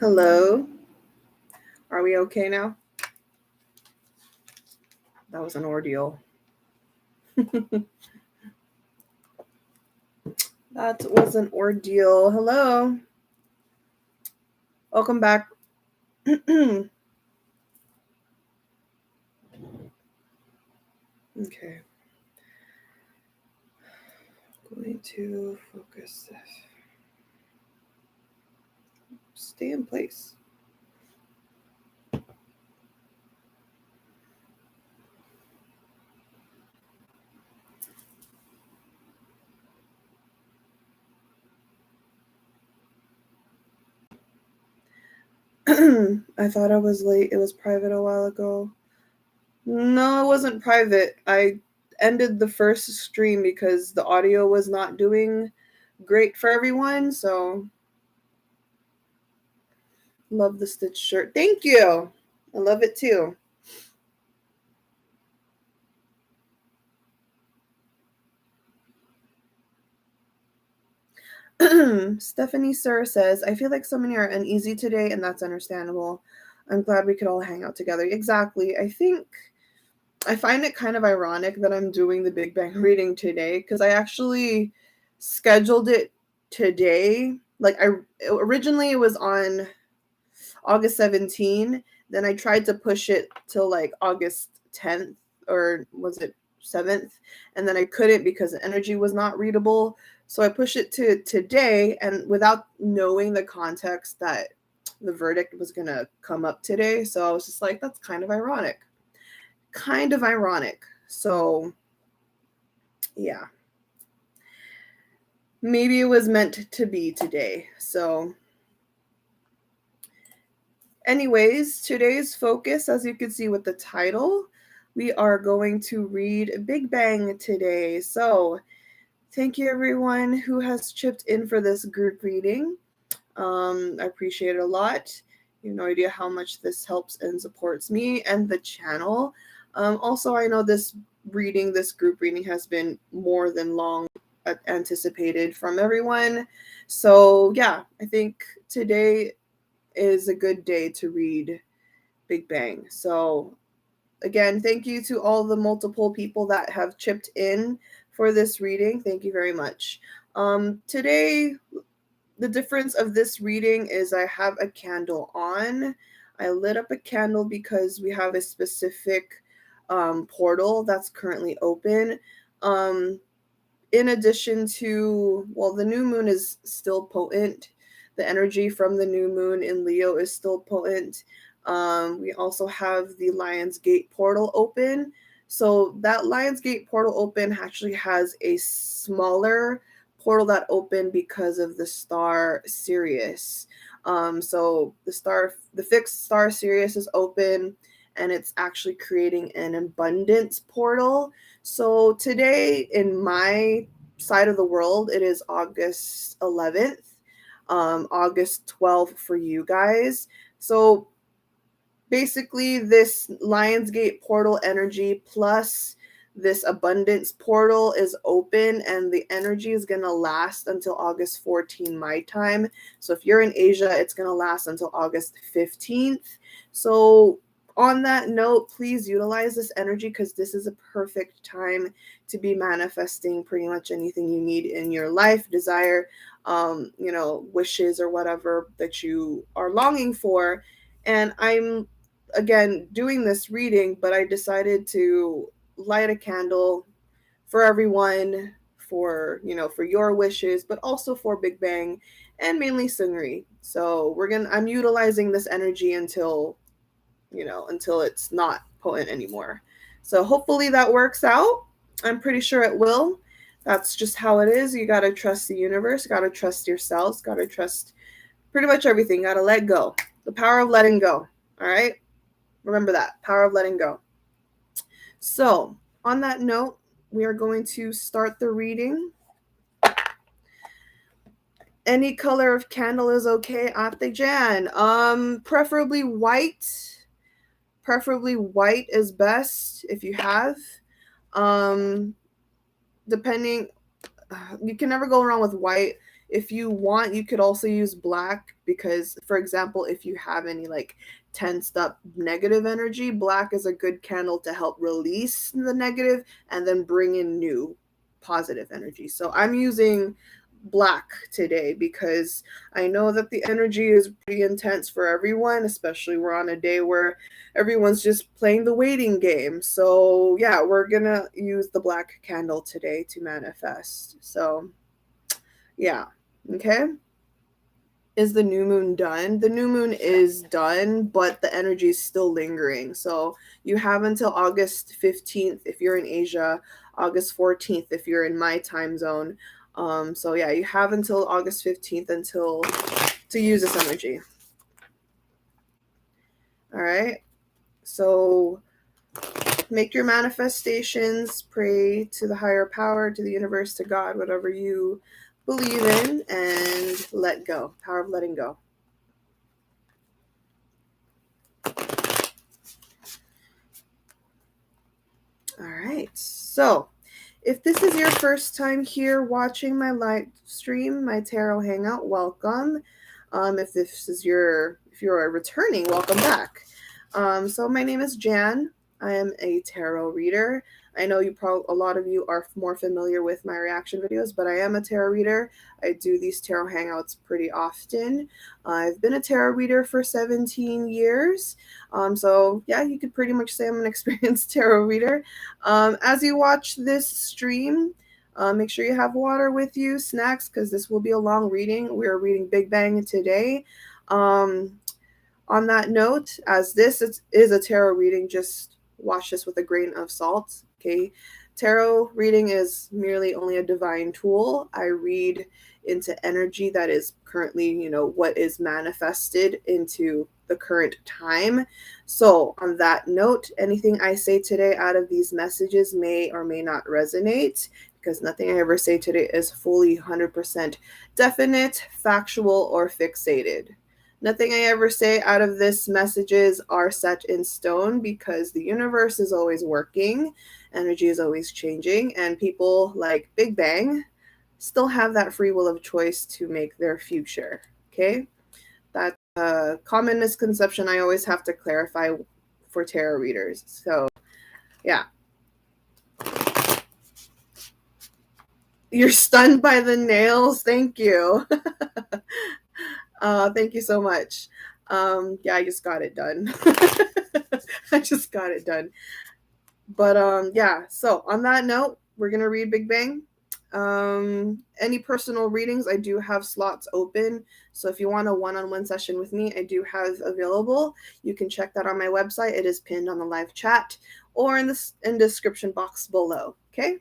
Hello. Are we okay now? That was an ordeal. That was an ordeal. Hello. Welcome back. Okay. Going to focus this. Stay in place. I thought I was late. It was private a while ago. No, it wasn't private. I ended the first stream because the audio was not doing great for everyone. So, love the stitch shirt. Thank you. I love it too. Stephanie Sir says, I feel like so many are uneasy today, and that's understandable. I'm glad we could all hang out together. Exactly. I find it kind of ironic that I'm doing the Big Bang reading today because I actually scheduled it today. Like originally it was on August 17. Then I tried to push it till like August 10th, or was it 7th? And then I couldn't because the energy was not readable. So I pushed it to today, and without knowing the context that the verdict was going to come up today. So I was just like, that's kind of ironic. Kind of ironic. So, yeah. Maybe it was meant to be today. So, anyways, today's focus, as you can see with the title, we are going to read Big Bang today. So, thank you everyone who has chipped in for this group reading. I appreciate it a lot. You have no idea how much this helps and supports me and the channel. Also, I know this group reading has been more than long anticipated from everyone. So yeah, I think today is a good day to read Big Bang. So again, thank you to all the multiple people that have chipped in for this reading. Thank you very much. Today, the difference of this reading is I have a candle on. I lit up a candle because we have a specific portal that's currently open. In addition to, well, the new moon is still potent. The energy from the new moon in Leo is still potent. We also have the Lion's Gate portal open. So that Lion's Gate portal open actually has a smaller portal that opened because of the star Sirius. So the fixed star Sirius is open, and it's actually creating an abundance portal. So today in my side of the world, it is August 11th, August 12th for you guys. So basically this Lionsgate portal energy plus this abundance portal is open, and the energy is going to last until August 14 my time. So if you're in Asia, it's going to last until August 15th. So on that note, please utilize this energy because this is a perfect time to be manifesting pretty much anything you need in your life, desire, wishes or whatever that you are longing for. And I'm again doing this reading, but I decided to light a candle for everyone, for your wishes, but also for Big Bang and mainly Sungri. So I'm utilizing this energy until it's not potent anymore. So hopefully that works out. I'm pretty sure it will. That's just how it is. You got to trust the universe, got to trust yourselves, got to trust pretty much everything. Got to let go. The power of letting go. All right? Remember that. Power of letting go. So, on that note, we are going to start the reading. Any color of candle is okay, Ate Jan. Preferably white. Preferably white is best if you have. Depending, you can never go wrong with white. If you want, you could also use black because, for example, if you have any like tensed up negative energy, black is a good candle to help release the negative and then bring in new positive energy. So I'm using black today because I know that the energy is pretty intense for everyone, especially we're on a day where everyone's just playing the waiting game. So yeah, we're gonna use the black candle today to manifest. So yeah, okay. Is the new moon done? The new moon is done, but the energy is still lingering. So you have until August 15th if you're in Asia, August 14th if you're in my time zone. So yeah, you have until August 15th until to use this energy. All right. So make your manifestations, pray to the higher power, to the universe, to God, whatever you believe in, and let go. Power of letting go. All right. So if this is your first time here watching my live stream, my tarot hangout, welcome. If you're returning, welcome back. So my name is Jan. I am a tarot reader. I know a lot of you are more familiar with my reaction videos, but I am a tarot reader. I do these tarot hangouts pretty often. I've been a tarot reader for 17 years. So yeah, you could pretty much say I'm an experienced tarot reader. As you watch this stream, make sure you have water with you, snacks, because this will be a long reading. We are reading Big Bang today. On that note, as this is a tarot reading, just watch this with a grain of salt, okay? Tarot reading is merely only a divine tool. I read into energy that is currently, what is manifested into the current time. So on that note, anything I say today out of these messages may or may not resonate, because nothing I ever say today is fully 100% definite, factual, or fixated. Nothing I ever say out of this messages are set in stone, because the universe is always working, energy is always changing, and people like Big Bang still have that free will of choice to make their future, okay? That's a common misconception I always have to clarify for tarot readers. So, yeah. You're stunned by the nails? Thank you. Thank you so much. Yeah, I just got it done. I just got it done. But yeah, so on that note, we're going to read Big Bang. Any personal readings, I do have slots open. So if you want a one-on-one session with me, I do have available. You can check that on my website. It is pinned on the live chat or in the description box below. Okay.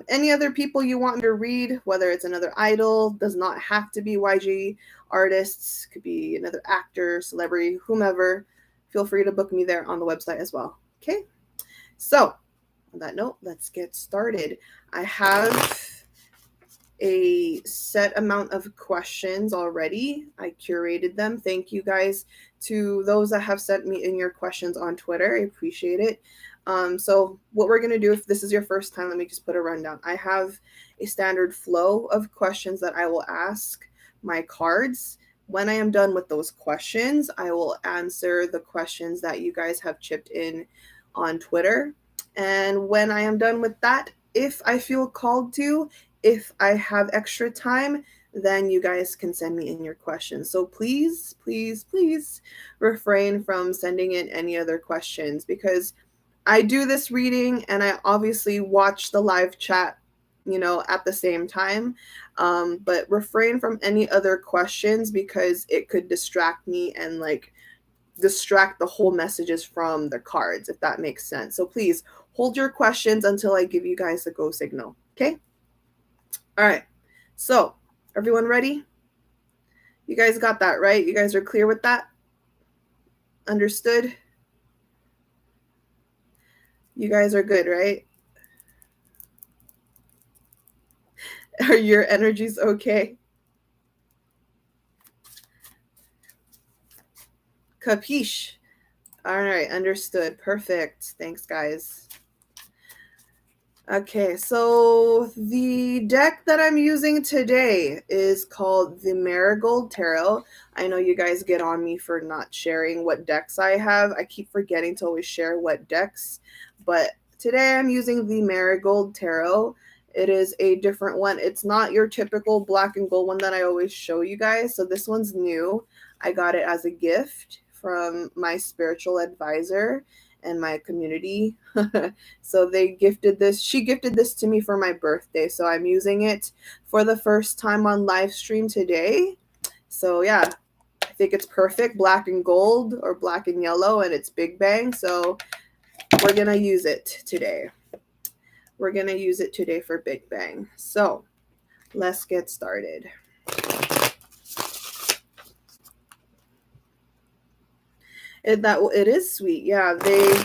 Any other people you want to read, whether it's another idol, does not have to be YG artists, could be another actor, celebrity, whomever, feel free to book me there on the website as well. Okay. So on that note, let's get started. I have a set amount of questions already. I curated them. Thank you guys to those that have sent me in your questions on Twitter. I appreciate it. So what we're going to do, if this is your first time, let me just put a rundown. I have a standard flow of questions that I will ask my cards. When I am done with those questions, I will answer the questions that you guys have chipped in on Twitter. And when I am done with that, if I feel called to, if I have extra time, then you guys can send me in your questions. So please, please, please refrain from sending in any other questions, because I do this reading and I obviously watch the live chat, at the same time. But refrain from any other questions, because it could distract me and distract the whole messages from the cards, if that makes sense. So please hold your questions until I give you guys the go signal. Okay? All right. So everyone ready? You guys got that, right? You guys are clear with that? Understood? You guys are good, right? Are your energies okay? Capiche. All right, understood. Perfect. Thanks, guys. Okay, so the deck that I'm using today is called the Marigold Tarot. I know you guys get on me for not sharing what decks I have. I keep forgetting to always share what decks, but today I'm using the Marigold Tarot. It is a different one. It's not your typical black and gold one that I always show you guys. So this one's new. I got it as a gift from my spiritual advisor and my community. So they gifted this. She gifted this to me for my birthday. So I'm using it for the first time on live stream today. So yeah, I think it's perfect. Black and gold or black and yellow, and it's Big Bang. So we're going to use it today. We're going to use it today for Big Bang. So let's get started. It is sweet. Yeah,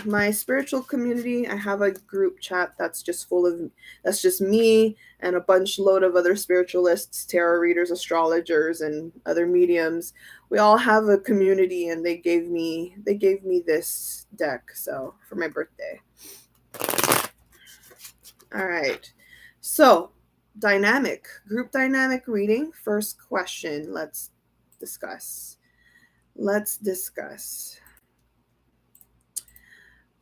my spiritual community, I have a group chat that's just me and a load of other spiritualists, tarot readers, astrologers, and other mediums. We all have a community, and they gave me this deck so for my birthday. All right. So, group dynamic reading. First question, let's discuss.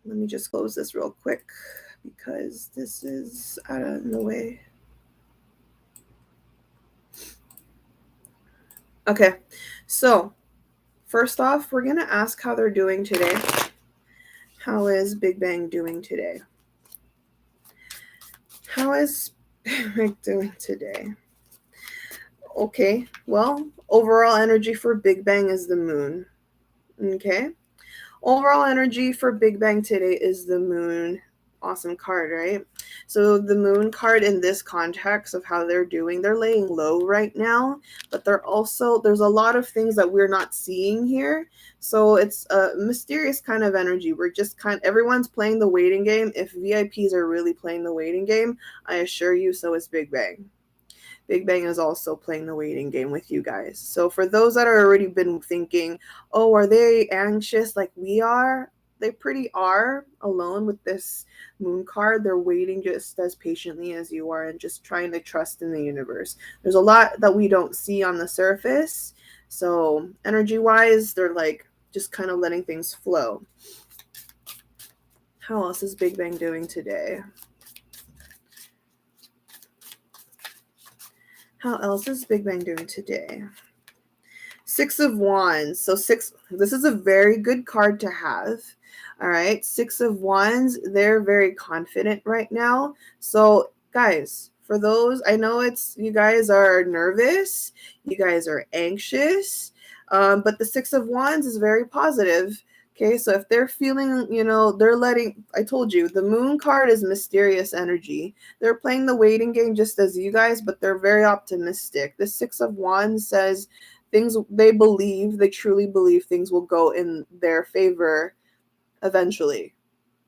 Let me just close this real quick because this is out of the way. Okay, so first off, we're going to ask how they're doing today. How is Big Bang doing today? How is Big Bang doing today? Okay, well, overall energy for Big Bang is the moon. Okay. Overall energy for Big Bang today is the moon. Awesome card, right? So the moon card in this context of how they're doing, they're laying low right now, but there's a lot of things that we're not seeing here. So it's a mysterious kind of energy. Everyone's playing the waiting game. If VIPs are really playing the waiting game, I assure you, so is Big Bang. Big Bang is also playing the waiting game with you guys. So for those that are already been thinking, oh, are they anxious like we are? They pretty are alone with this moon card. They're waiting just as patiently as you are and just trying to trust in the universe. There's a lot that we don't see on the surface. So energy-wise, they're like just kind of letting things flow. How else is Big Bang doing today? How else is Big Bang doing today? Six of Wands. So this is a very good card to have. All right. Six of Wands. They're very confident right now. So guys, for those, I know you guys are nervous. You guys are anxious. But the Six of Wands is very positive. Okay, so if they're feeling, I told you, the moon card is mysterious energy. They're playing the waiting game just as you guys, but they're very optimistic. The Six of Wands says they truly believe things will go in their favor eventually.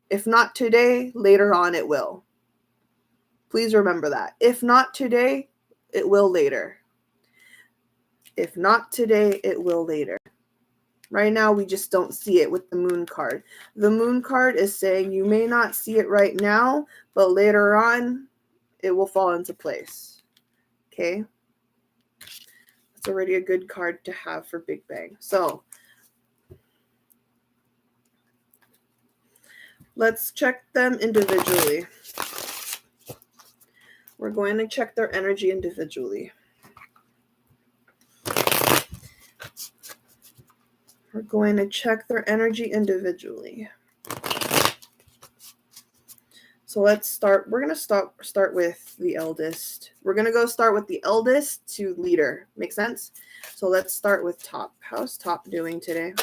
If not today, later on it will. Please remember that. If not today, it will later. If not today, it will later. Right now, we just don't see it with the moon card. The moon card is saying you may not see it right now, but later on, it will fall into place. Okay? It's already a good card to have for Big Bang. So, let's check them individually. We're going to check their energy individually. We're going to check their energy individually. So let's start. We're going to start with the eldest. We're going to start with the eldest to leader. Make sense? So let's start with Top. How's Top doing today?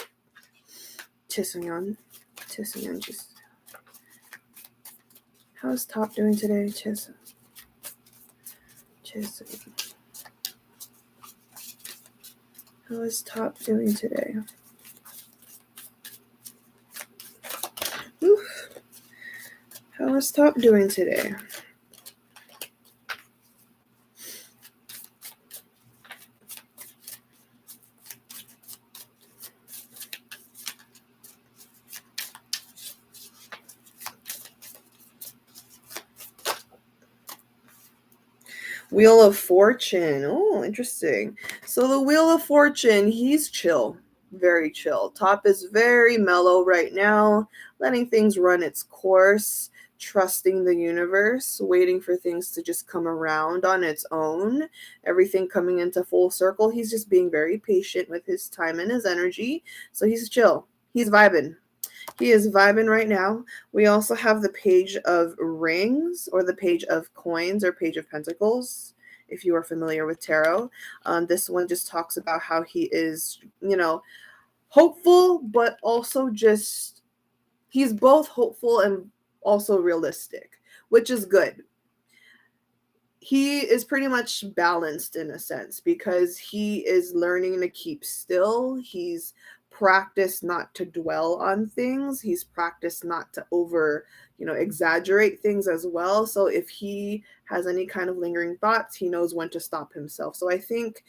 How's Top doing today? How is Top doing today? Oof. How is Top doing today? Wheel of Fortune. Oh, interesting. So the Wheel of Fortune, he's chill. Very chill. Top is very mellow right now, letting things run its course, trusting the universe, waiting for things to just come around on its own. Everything coming into full circle. He's just being very patient with his time and his energy. So he's chill. He's vibing. He is vibing right now. We also have the Page of Rings, or the Page of Coins, or Page of Pentacles, if you are familiar with tarot. This one just talks about how he is, hopeful, but also just, he's both hopeful and also realistic, which is good. He is pretty much balanced in a sense because he is learning to keep still. He's practiced not to dwell on things. He's practiced not to exaggerate things as well. So if he has any kind of lingering thoughts, he knows when to stop himself. So I think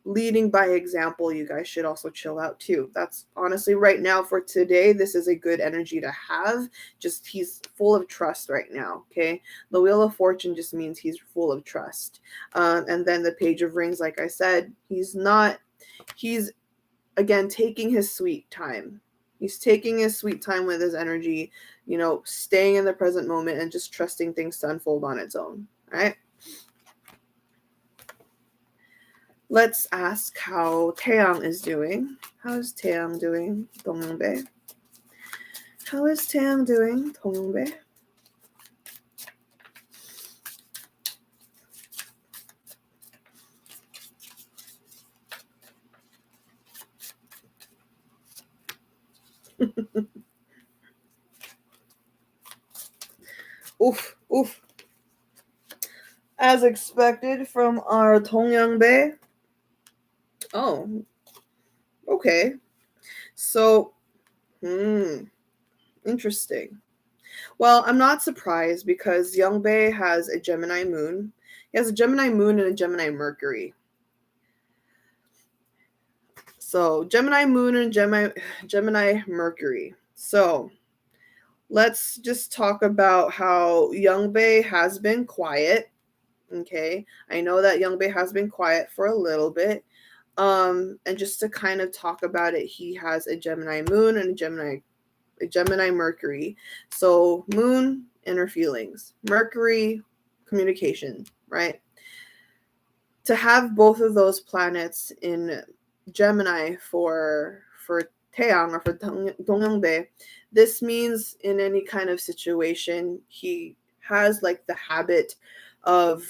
leading by example, you guys should also chill out too. That's honestly right now for today, this is a good energy to have. Just he's full of trust right now. Okay, the Wheel of Fortune just means he's full of trust. And then the Page of Rings, like I said, he's again taking his sweet time. He's taking his sweet time with his energy, staying in the present moment and just trusting things to unfold on its own. All right. Let's ask how Taeyang is doing. How is Taeyang doing, Donghyunbae? How is Taeyang doing, Donghyunbae? Oof, oof. As expected from our Donghyunbae. Oh, okay. So, interesting. Well, I'm not surprised because Youngbae has a Gemini moon. He has a Gemini moon and a Gemini Mercury. So, Gemini moon and Gemini Mercury. So, let's just talk about how Youngbae has been quiet. Okay, I know that Youngbae has been quiet for a little bit. And just to kind of talk about it, he has a Gemini moon and a Gemini Mercury. So moon, inner feelings. Mercury, communication, right? To have both of those planets in Gemini for Taeyang or for Donghyunbae, this means in any kind of situation, he has like the habit of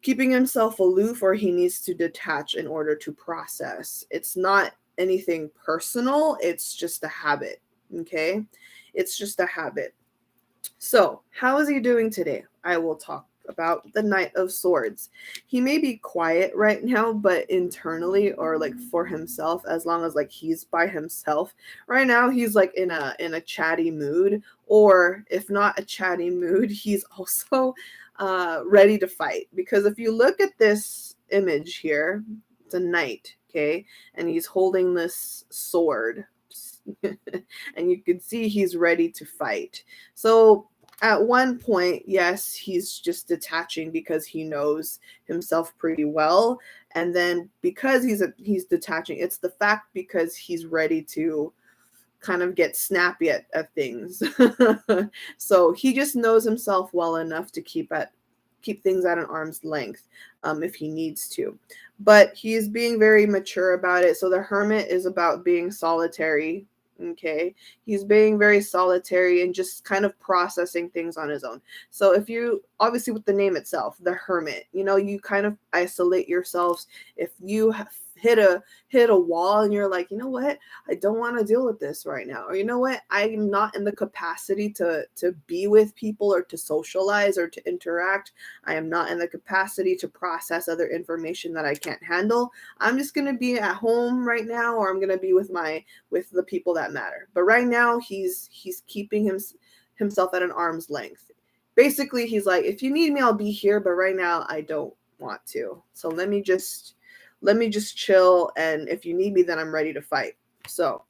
keeping himself aloof, or he needs to detach in order to process. It's not anything personal, it's just a habit. Okay, it's just a habit. So how is he doing today? I will talk about the Knight of Swords. He may be quiet right now, but internally, or like for himself, as long as like he's by himself right now, he's like in a chatty mood, or if not a chatty mood, he's also ready to fight. Because if you look at this image here, it's a knight, okay, and he's holding this sword. And you can see he's ready to fight. So at one point, yes, he's just detaching because he knows himself pretty well. And then because he's detaching, it's the fact because he's ready to kind of get snappy at things. So he just knows himself well enough to keep things at an arm's length if he needs to. But he's being very mature about it. So the Hermit is about being solitary. Okay, he's being very solitary and just kind of processing things on his own. So if you, obviously with the name itself, the Hermit, you kind of isolate yourselves. If you hit a wall and you're like, you know what, I don't want to deal with this right now, or you know what, I'm not in the capacity to be with people or to socialize or to interact. I am not in the capacity to process other information that I can't handle. I'm just going to be at home right now, or I'm going to be with the people that matter. But right now he's keeping himself at an arm's length. Basically, he's like, if you need me, I'll be here, but right now I don't want to. So let me just chill, and if you need me, then I'm ready to fight. So,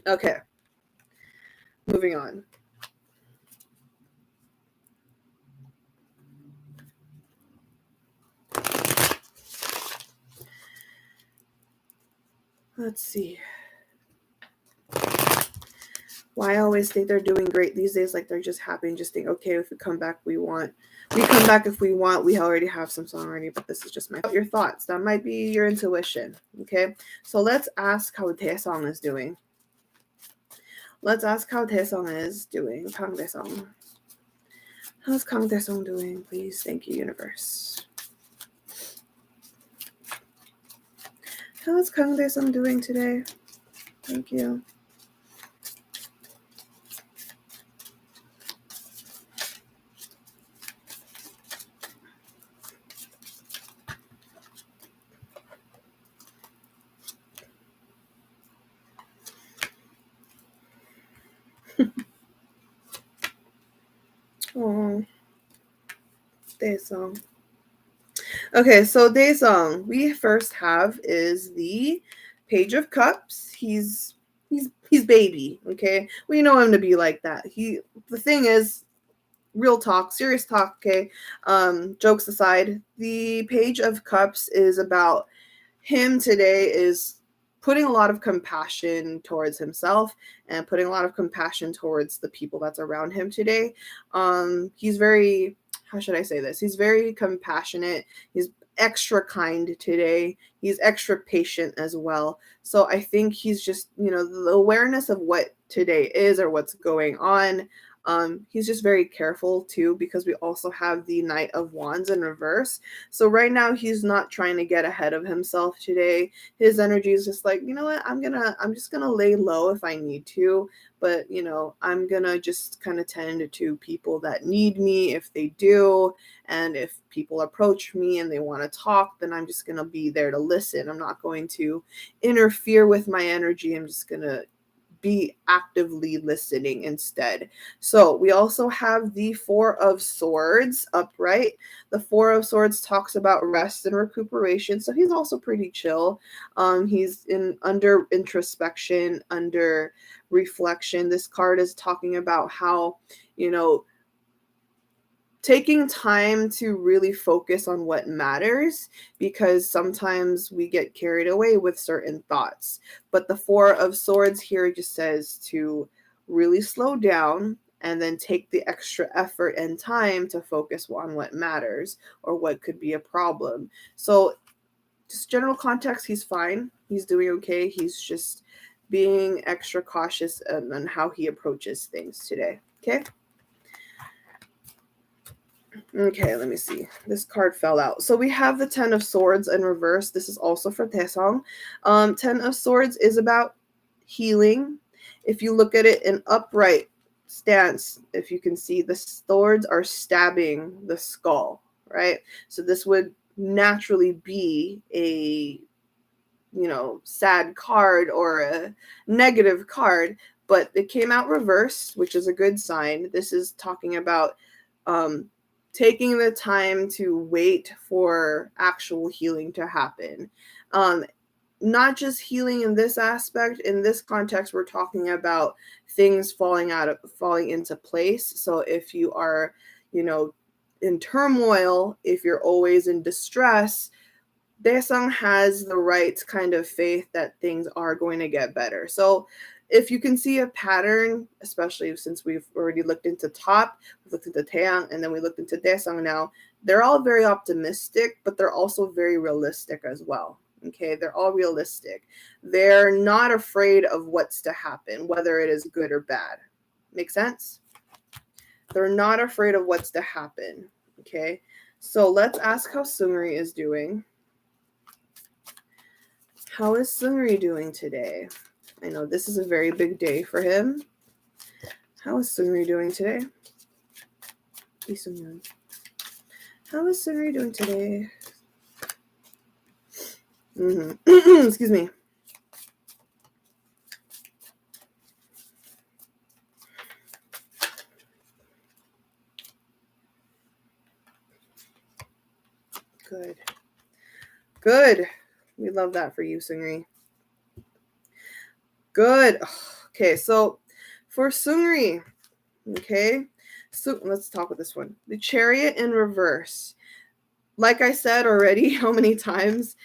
okay. Moving on. Let's see. Why I always think they're doing great these days, like they're just happy and just think, okay, if we come back, we come back if we want. We already have some song already, but this is just your thoughts. That might be your intuition. Okay, so let's ask how Taesong is doing. Let's ask how Taesong is doing. Kang Taesong. How's Kang Taesong doing, please? Thank you, universe. How's Kang Taesong doing today? Thank you. Oh, Daesung. Okay, so Daesung, we first have is the Page of Cups. He's baby. Okay, we know him to be like that. The thing is, real talk, serious talk. Okay, jokes aside, the Page of Cups is about him today is putting a lot of compassion towards himself and putting a lot of compassion towards the people that's around him today. He's very, how should I say this? He's very compassionate. He's extra kind today. He's extra patient as well. So I think he's just, the awareness of what today is or what's going on. He's just very careful too, because we also have the Knight of Wands in reverse. So right now he's not trying to get ahead of himself today. His energy is just like, you know what, I'm just gonna lay low if I need to, but I'm gonna just kind of tend to people that need me if they do, and if people approach me and they want to talk, then I'm just gonna be there to listen. I'm not going to interfere with my energy. I'm just gonna be actively listening instead. So we also have the Four of Swords upright. The Four of Swords talks about rest and recuperation. So he's also pretty chill. He's under introspection, under reflection. This card is talking about how, taking time to really focus on what matters, because sometimes we get carried away with certain thoughts. But the Four of Swords here just says to really slow down and then take the extra effort and time to focus on what matters or what could be a problem. So just general context, he's fine. He's doing okay. He's just being extra cautious on how he approaches things today. Okay. Okay, let me see. This card fell out. So we have the Ten of Swords in reverse. This is also for Taesong. Ten of Swords is about healing. If you look at it in upright stance, if you can see, the swords are stabbing the skull, right? So this would naturally be a, sad card or a negative card, but it came out reversed, which is a good sign. This is talking about taking the time to wait for actual healing to happen. Not just healing in this aspect. In this context, we're talking about things falling into place. So if you are, in turmoil, if you're always in distress, Daesung has the right kind of faith that things are going to get better. So if you can see a pattern, especially since we've already looked into Top, we've looked into Taeyang, and then we looked into Daesung now, they're all very optimistic, but they're also very realistic as well. Okay, they're all realistic. They're not afraid of what's to happen, whether it is good or bad. Make sense? They're not afraid of what's to happen. Okay, so let's ask how Seungri is doing. How is Seungri doing today? I know this is a very big day for him. How is Seungri doing today? How is Seungri doing today? Excuse me. Good. Good. We love that for you, Seungri. Good. Okay, so for Seungri, okay, so let's talk about this one. The Chariot in reverse. Like I said already, how many times?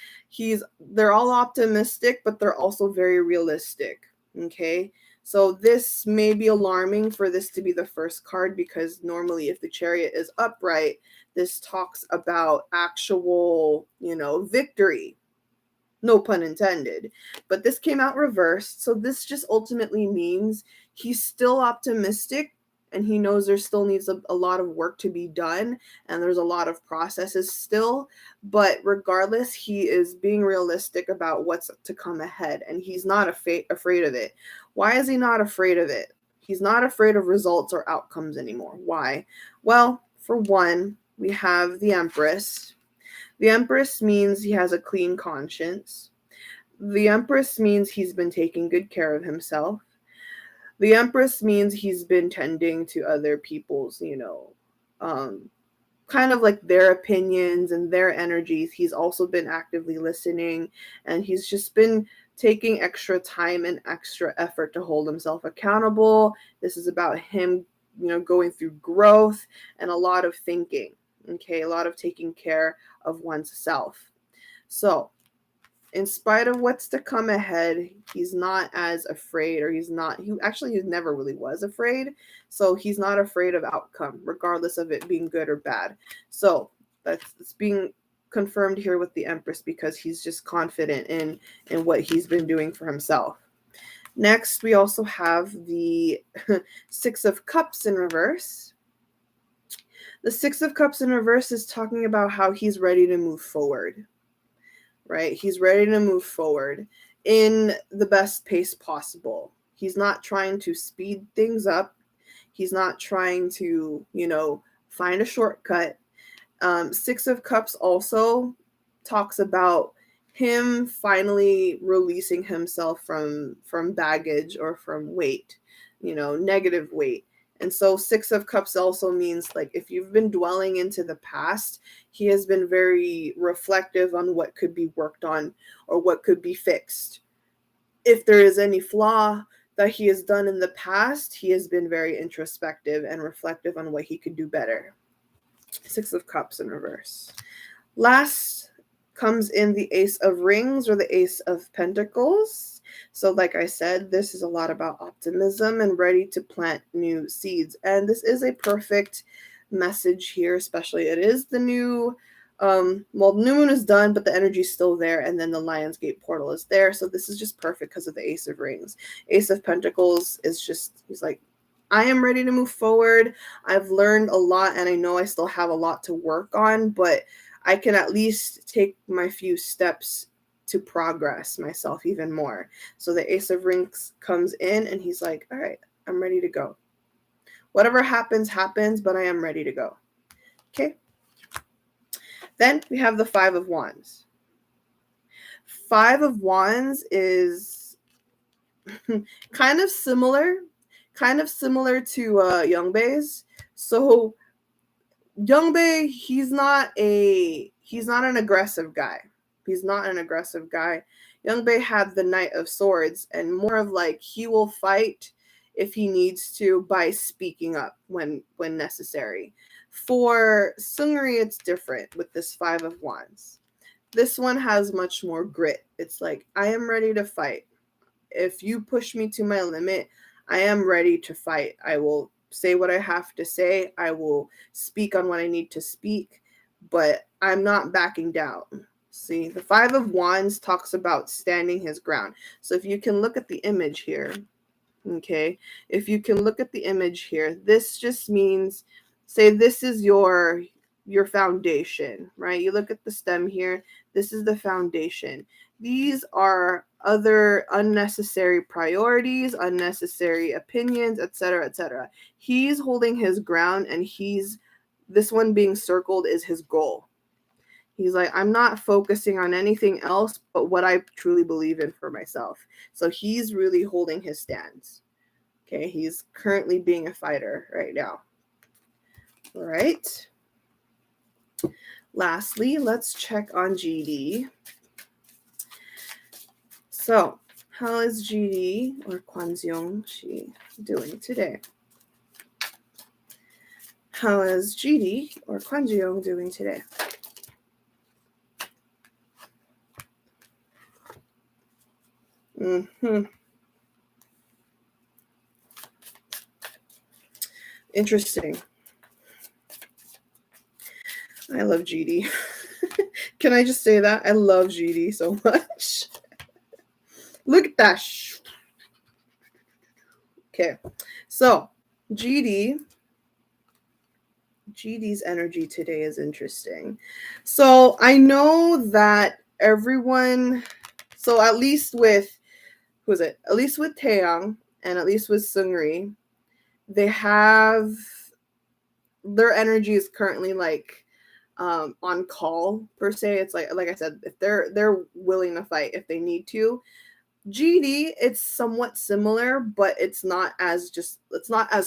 they're all optimistic, but they're also very realistic. Okay. So this may be alarming for this to be the first card, because normally if the Chariot is upright, this talks about actual, victory. No pun intended. But this came out reversed. So this just ultimately means he's still optimistic, and he knows there still needs a lot of work to be done, and there's a lot of processes still. But regardless, he is being realistic about what's to come ahead, and he's not afraid of it. Why is he not afraid of it? He's not afraid of results or outcomes anymore. Why? Well, for one, we have the Empress. The Empress means he has a clean conscience. The Empress means he's been taking good care of himself. The Empress means he's been tending to other people's, kind of like their opinions and their energies. He's also been actively listening, and he's just been taking extra time and extra effort to hold himself accountable. This is about him, going through growth and a lot of thinking. Okay, a lot of taking care of one's self. So, in spite of what's to come ahead, he's not as afraid, or he never really was afraid. So he's not afraid of outcome, regardless of it being good or bad. So it's being confirmed here with the Empress, because he's just confident in what he's been doing for himself. Next, we also have the Six of Cups in reverse. The Six of Cups in reverse is talking about how he's ready to move forward. Right? He's ready to move forward in the best pace possible. He's not trying to speed things up. He's not trying to, find a shortcut. Six of Cups also talks about him finally releasing himself from baggage or from weight, negative weight. And so Six of Cups also means, like, if you've been dwelling into the past, he has been very reflective on what could be worked on or what could be fixed. If there is any flaw that he has done in the past, he has been very introspective and reflective on what he could do better. Six of Cups in reverse. Last comes in the Ace of Rings, or the Ace of Pentacles. So like I said, this is a lot about optimism and ready to plant new seeds. And this is a perfect message here, especially it is the new, the new moon is done, but the energy is still there. And then the Lionsgate portal is there. So this is just perfect because of the Ace of Rings. Ace of Pentacles is just, he's like, I am ready to move forward. I've learned a lot, and I know I still have a lot to work on, but I can at least take my few steps to progress myself even more. So the Ace of Rings comes in, and he's like, all right, I'm ready to go. Whatever happens, happens, but I am ready to go. Okay. Then we have the Five of Wands. Five of Wands is kind of similar to Youngbei's. So Youngbei, he's not an aggressive guy. He's not an aggressive guy. Youngbei had the Knight of Swords, and more of like, he will fight if he needs to by speaking up when necessary. For Seungri, it's different with this Five of Wands. This one has much more grit. It's like, I am ready to fight. If you push me to my limit, I am ready to fight. I will say what I have to say. I will speak on what I need to speak, but I'm not backing down. See, the Five of Wands talks about standing his ground. So if you can look at the image here, okay, if you can look at the image here, this just means, say this is your foundation, right? You look at the stem here, this is the foundation. These are other unnecessary priorities, unnecessary opinions, etc., etc. He's holding his ground, and this one being circled is his goal. He's like, I'm not focusing on anything else but what I truly believe in for myself. So he's really holding his stance. Okay, he's currently being a fighter right now. All right. Lastly, let's check on GD. So, how is GD, or Kwanseong, she doing today? How is GD, or Kwanseong, doing today? Interesting. I love GD. Can I just say that? I love GD so much. Look at that. Okay. So, GD's energy today is interesting. So, I know that everyone, so at least with, who is it? At least with Taeyang and at least with Seungri, they have, their energy is currently like on call per se. It's like I said, if they're willing to fight if they need to. GD, it's somewhat similar, but it's not as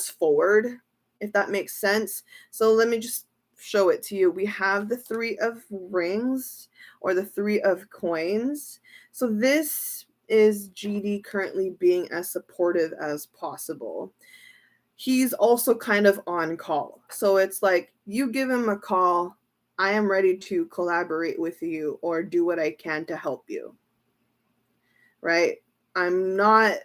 forward, if that makes sense. So let me just show it to you. We have the 3 of rings or the 3 of coins. So this is GD currently being as supportive as possible. He's also kind of on call. So it's like, you give him a call, I am ready to collaborate with you or do what I can to help you. Right? I'm not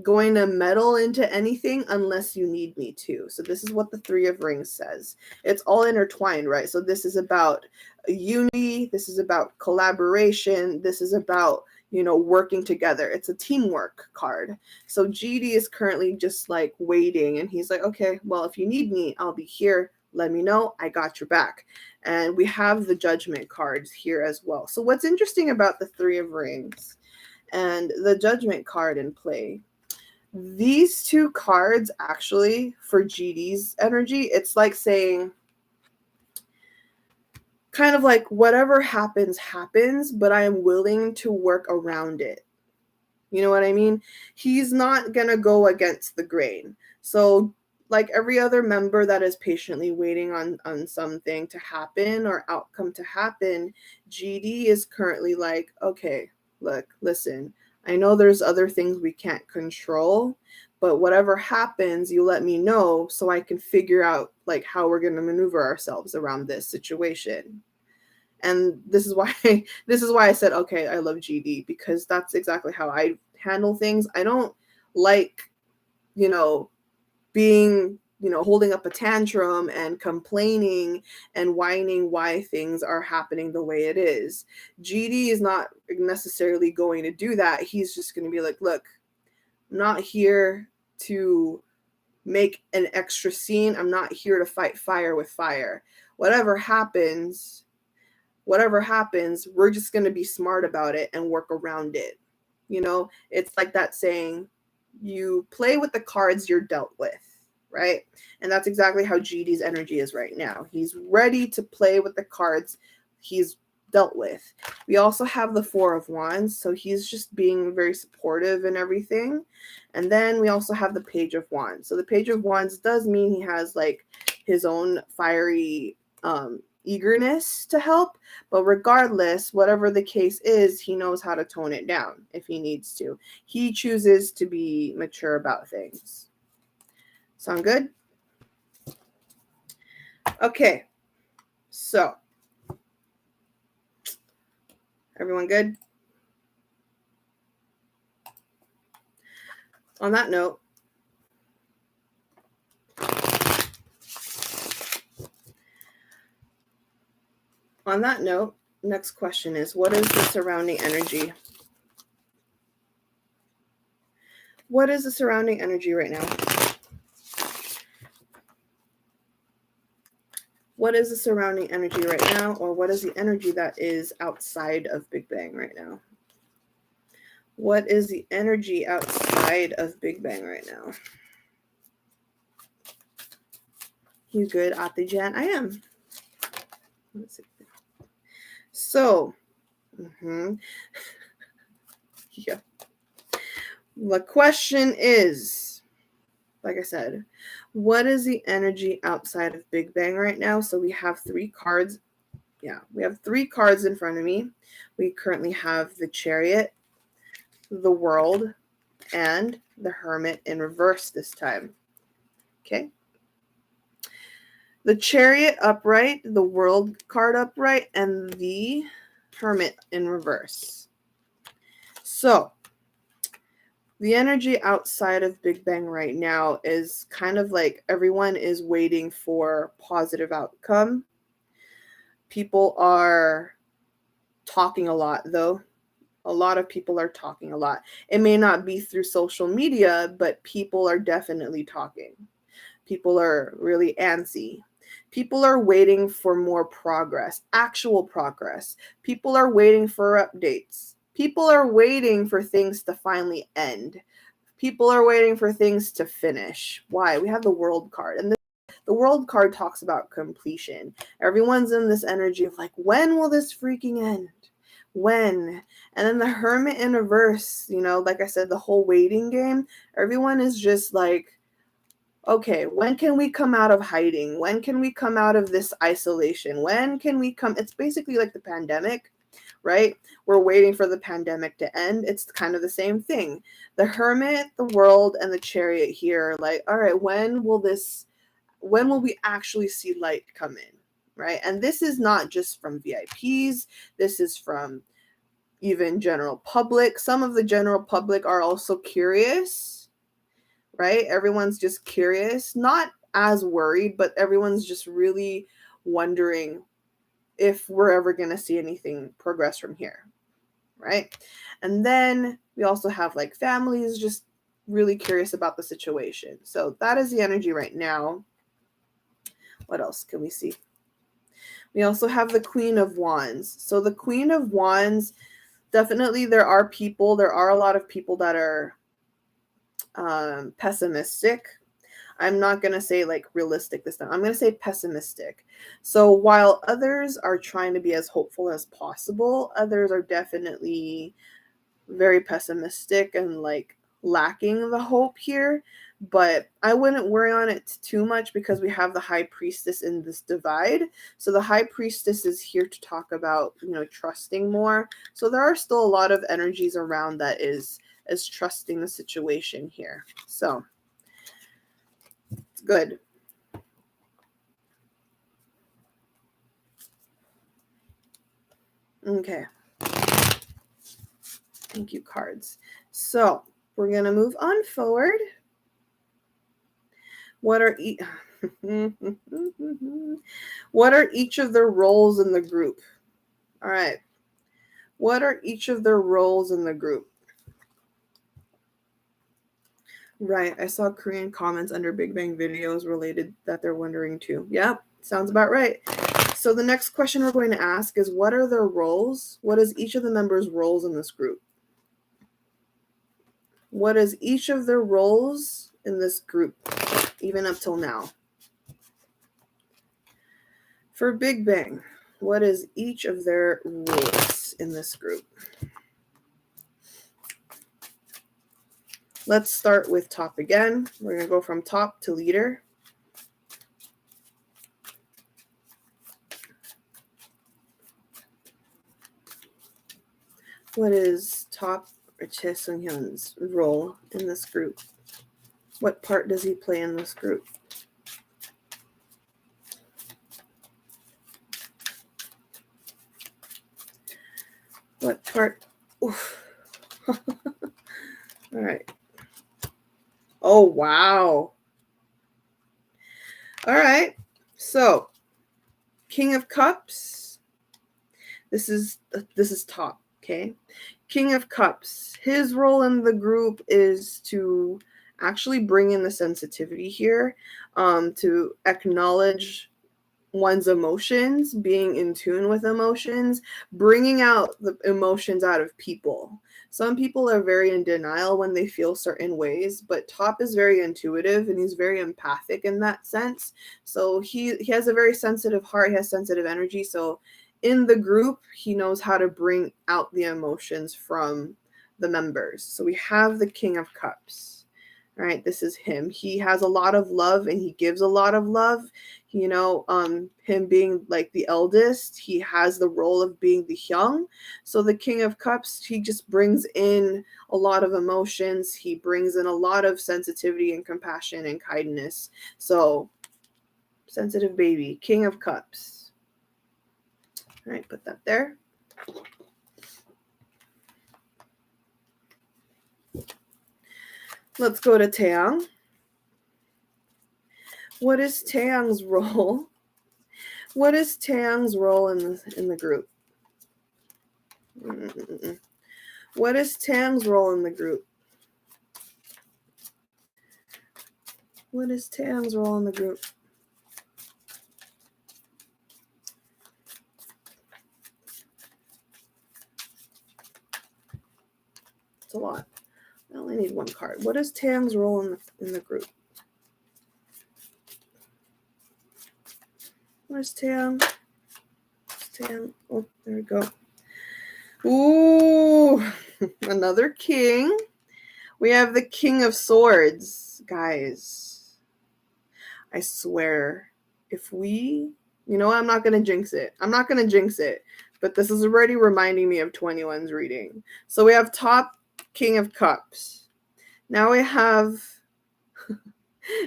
going to meddle into anything unless you need me to. So this is what the 3 of rings says. It's all intertwined, right? So this is about unity, this is about collaboration, this is about, working together. It's a teamwork card. So GD is currently just like waiting, and he's like, okay, well, if you need me, I'll be here. Let me know. I got your back. And we have the Judgment cards here as well. So what's interesting about the 3 of rings and the Judgment card in play, these 2 cards actually, for GD's energy, it's like saying, kind of like, whatever happens, happens, but I am willing to work around it. You know what I mean? He's not going to go against the grain. So like every other member that is patiently waiting on something to happen or outcome to happen, GD is currently like, okay, look, listen, I know there's other things we can't control, but whatever happens, you let me know so I can figure out like how we're going to maneuver ourselves around this situation. And this is why I said, okay, I love GD, because that's exactly how I handle things. I don't like, being, holding up a tantrum and complaining and whining why things are happening the way it is. GD is not necessarily going to do that. He's just going to be like, look, I'm not here to make an extra scene. I'm not here to fight fire with fire. Whatever happens, we're just going to be smart about it and work around it. It's like that saying, you play with the cards you're dealt with, right? And that's exactly how GD's energy is right now. He's ready to play with the cards he's dealt with. We also have the 4 of Wands, so he's just being very supportive and everything. And then we also have the Page of Wands. So the Page of Wands does mean he has like his own fiery eagerness to help, but regardless, whatever the case is, he knows how to tone it down if he needs to. He chooses to be mature about things. Sound good? Okay, so everyone good? On that note, next question is, what is the surrounding energy? What is the surrounding energy right now? What is the surrounding energy right now, or what is the energy that is outside of Big Bang right now? What is the energy outside of Big Bang right now? You good, Atijan? I am. Let's see. So, yeah. The question is, like I said, what is the energy outside of Big Bang right now? So we have 3 cards. Yeah, we have 3 cards in front of me. We currently have the Chariot, the World, and the Hermit in reverse this time. Okay. The Chariot upright, the World card upright, and the Hermit in reverse. So the energy outside of Big Bang right now is kind of like everyone is waiting for positive outcome. People are talking a lot, though. A lot of people are talking a lot. It may not be through social media, but people are definitely talking. People are really antsy. People are waiting for more progress, actual progress. People are waiting for updates. People are waiting for things to finally end. People are waiting for things to finish. Why? We have the World card. And the World card talks about completion. Everyone's in this energy of like, when will this freaking end? When? And then the Hermit in reverse, you know, like I said, the whole waiting game, everyone is just like, okay, when can we come out of hiding? When can we come out of this isolation? When can we come? It's basically like the pandemic, right? We're waiting for the pandemic to end. It's kind of the same thing. The Hermit, the World, and the Chariot here are like, all right, when will we actually see light come in, right? And this is not just from VIPs. This is from even general public. Some of the general public are also curious, right? Everyone's just curious, not as worried, but everyone's just really wondering if we're ever going to see anything progress from here, right? And then we also have like families just really curious about the situation. So that is the energy right now. What else can we see? We also have the Queen of Wands. So the Queen of Wands, definitely there are a lot of people that are pessimistic. I'm not going to say like realistic this time. I'm going to say pessimistic. So while others are trying to be as hopeful as possible, others are definitely very pessimistic and like lacking the hope here. But I wouldn't worry on it too much because we have the High Priestess in this divide. So the High Priestess is here to talk about, you know, trusting more. So there are still a lot of energies around that is trusting the situation here. So it's good. Okay. Thank you, cards. So we're going to move on forward. What are what are each of their roles in the group? All right. What are each of their roles in the group? Right. I saw Korean comments under Big Bang videos related that they're wondering too. Yep. Sounds about right. So the next question we're going to ask is, what are their roles? What is each of the members' roles in this group? What is each of their roles in this group, even up till now? For Big Bang, what is each of their roles in this group? Let's start with top again. We're going to go from top to leader. What is top or Che Sung-hyun's role in this group? What part does he play in this group? What part? Oof. All right. Oh, wow. All right. So, King of Cups. This is top, okay? King of Cups. His role in the group is to actually bring in the sensitivity here, to acknowledge one's emotions, being in tune with emotions, bringing out the emotions out of people. Some people are very in denial when they feel certain ways, but Top is very intuitive and he's very empathic in that sense. So he has a very sensitive heart, he has sensitive energy. So in the group, he knows how to bring out the emotions from the members. So we have the King of Cups. All right, this is him. He has a lot of love and he gives a lot of love. You know, him being like the eldest, he has the role of being the young. So the King of Cups, he just brings in a lot of emotions. He brings in a lot of sensitivity and compassion and kindness. So sensitive baby, King of Cups. All right, put that there. Let's go to Taeyang. What is Taeyang's role? What is Taeyang's role in the group? What is Taeyang's role in the group? What is Taeyang's role in the group? It's a lot. I only need one card. What is Taeyang's role in the group? Where's Taeyang? Taeyang. Oh, there we go. Ooh, another king. We have the King of Swords, guys. I swear, if we, you know what, I'm not going to jinx it. I'm not going to jinx it, but this is already reminding me of 21's reading. So we have top King of Cups. Now we have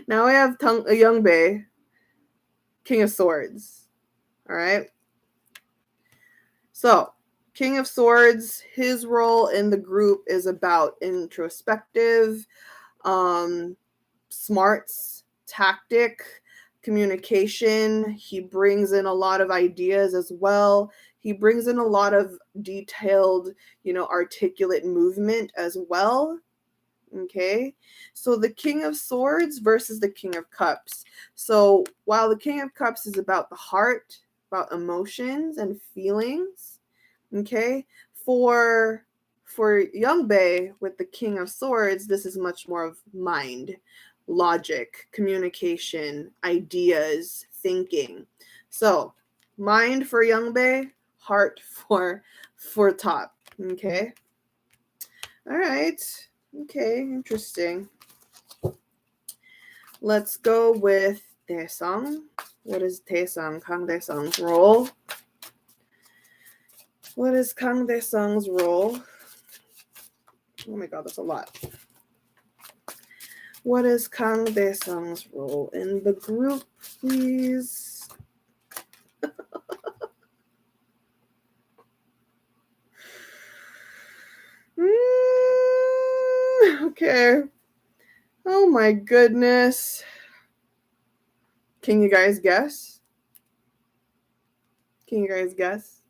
Youngbae, King of Swords. All right. So King of Swords, his role in the group is about introspective, smarts, tactic, communication. He brings in a lot of ideas as well. He brings in a lot of detailed, articulate movement as well. Okay, so the King of Swords versus the King of Cups. So while the King of Cups is about the heart, about emotions and feelings, okay, for Youngbae with the King of Swords, this is much more of mind, logic, communication, ideas, thinking. So mind for Youngbae, heart for top. Okay, all right. Okay, interesting. Let's go with Daesung. What is Daesung? Kang Daesung's role? What is Kang Daesung's role? Oh my god, that's a lot. What is Kang Daesung's role in the group, please? Okay. Oh my goodness. Can you guys guess? Can you guys guess?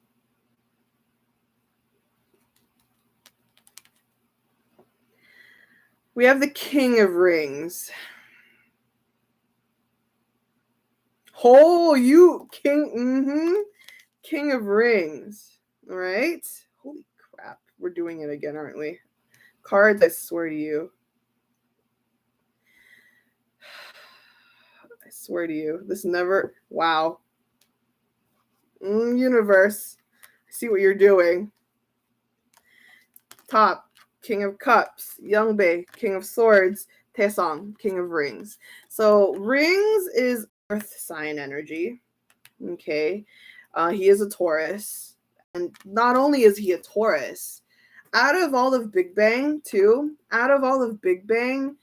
We have the King of Rings. Oh, you King, King of Rings. All right. Holy crap. We're doing it again, aren't we? Cards, I swear to you. I swear to you. This never, wow. Universe, I see what you're doing. Top, King of Cups, Youngbae, King of Swords, Taesung, King of Rings. So rings is earth sign energy. Okay. He is a Taurus. And not only is he a Taurus, out of all of Big Bang, too, Big Bang,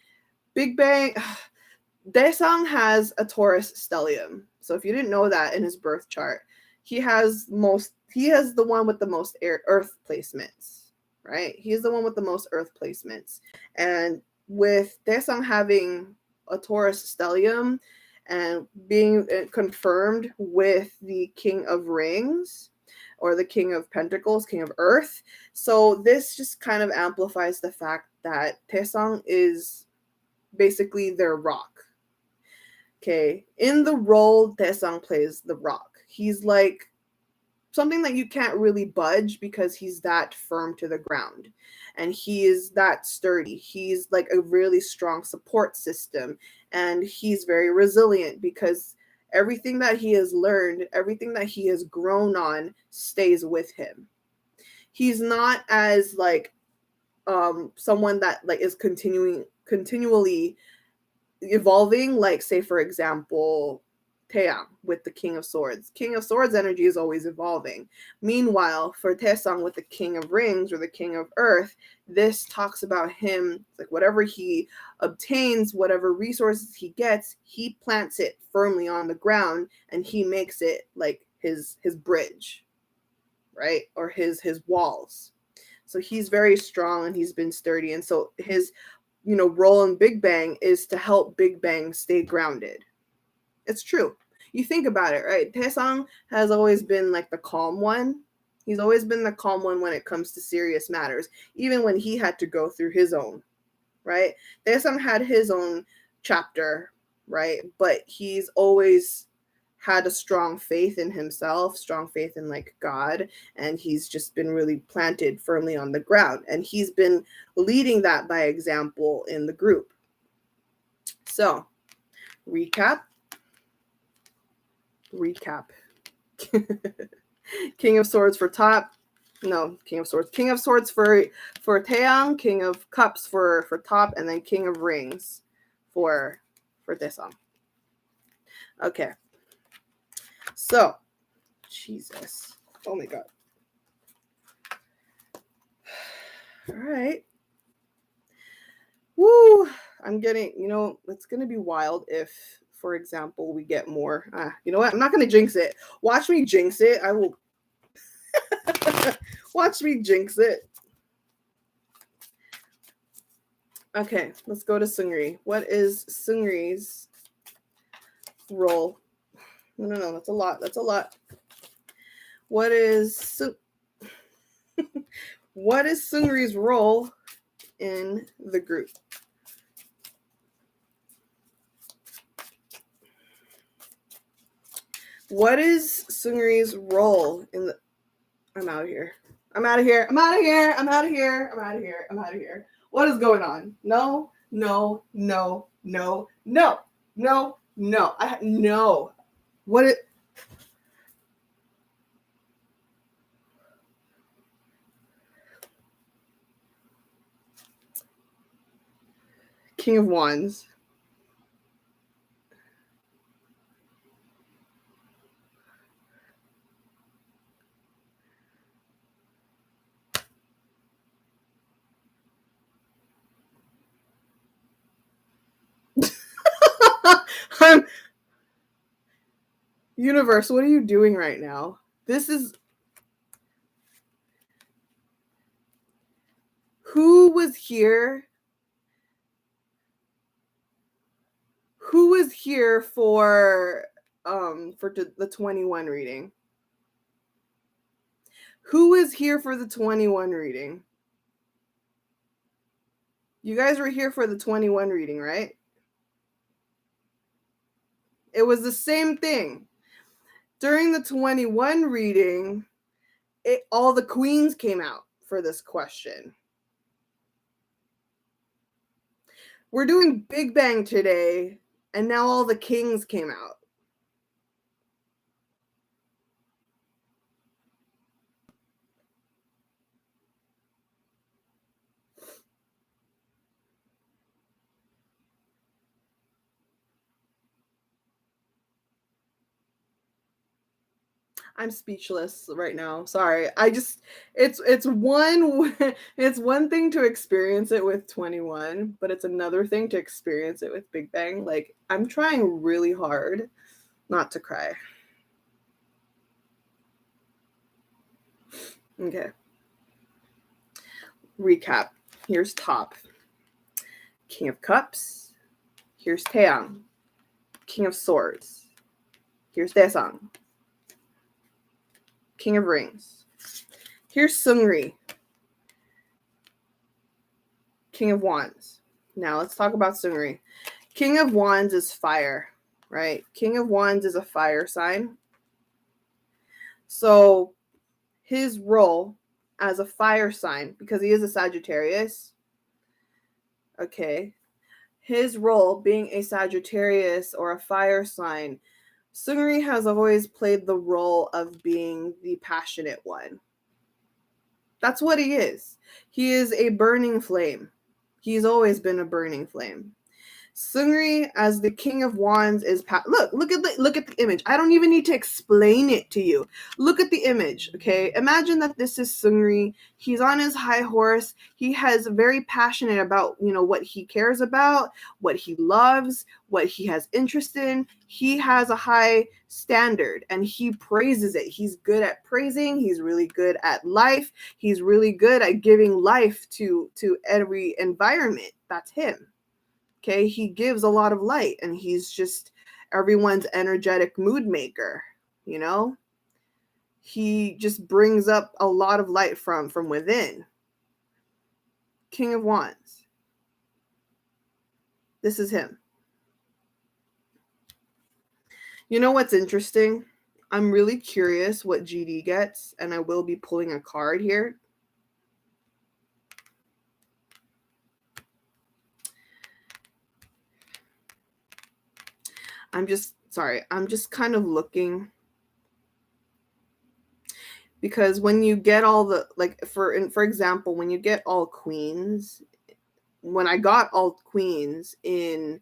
Daesung has a Taurus stellium. So if you didn't know that in his birth chart, he has the one with the most earth placements, right? He's the one with the most earth placements. And with Daesung having a Taurus stellium and being confirmed with the King of Rings or the King of Pentacles, King of Earth. So this just kind of amplifies the fact that Daesung is basically their rock. Okay, in the role Daesung plays the rock. He's like something that you can't really budge because he's that firm to the ground and he is that sturdy. He's like a really strong support system and he's very resilient because everything that he has learned, everything that he has grown on stays with him. He's not as like someone that like is continually evolving, like say for example Taeyang with the King of Swords. King of Swords energy is always evolving. Meanwhile, for Taesung with the King of Rings or the King of Earth, this talks about him, like whatever he obtains, whatever resources he gets, he plants it firmly on the ground and he makes it like his bridge, right? Or his walls. So he's very strong and he's been sturdy. And so role in Big Bang is to help Big Bang stay grounded. It's true. You think about it, right? Taesung has always been like the calm one. He's always been the calm one when it comes to serious matters, even when he had to go through his own, right? Taesung had his own chapter, right? But he's always had a strong faith in himself, strong faith in like God, and he's just been really planted firmly on the ground. And he's been leading that by example in the group. So, recap. King of Swords for top. No, King of Swords. King of Swords for Taeyang, King of Cups for top, and then King of Rings for Taesung. Okay. So, Jesus. Oh my God. All right. Woo. I'm getting, it's going to be wild if, for example, we get more. You know what? I'm not going to jinx it. Watch me jinx it. I will. Watch me jinx it. Okay, let's go to Seungri. What is Seungri's role? No, that's a lot. That's a lot. What is what is Seungri's role in the group? What is Seungri's role in the... I'm out of here. I'm out of here. I'm out of here. I'm out of here. I'm out of here. I'm out of here. What is going on? No. No. What it... King of Wands. Universe, what are you doing right now? This is... Who was here? Who was here for the 21 reading? Who was here for the 21 reading? You guys were here for the 21 reading, right? It was the same thing. During the 21 reading, all the queens came out for this question. We're doing Big Bang today, and now all the kings came out. I'm speechless right now. Sorry. It's one thing to experience it with 21, but it's another thing to experience it with Big Bang. Like, I'm trying really hard not to cry. Okay. Recap. Here's top. King of Cups. Here's Taeyang. King of Swords. Here's Daesung. King of Rings. Here's Seungri. King of Wands. Now let's talk about Seungri. King of Wands is fire, right? King of Wands is a fire sign. So his role as a fire sign, because he is a Sagittarius, okay, his role being a Sagittarius or a fire sign, Seungri has always played the role of being the passionate one. That's what he is. He is a burning flame. He's always been a burning flame. Seungri as the King of Wands is look at the image. I don't even need to explain it to you. Look at the image, okay? Imagine that this is Seungri. He's on his high horse. He has very passionate about, what he cares about, what he loves, what he has interest in. He has a high standard and he praises it. He's good at praising. He's really good at life. He's really good at giving life to every environment. That's him. Okay, he gives a lot of light and he's just everyone's energetic mood maker, He just brings up a lot of light from within. King of Wands. This is him. You know what's interesting? I'm really curious what GD gets, and I will be pulling a card here. I'm just kind of looking, because when you get all the, for example, when you get all queens, when I got all queens in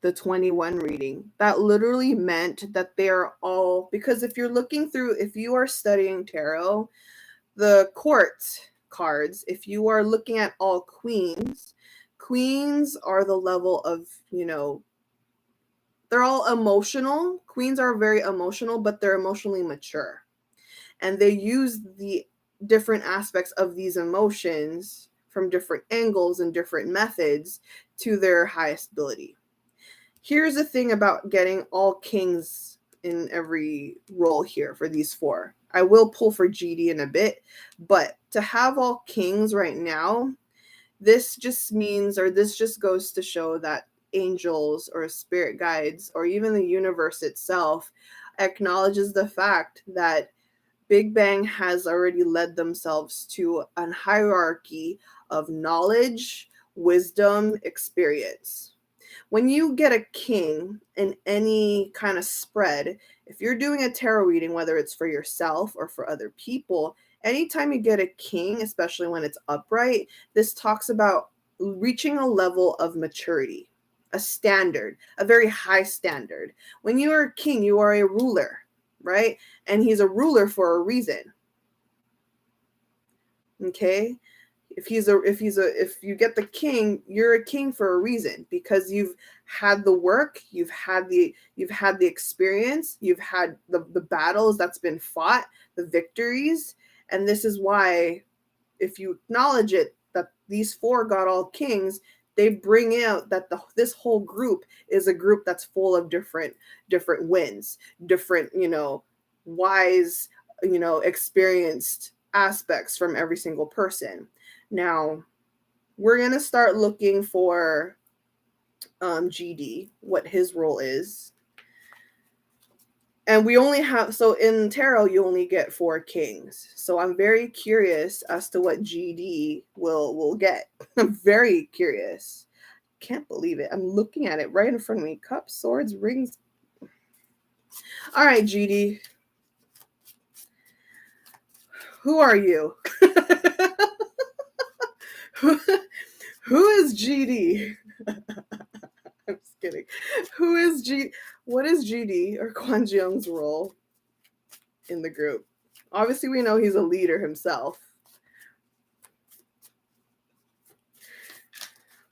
the 21 reading, that literally meant that they're all, because if you are studying tarot, the court cards, if you are looking at all queens are the level of, they're all emotional. Queens are very emotional, but they're emotionally mature. And they use the different aspects of these emotions from different angles and different methods to their highest ability. Here's the thing about getting all kings in every role here for these four. I will pull for GD in a bit, but to have all kings right now, this just means, or this just goes to show that angels or spirit guides or even the universe itself acknowledges the fact that Big Bang has already led themselves to a hierarchy of knowledge, wisdom, experience. When you get a king in any kind of spread, if you're doing a tarot reading, whether it's for yourself or for other people, anytime you get a king, especially when it's upright, this talks about reaching a level of maturity, a standard, a very high standard. When you are a king, you are a ruler, right? And he's a ruler for a reason. Okay? If you get the king, you're a king for a reason, because you've had the work, you've had the experience, you've had the battles that's been fought, the victories. And this is why, if you acknowledge it, that these four got all kings, they bring out that this whole group is a group that's full of different wins, different, wise, experienced aspects from every single person. Now, we're going to start looking for GD, what his role is. And we only have, so in tarot, you only get 4 kings. So I'm very curious as to what GD will get. I'm very curious. Can't believe it. I'm looking at it right in front of me. Cups, swords, rings. All right, GD. Who are you? Who is GD? I'm just kidding. Who is GD? What is GD or Kwon Ji-young's role in the group? Obviously, we know he's a leader himself.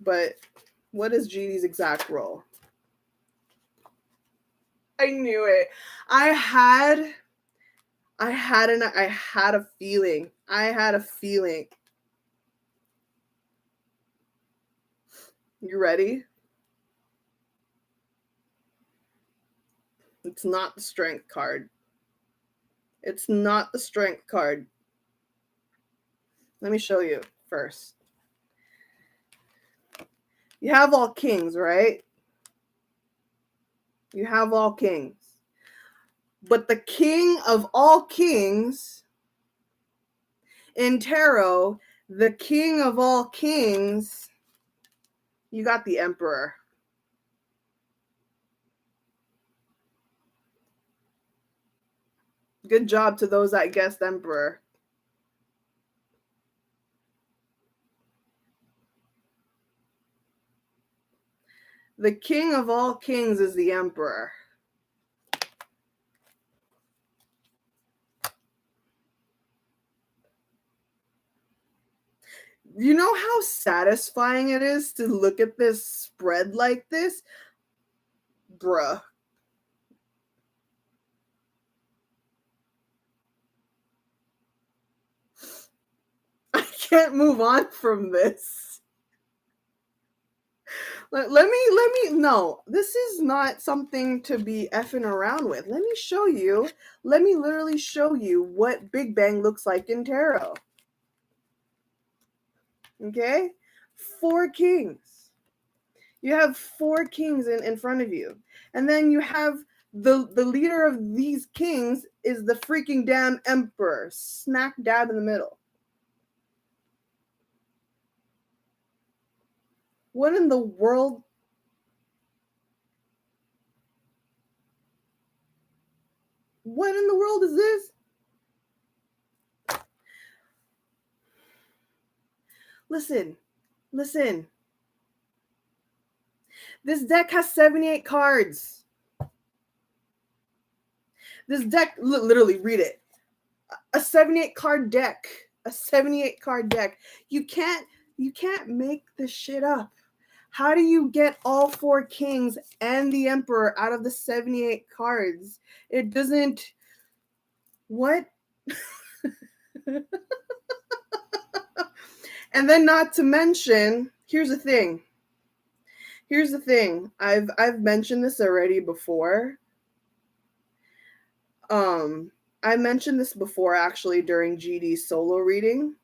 But what is GD's exact role? I knew it. I had a feeling. You ready? It's not the strength card. It's not the strength card. Let me show you first. You have all kings, right? You have all kings. But the king of all kings in tarot, the king of all kings, you got the emperor. Good job to those that guessed emperor. The king of all kings is the Emperor. You know how satisfying it is to look at this spread like this? Bruh. I can't move on from this. Let me, no, this is not something to be effing around with. Let me show you. Let me literally show you what Big Bang looks like in tarot. Okay? 4 kings. You have 4 kings in front of you. And then you have the leader of these kings is the freaking damn emperor, smack dab in the middle. What in the world? What in the world is this? Listen. This deck has 78 cards. This deck, literally read it. A 78 card deck. A 78 card deck. You can't make this shit up. How do you get all 4 kings and the emperor out of the 78 cards? It doesn't. What? And then not to mention, here's the thing. I've mentioned this already before. I mentioned this before actually during GD's solo reading.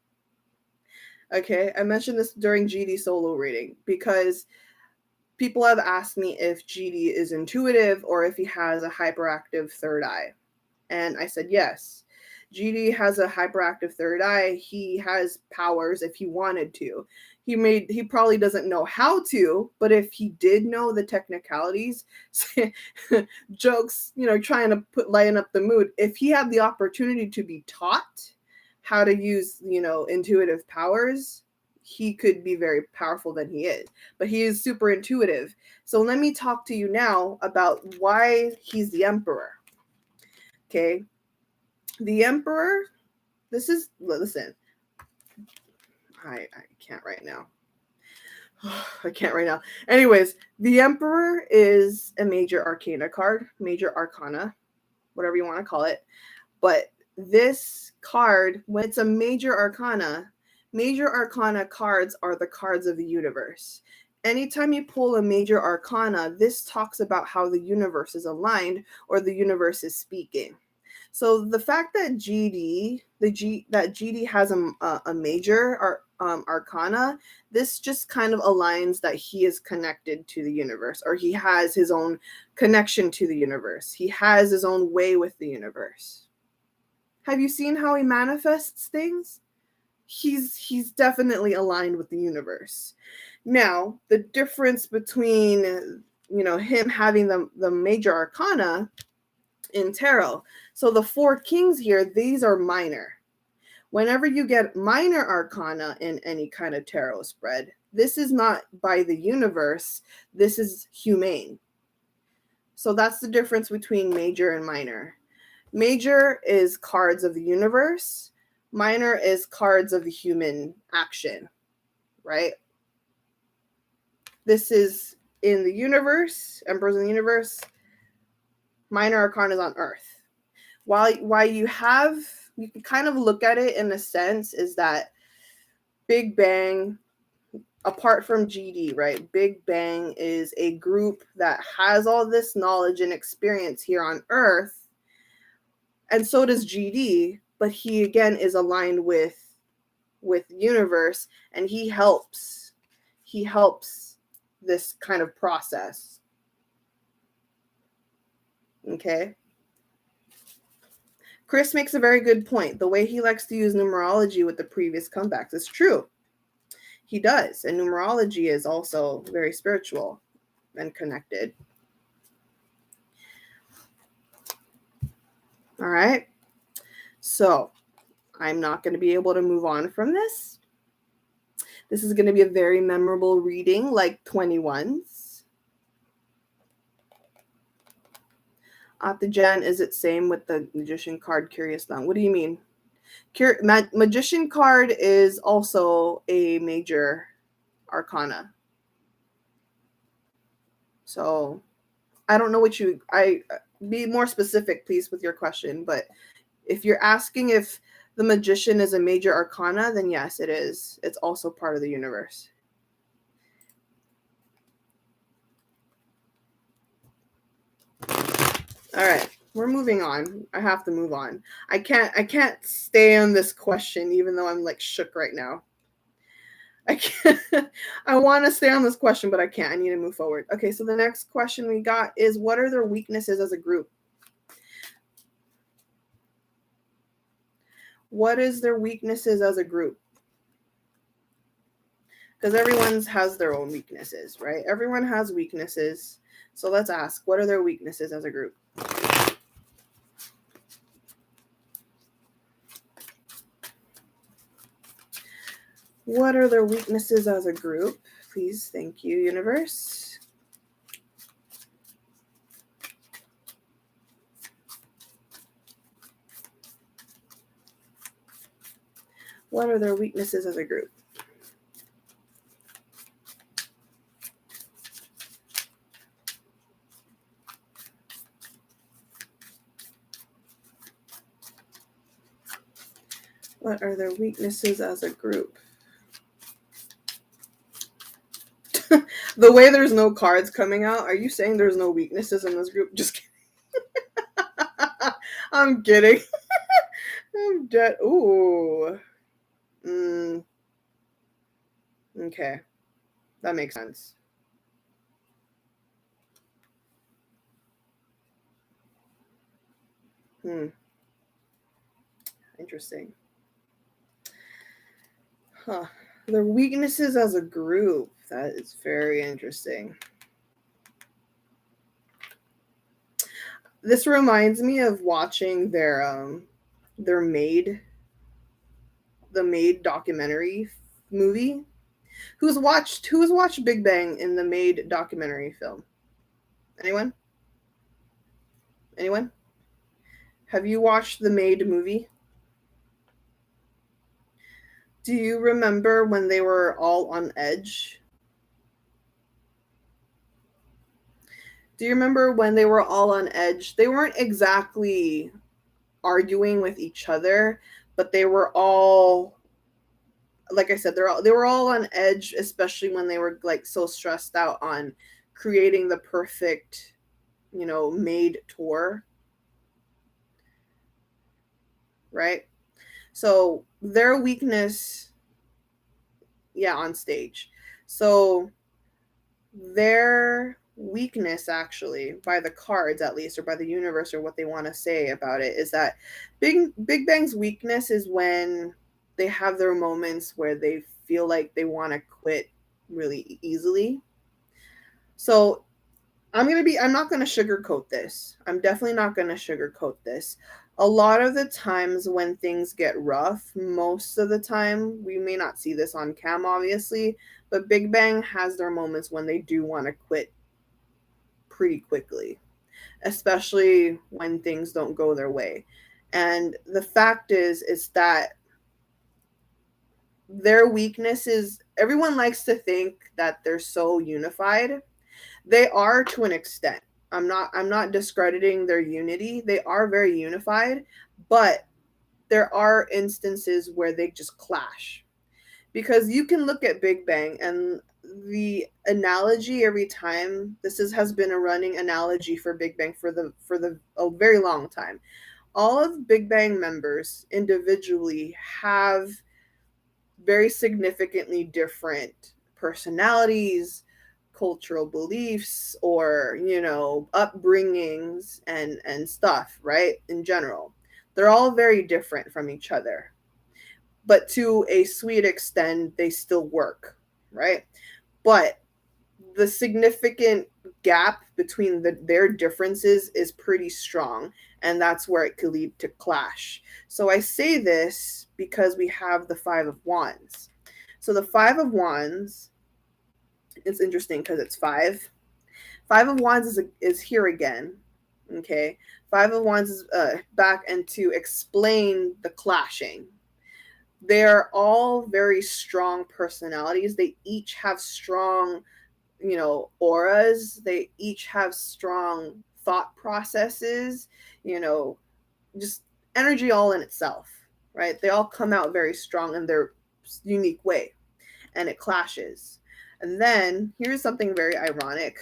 Okay, I mentioned this during GD's solo reading because people have asked me if GD is intuitive or if he has a hyperactive third eye. And I said yes. GD has a hyperactive third eye. He has powers if he wanted to. He probably doesn't know how to, but if he did know the technicalities, jokes, trying to lighten up the mood. If he had the opportunity to be taught how to use, intuitive powers, he could be very powerful than he is. But he is super intuitive. So let me talk to you now about why he's the emperor. Okay. The emperor, listen, I can't right now. I can't right now. Anyways, the emperor is a major arcana card, major arcana, whatever you want to call it. But this card, when it's a major arcana cards are the cards of the universe. Anytime you pull a major arcana, this talks about how the universe is aligned or the universe is speaking. So the fact that GD has a major arcana, this just kind of aligns that he is connected to the universe, or he has his own connection to the universe. He has his own way with the universe. Have you seen how he manifests things? He's definitely aligned with the universe. Now, the difference between him having the major arcana in tarot. So the 4 kings here, these are minor. Whenever you get minor arcana in any kind of tarot spread, this is not by the universe, this is humane. So that's the difference between major and minor. Major is cards of the universe. Minor is cards of the human action, right? This is in the universe, Emperors in the universe. Minor arcana is on earth. Why you can kind of look at it in a sense is that Big Bang, apart from GD, right? Big Bang is a group that has all this knowledge and experience here on earth, and so does GD, but he again is aligned with universe, and he helps this kind of process. Okay. Chris makes a very good point. The way he likes to use numerology with the previous comebacks is true. He does. And numerology is also very spiritual and connected. All right. So I'm not going to be able to move on from this. This is going to be a very memorable reading, like 21's. At the Jen, is it same with the Magician card? Curious now. What do you mean? Magician card is also a major arcana. So I don't know what you, be more specific, please, with your question. But if you're asking if the Magician is a major arcana, then yes, it is. It's also part of the universe. All right, we're moving on. I have to move on. I can't stay on this question, even though I'm like shook right now. I can't. I want to stay on this question, but I can't. I need to move forward. Okay, so the next question we got is, what are their weaknesses as a group? What is their weaknesses as a group? Because everyone has their own weaknesses, right? Everyone has weaknesses. So let's ask, what are their weaknesses as a group? What are their weaknesses as a group? Please, thank you, universe. What are their weaknesses as a group? What are their weaknesses as a group? The way there's no cards coming out, are you saying there's no weaknesses in this group? Just kidding. I'm kidding. I'm dead. Ooh. Okay. That makes sense. Interesting. Huh. Their weaknesses as a group. That is very interesting. This reminds me of watching the Maid documentary movie. Who's watched Big Bang in the Maid documentary film? Anyone? Anyone? Have you watched the Maid movie? Do you remember when they were all on edge? Do you remember when they were all on edge? They weren't exactly arguing with each other, but they were all, like I said, they were all on edge, especially when they were like so stressed out on creating the perfect, maid tour, right? So their weakness, yeah, on stage. So their weakness, actually, by the cards at least, or by the universe, or what they want to say about it, is that Big Bang's weakness is when they have their moments where they feel like they want to quit really easily. So I'm not going to sugarcoat this. I'm definitely not going to sugarcoat this. A lot of the times when things get rough, most of the time, we may not see this on cam, obviously, but Big Bang has their moments when they do want to quit pretty quickly, especially when things don't go their way. And the fact is that their weakness is, everyone likes to think that they're so unified. They are, to an extent. I'm not discrediting their unity. They are very unified, but there are instances where they just clash. Because you can look at Big Bang, and the analogy every time, has been a running analogy for Big Bang for a very long time. All of Big Bang members individually have very significantly different personalities, cultural beliefs, or upbringings and stuff, right? In general, they're all very different from each other, but to a sweet extent they still work, right? But the significant gap between their differences is pretty strong, and that's where it could lead to clash. So I say this because we have the Five of Wands. So the Five of Wands, it's interesting because it's five. Five of Wands is here again, Okay, Five of Wands is back and to explain the clashing. They're all very strong personalities. They each have strong, auras. They each have strong thought processes, just energy all in itself, right? They all come out very strong in their unique way, and it clashes. And then here's something very ironic.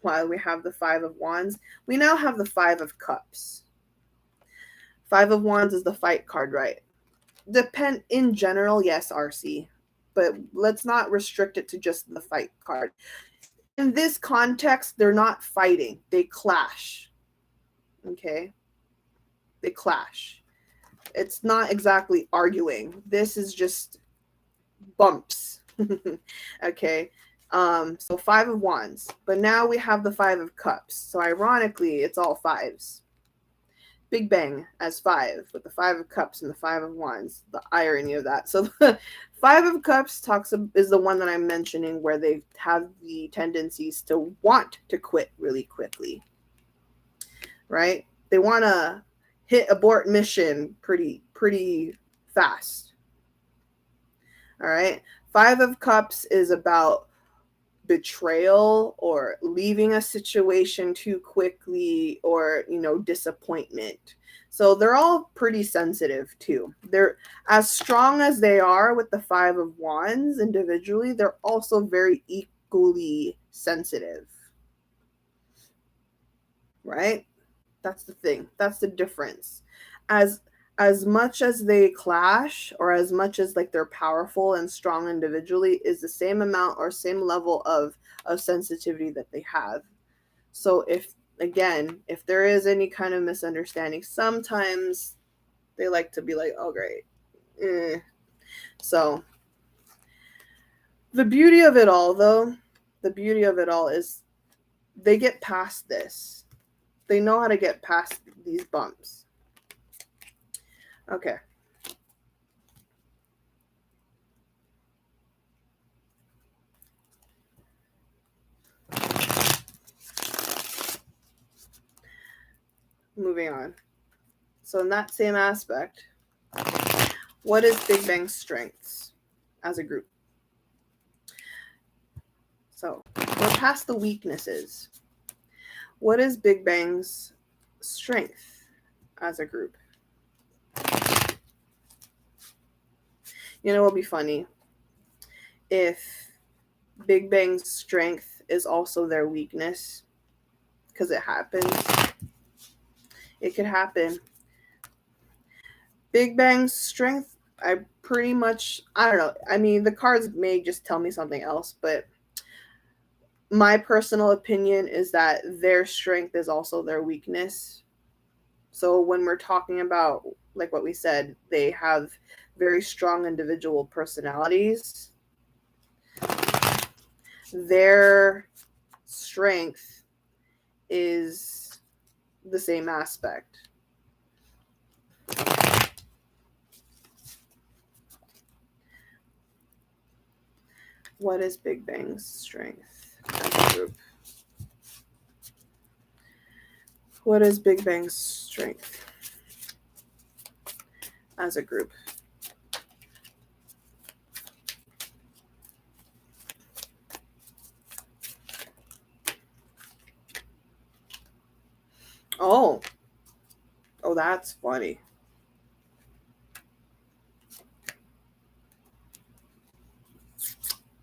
While we have the Five of Wands, we now have the Five of Cups. Five of Wands is the fight card, right? Depend in general, yes, RC, but let's not restrict it to just the fight card. In this context, they're not fighting, they clash. Okay? They clash. It's not exactly arguing. This is just bumps. Okay? So Five of Wands. But now we have the Five of Cups. So ironically, it's all fives. Big Bang as 5 with the Five of Cups and the Five of Wands. The irony of that. So the Five of Cups is the one that I'm mentioning, where they have the tendencies to want to quit really quickly, right? They want to hit abort mission pretty fast. All right. Five of Cups is about betrayal or leaving a situation too quickly, or disappointment. So they're all pretty sensitive too. They're as strong as they are with the Five of Wands individually, they're also very equally sensitive, right? That's the thing. That's the difference. As much as they clash, or as much as like they're powerful and strong individually, is the same amount or same level of sensitivity that they have. So if there is any kind of misunderstanding, sometimes they like to be like, oh great. So the beauty of it all is they get past this. They know how to get past these bumps. Okay. Moving on. So in that same aspect, what is Big Bang's strengths as a group? So we're past the weaknesses. What is Big Bang's strength as a group? It would be funny if Big Bang's strength is also their weakness, because it happens. It could happen. Big Bang's strength, I don't know. I mean, the cards may just tell me something else, but my personal opinion is that their strength is also their weakness. So when we're talking about, like what we said, they have very strong individual personalities. Their strength is the same aspect. What is Big Bang's strength as a group? What is Big Bang's strength as a group? Oh, that's funny.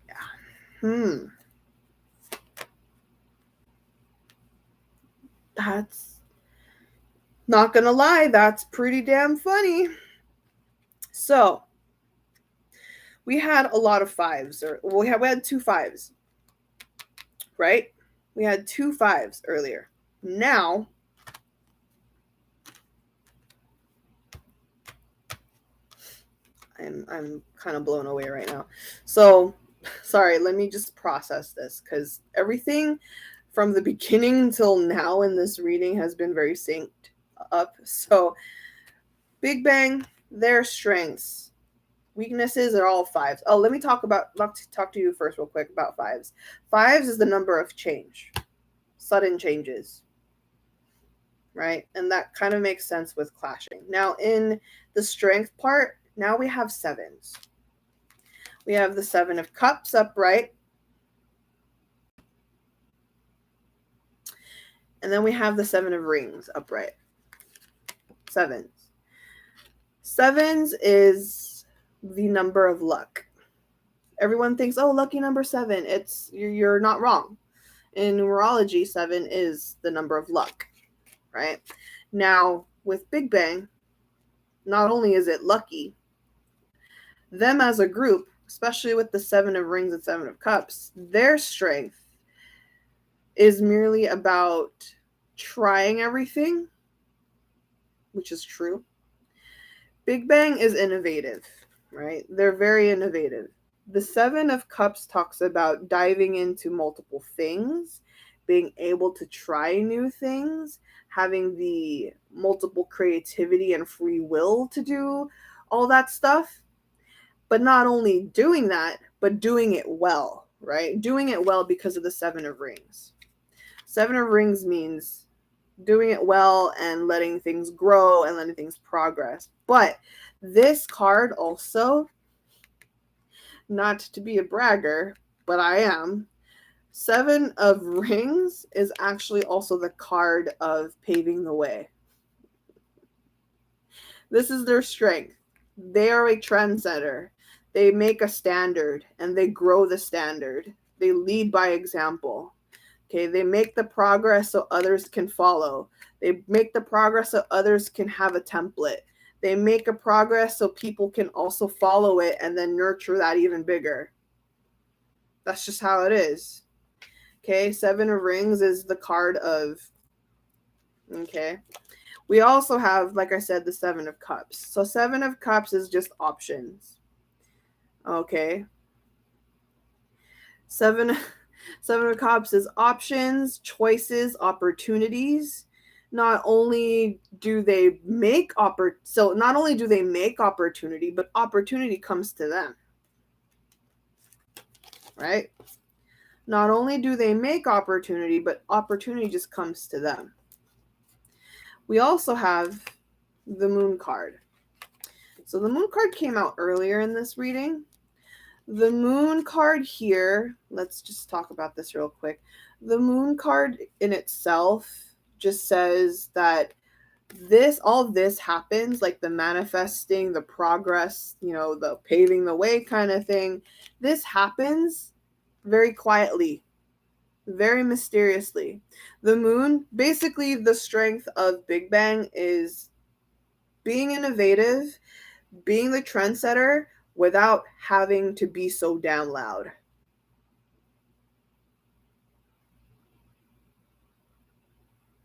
Yeah. That's not gonna lie, that's pretty damn funny. So we had a lot of fives, or we had 2 5s, right? We had 2 5s earlier. Now I'm kind of blown away right now. So sorry, let me just process this, because everything from the beginning until now in this reading has been very synced up. So Big Bang, their strengths, weaknesses are all 5s. Oh, let me talk to you first real quick about 5s. 5s is the number of change, sudden changes. right? And that kind of makes sense with clashing. Now in the strength part, now we have sevens. We have the Seven of Cups upright. And then we have the Seven of Rings upright. Sevens. Sevens is the number of luck. Everyone thinks, oh, lucky number 7. You're not wrong. In numerology, 7 is the number of luck, right? Now, with Big Bang, not only is it lucky, them as a group, especially with the Seven of Rings and Seven of Cups, their strength is merely about trying everything, which is true. Big Bang is innovative, right? They're very innovative. The Seven of Cups talks about diving into multiple things, being able to try new things, having the multiple creativity and free will to do all that stuff. But not only doing that, but doing it well, right? Doing it well because of the Seven of Rings. Seven of Rings means doing it well and letting things grow and letting things progress. But this card also, not to be a bragger, but I am, Seven of Rings is actually also the card of paving the way. This is their strength. They are a trendsetter. They make a standard and they grow the standard. They lead by example. Okay, they make the progress so others can follow. They make the progress so others can have a template. They make a progress so people can also follow it and then nurture that even bigger. That's just how it is. Okay, Seven of Rings is the card of, okay. We also have, like I said, the Seven of Cups. So Seven of Cups is just options. Okay. Seven of Cups is options, choices, opportunities. Not only do they make opportunity, but opportunity comes to them. Right? Not only do they make opportunity, but opportunity just comes to them. We also have the Moon card. So the Moon card came out earlier in this reading. The Moon card here, let's just talk about this real quick. The Moon card in itself just says that all this happens, like the manifesting, the progress, the paving the way kind of thing. This happens very quietly, very mysteriously. The Moon, basically the strength of Big Bang is being innovative, being the trendsetter without having to be so damn loud.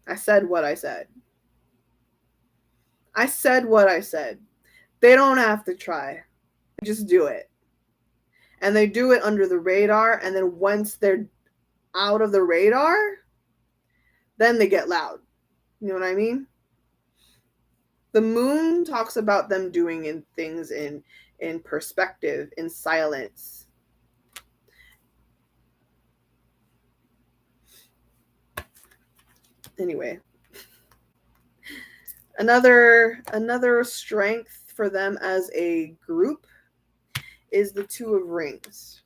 I said what I said. I said what I said. They don't have to try. They just do it. And they do it under the radar, and then once they're out of the radar, then they get loud. You know what I mean? The Moon talks about them doing things in perspective, in silence. Anyway, another strength for them as a group is the Two of Rings.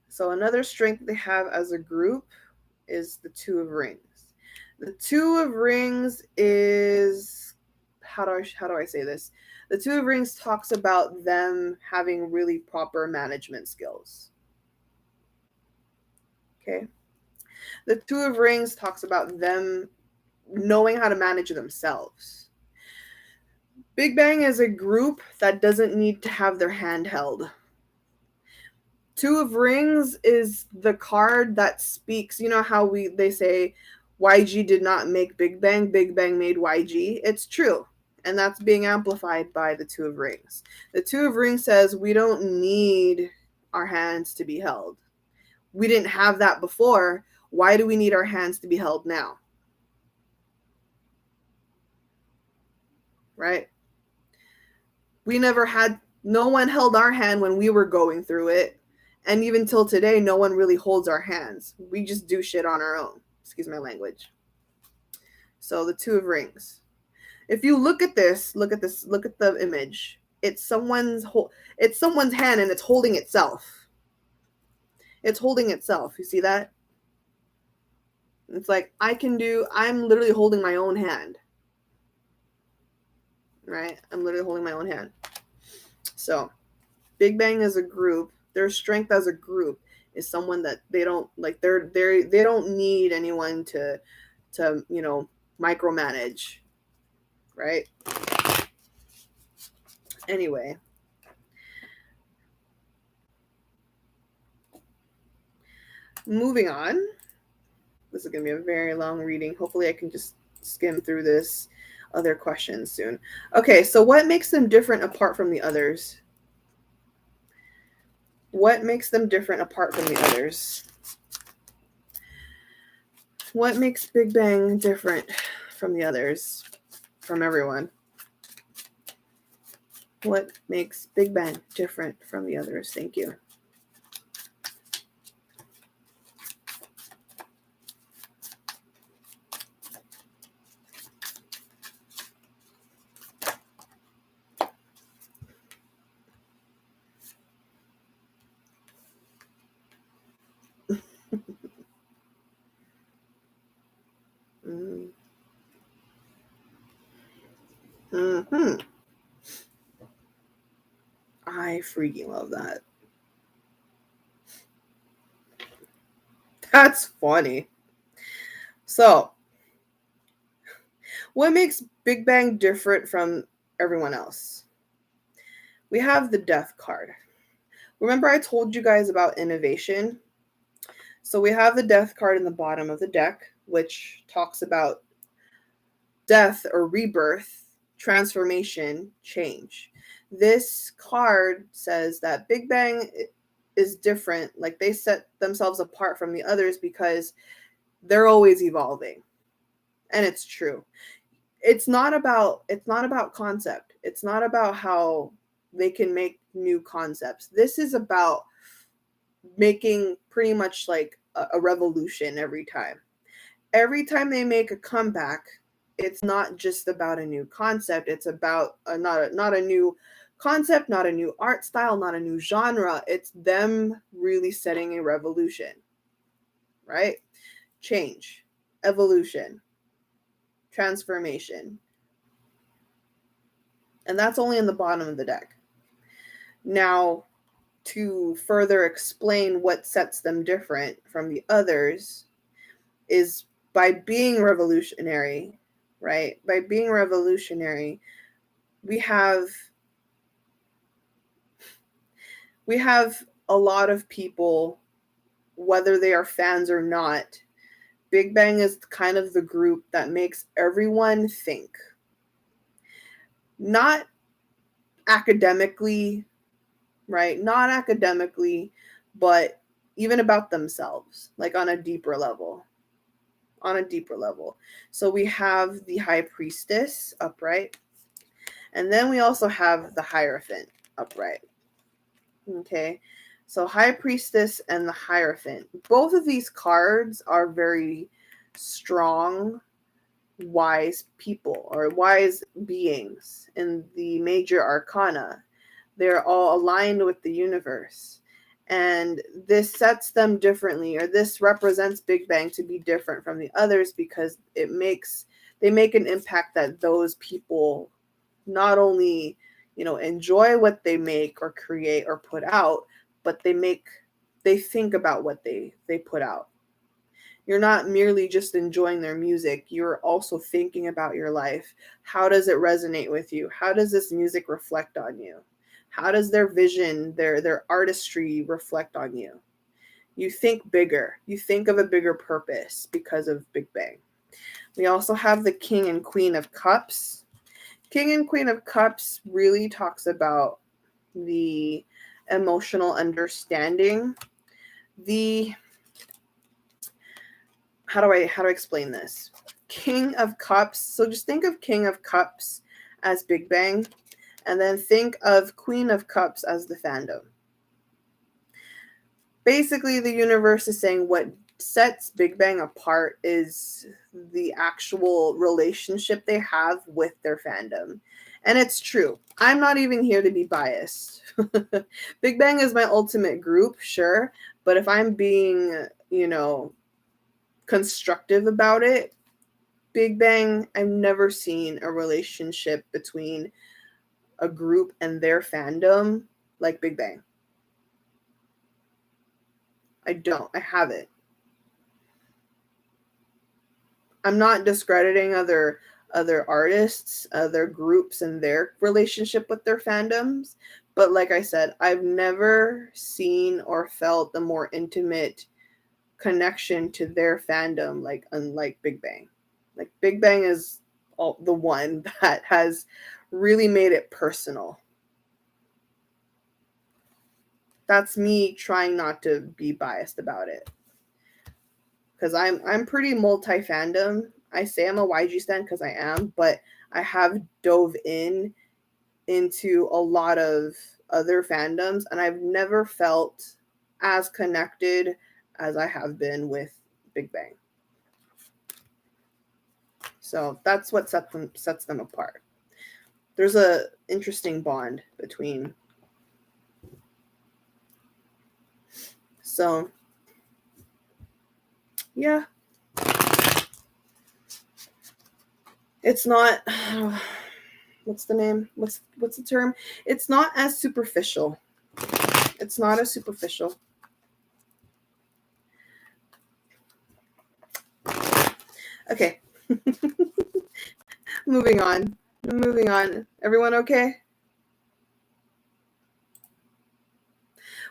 So another strength they have as a group is the Two of Rings. The Two of Rings is, how do I say this? The Two of Rings talks about them having really proper management skills. Okay. The Two of Rings talks about them knowing how to manage themselves. Big Bang is a group that doesn't need to have their hand held. Two of Rings is the card that speaks. You know how they say YG did not make Big Bang made YG? It's true. And that's being amplified by the Two of Rings. The Two of Rings says we don't need our hands to be held. We didn't have that before. Why do we need our hands to be held now? Right? No one held our hand when we were going through it. And even till today, no one really holds our hands. We just do shit on our own. Excuse my language. So the Two of Rings. If you look at this, look at the image. It's someone's hand and it's holding itself. It's holding itself. You see that? It's like I'm literally holding my own hand. Right? I'm literally holding my own hand. So, Big Bang as a group, their strength as a group is someone that they don't like. They don't need anyone to micromanage, right? Anyway, moving on. This is gonna be a very long reading. Hopefully, I can just skim through this. Other questions soon. Okay, so what makes them different apart from the others? What makes them different apart from the others? What makes Big Bang different from the others? From everyone? What makes Big Bang different from the others? Thank you. Mm-hmm. I freaking love that. That's funny. So, what makes Big Bang different from everyone else? We have the Death card. Remember I told you guys about innovation? So we have the Death card in the bottom of the deck, which talks about death or rebirth, transformation, change. This card says that Big Bang is different. Like they set themselves apart from the others because they're always evolving. And it's true. It's not about concept. It's not about how they can make new concepts. This is about making pretty much like a revolution every time. Every time they make a comeback, it's not just about a new concept. It's about not a new concept, not a new art style, not a new genre. It's them really setting a revolution, right? Change, evolution, transformation. And that's only in the bottom of the deck. Now, to further explain what sets them different from the others is by being revolutionary, right? By being revolutionary, we have a lot of people, whether they are fans or not. Big Bang is kind of the group that makes everyone think. Not academically, right? Not academically, but even about themselves, like on a deeper level. On a deeper level. So we have the High Priestess upright. And then we also have the Hierophant upright. Okay. So High Priestess and the Hierophant. Both of these cards are very strong, wise people or wise beings in the major arcana. They're all aligned with the universe. And this sets them differently, or this represents Big Bang to be different from the others because they make an impact that those people not only, enjoy what they make or create or put out, but they think about what they put out. You're not merely just enjoying their music. You're also thinking about your life. How does it resonate with you? How does this music reflect on you? How does their vision, their artistry reflect on you? You think bigger. You think of a bigger purpose because of Big Bang. We also have the King and Queen of Cups. King and Queen of Cups really talks about the emotional understanding. How do I explain this? King of Cups. So just think of King of Cups as Big Bang, and then think of Queen of Cups as the fandom. Basically, the universe is saying, what sets Big Bang apart is the actual relationship they have with their fandom. And it's true. I'm not even here to be biased. Big Bang is my ultimate group, sure. But if I'm being, constructive about it, Big Bang, I've never seen a relationship between a group and their fandom like Big Bang. I haven't. I'm not discrediting other artists, other groups and their relationship with their fandoms, but like I said, I've never seen or felt the more intimate connection to their fandom unlike Big Bang. Like Big Bang is the one that has really made it personal. That's me trying not to be biased about it. Because I'm pretty multi-fandom. I say I'm a YG stan because I am, but I have dove into a lot of other fandoms, and I've never felt as connected as I have been with Big Bang. So that's what sets them apart. There's a interesting bond between. So yeah. It's not what's the name? What's the term? It's not as superficial. It's not as superficial. Okay. Moving on. Everyone okay?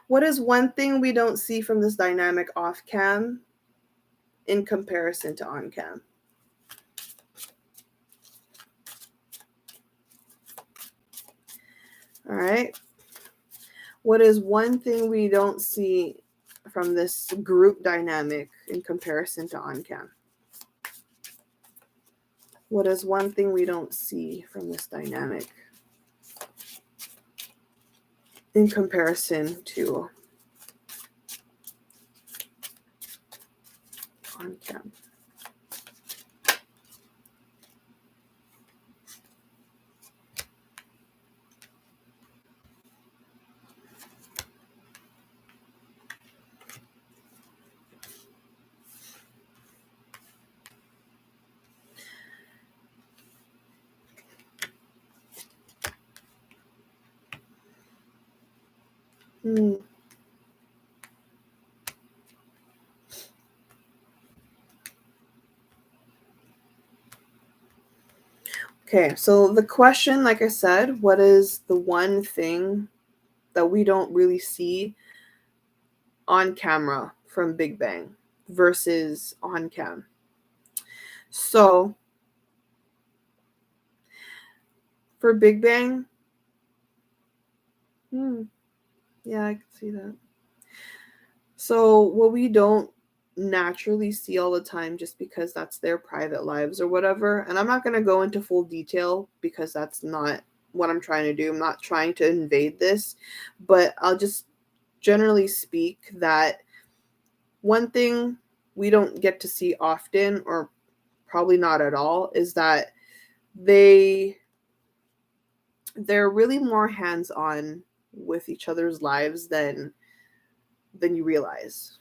What is one thing we don't see from this dynamic off cam in comparison to on cam? All right. What is one thing we don't see from this group dynamic in comparison to on cam? What is one thing we don't see from this dynamic in comparison to on cam? Okay, so the question, like I said, what is the one thing that we don't really see on camera from Big Bang versus on cam? So for Big Bang, yeah, I can see that. So what we don't naturally see all the time, just because that's their private lives or whatever, and I'm not going to go into full detail because that's not what I'm trying to do. I'm not trying to invade this, but I'll just generally speak that one thing we don't get to see often, or probably not at all, is that they're really more hands-on with each other's lives than you realize.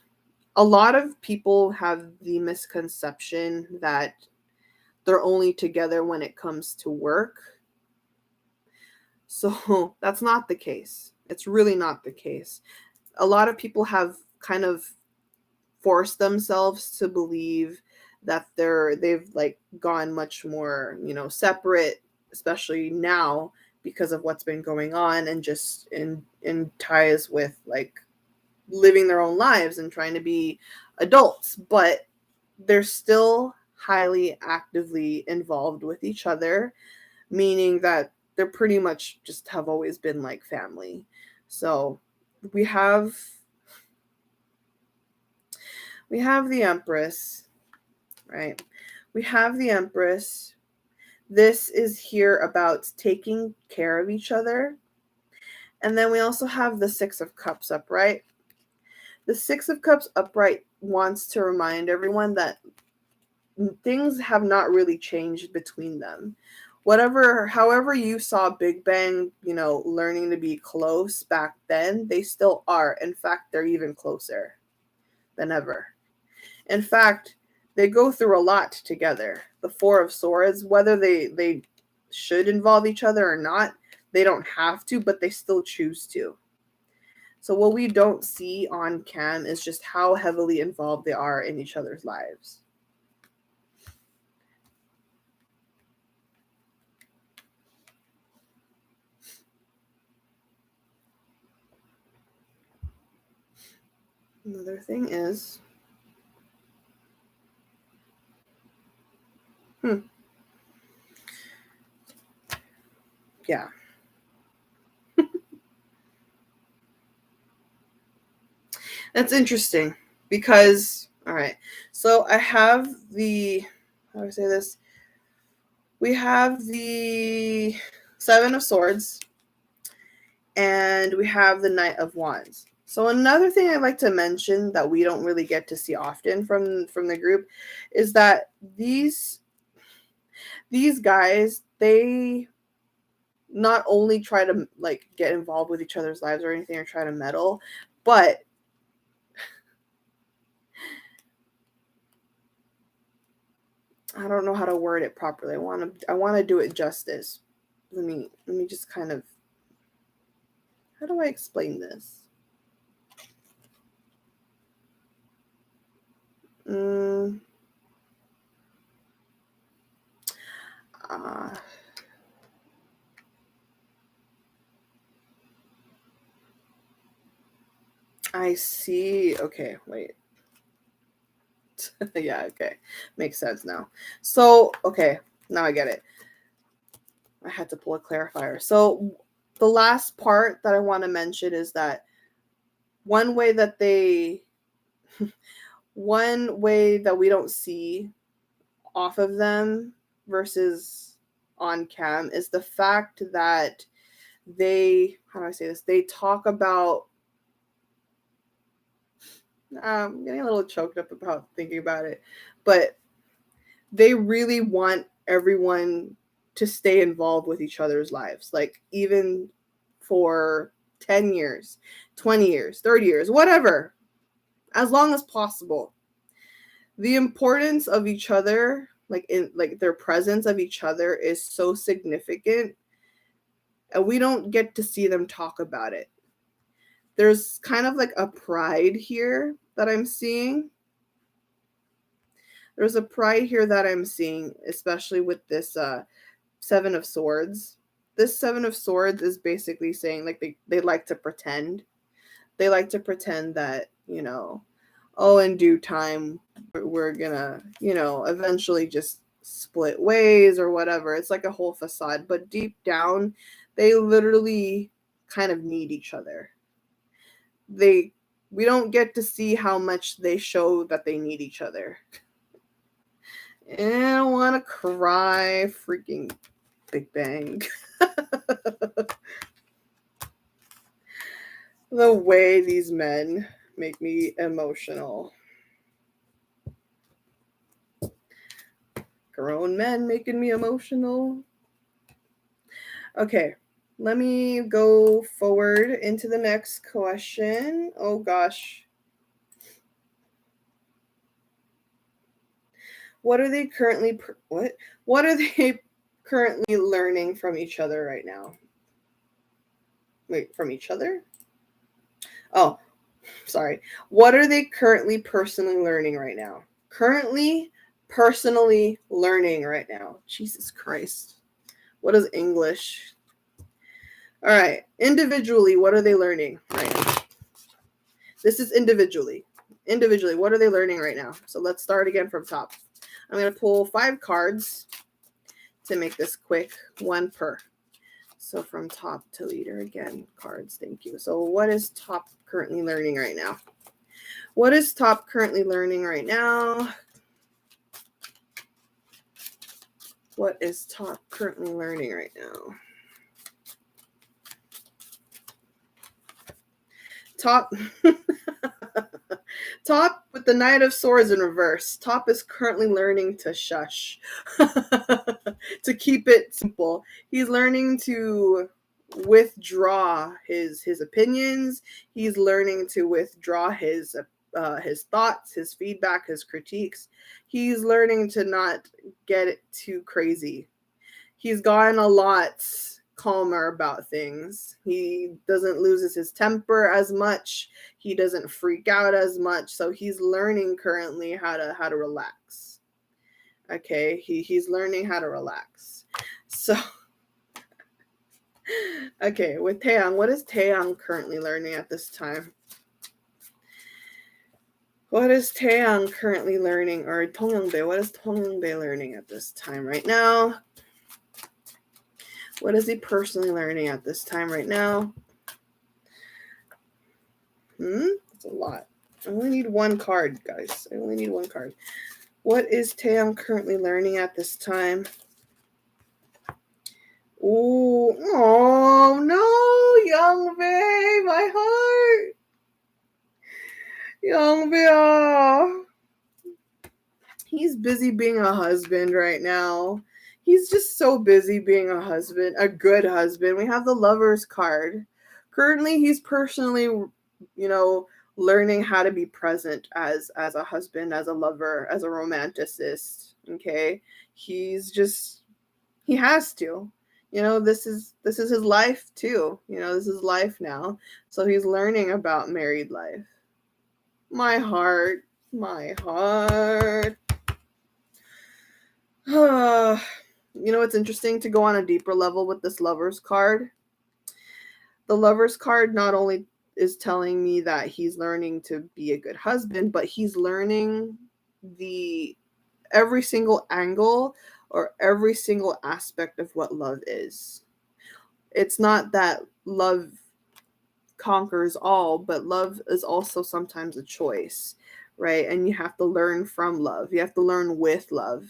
A lot of people have the misconception that they're only together when it comes to work. So that's not the case. It's really not the case. A lot of people have kind of forced themselves to believe that they've like gone much more, separate, especially now because of what's been going on, and just in ties with like living their own lives and trying to be adults, but they're still highly actively involved with each other, meaning that they're pretty much just have always been like family. So we have the Empress, right? We have the Empress. This is here about taking care of each other. And then we also have the Six of Cups upright. The Six of Cups upright wants to remind everyone that things have not really changed between them. However you saw Big Bang, learning to be close back then, they still are. In fact, they're even closer than ever. In fact, they go through a lot together. The Four of Swords, whether they should involve each other or not, they don't have to, but they still choose to. So what we don't see on cam is just how heavily involved they are in each other's lives. Another thing is, yeah. That's interesting because, all right, so I have how do I say this? We have the Seven of Swords and we have the Knight of Wands. So another thing I'd like to mention that we don't really get to see often from the group is that these guys, they not only try to like get involved with each other's lives or anything or try to meddle, but I don't know how to word it properly. I want to do it justice. Let me just kind of, how do I explain this? I see. Okay, wait. Yeah, okay. Makes sense now. So, okay, now I get it. I had to pull a clarifier. So, the last part that I want to mention is that one way that we don't see off of them versus on cam is the fact that how do I say this? They talk about, I'm getting a little choked up about thinking about it, but they really want everyone to stay involved with each other's lives, like even for 10 years, 20 years, 30 years, whatever, as long as possible. The importance of each other, like their presence of each other, is so significant, and we don't get to see them talk about it. There's kind of like a pride here that I'm seeing. There's a pride here that I'm seeing, especially with this Seven of Swords. This Seven of Swords is basically saying like they like to pretend. They like to pretend that, oh, in due time, we're gonna, eventually just split ways or whatever. It's like a whole facade. But deep down, they literally kind of need each other. We don't get to see how much they show that they need each other. And I don't want to cry. Freaking Big Bang. The way these men make me emotional. Grown men making me emotional. Okay, let me go forward into the next question. Oh gosh. What are they currently learning from each other right now? Wait, from each other? Oh, sorry. What are they currently personally learning right now? Currently personally learning right now. Jesus Christ. What is English? All right. Individually, what are they learning right now? This is individually. Individually, what are they learning right now? So let's start again from top. I'm going to pull 5 cards to make this quick, 1 per. So from top to leader again, cards. Thank you. So what is top currently learning right now? What is top currently learning right now? What is top currently learning right now? Top. Top with the Knight of Swords in reverse. Top is currently learning to shush. To keep it simple. He's learning to withdraw his opinions. He's learning to withdraw his thoughts, his feedback, his critiques. He's learning to not get it too crazy. He's gotten a lot calmer about things. He doesn't lose his temper as much. He doesn't freak out as much. So he's learning currently how to relax. Okay, he's learning how to relax. So okay, with Taeyang, what is Taeyang currently learning at this time? What is Taeyang currently learning? Or Tongyongbae, what is Tongyongbae learning at this time right now? What is he personally learning at this time right now? That's a lot. I only need one card, guys. I only need one card. What is Taeyang currently learning at this time? Oh, no, Youngbae, my heart. Youngbae, he's busy being a husband right now. He's just so busy being a husband, a good husband. We have the Lovers card. Currently, he's personally, learning how to be present as a husband, as a lover, as a romanticist. Okay, he has to. This is his life too. This is life now. So he's learning about married life. My heart. It's interesting to go on a deeper level with this Lovers card. The Lovers card not only is telling me that he's learning to be a good husband, but he's learning every single angle or every single aspect of what love is. It's not that love conquers all, but love is also sometimes a choice, right? And you have to learn from love. You have to learn with love.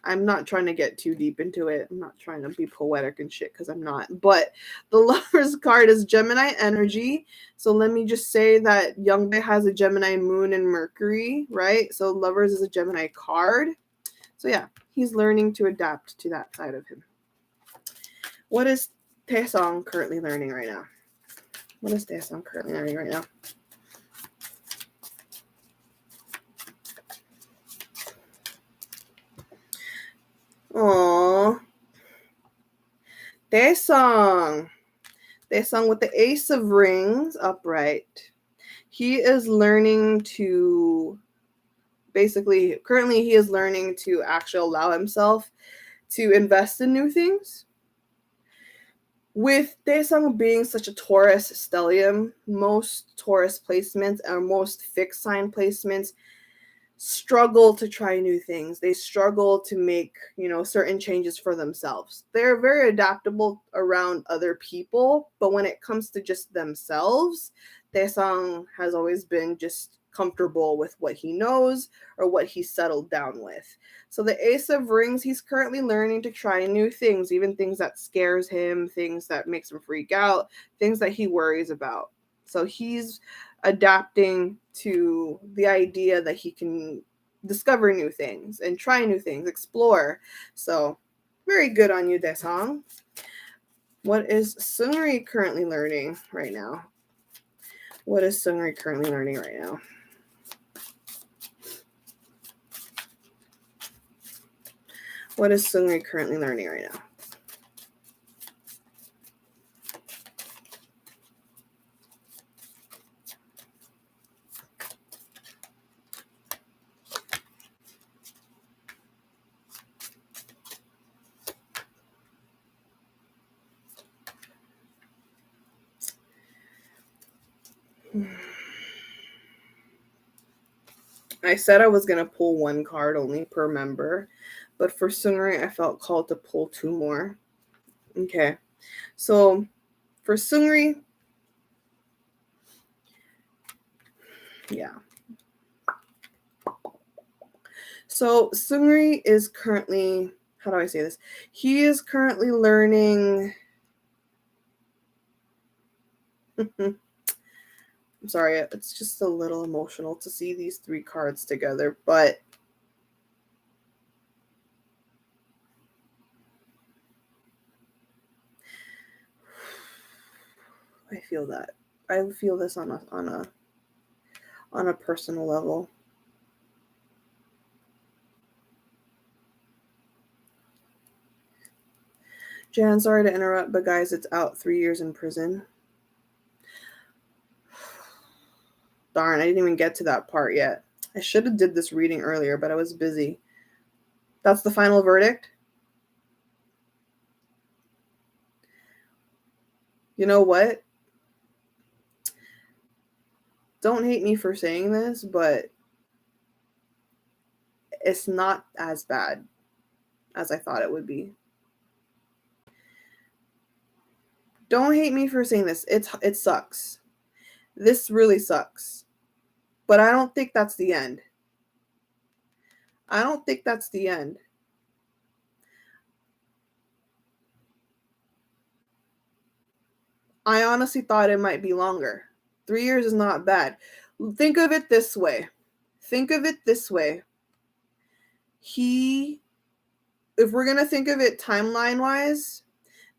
I'm not trying to get too deep into it. I'm not trying to be poetic and shit because I'm not. But the Lovers card is Gemini energy. So let me just say that Youngbae has a Gemini moon and Mercury, right? So Lovers is a Gemini card. So yeah, he's learning to adapt to that side of him. What is Taesong currently learning right now? What is Taesong currently learning right now? Aww. Taesong with the Ace of Rings upright. He is learning to currently he is learning to actually allow himself to invest in new things. With Taesong being such a Taurus stellium, most Taurus placements or most fixed sign placements struggle to try new things. They struggle to make, certain changes for themselves. They're very adaptable around other people, but when it comes to just themselves, Taesong has always been just comfortable with what he knows or what he's settled down with. So the Ace of Rings, he's currently learning to try new things, even things that scares him, things that makes him freak out, things that he worries about. So he's adapting to the idea that he can discover new things and try new things, explore. So very good on you, Taesong. What is Seungri currently learning right now? What is Seungri currently learning right now? What is Seungri currently learning right now? I said I was going to pull one card only per member, but for Seungri, I felt called to pull two more. Okay. So for Seungri, yeah. So Seungri is currently, how do I say this? He is currently learning I'm sorry, it's just a little emotional to see these 3 cards together, but I feel that. I feel this on a personal level. Jan, sorry to interrupt, but guys, it's out 3 years in prison. Darn, I didn't even get to that part yet. I should have did this reading earlier, but I was busy. That's the final verdict? You know what? Don't hate me for saying this, but it's not as bad as I thought it would be. Don't hate me for saying this. It sucks. This really sucks. But I don't think that's the end. I don't think that's the end. I honestly thought it might be longer. 3 years is not bad. Think of it this way. Think of it this way. If we're going to think of it timeline-wise,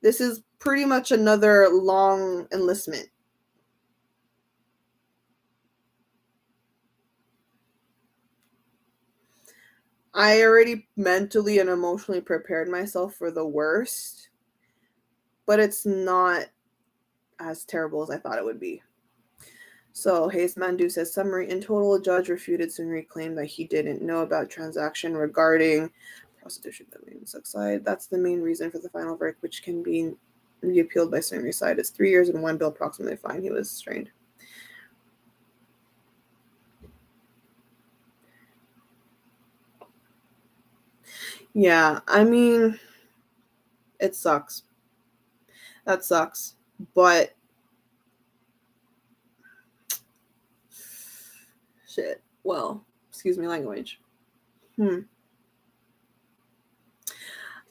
this is pretty much another long enlistment. I already mentally and emotionally prepared myself for the worst, but it's not as terrible as I thought it would be. So Hayes Mandu says, summary, in total, a judge refuted Sunri claim that he didn't know about transaction regarding prostitution that means side. That's the main reason for the final verdict, which can be reappealed by Sunri's side. It's 3 years and 1 bill approximately fine. He was strained. Yeah, I mean, it sucks. That sucks. But shit. Well, excuse me language.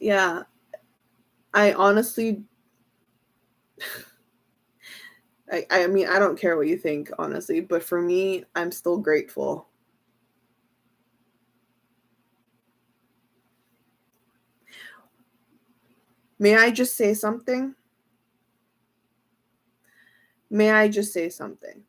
Yeah. I honestly I mean, I don't care what you think, honestly, but for me, I'm still grateful. May I just say something? May I just say something?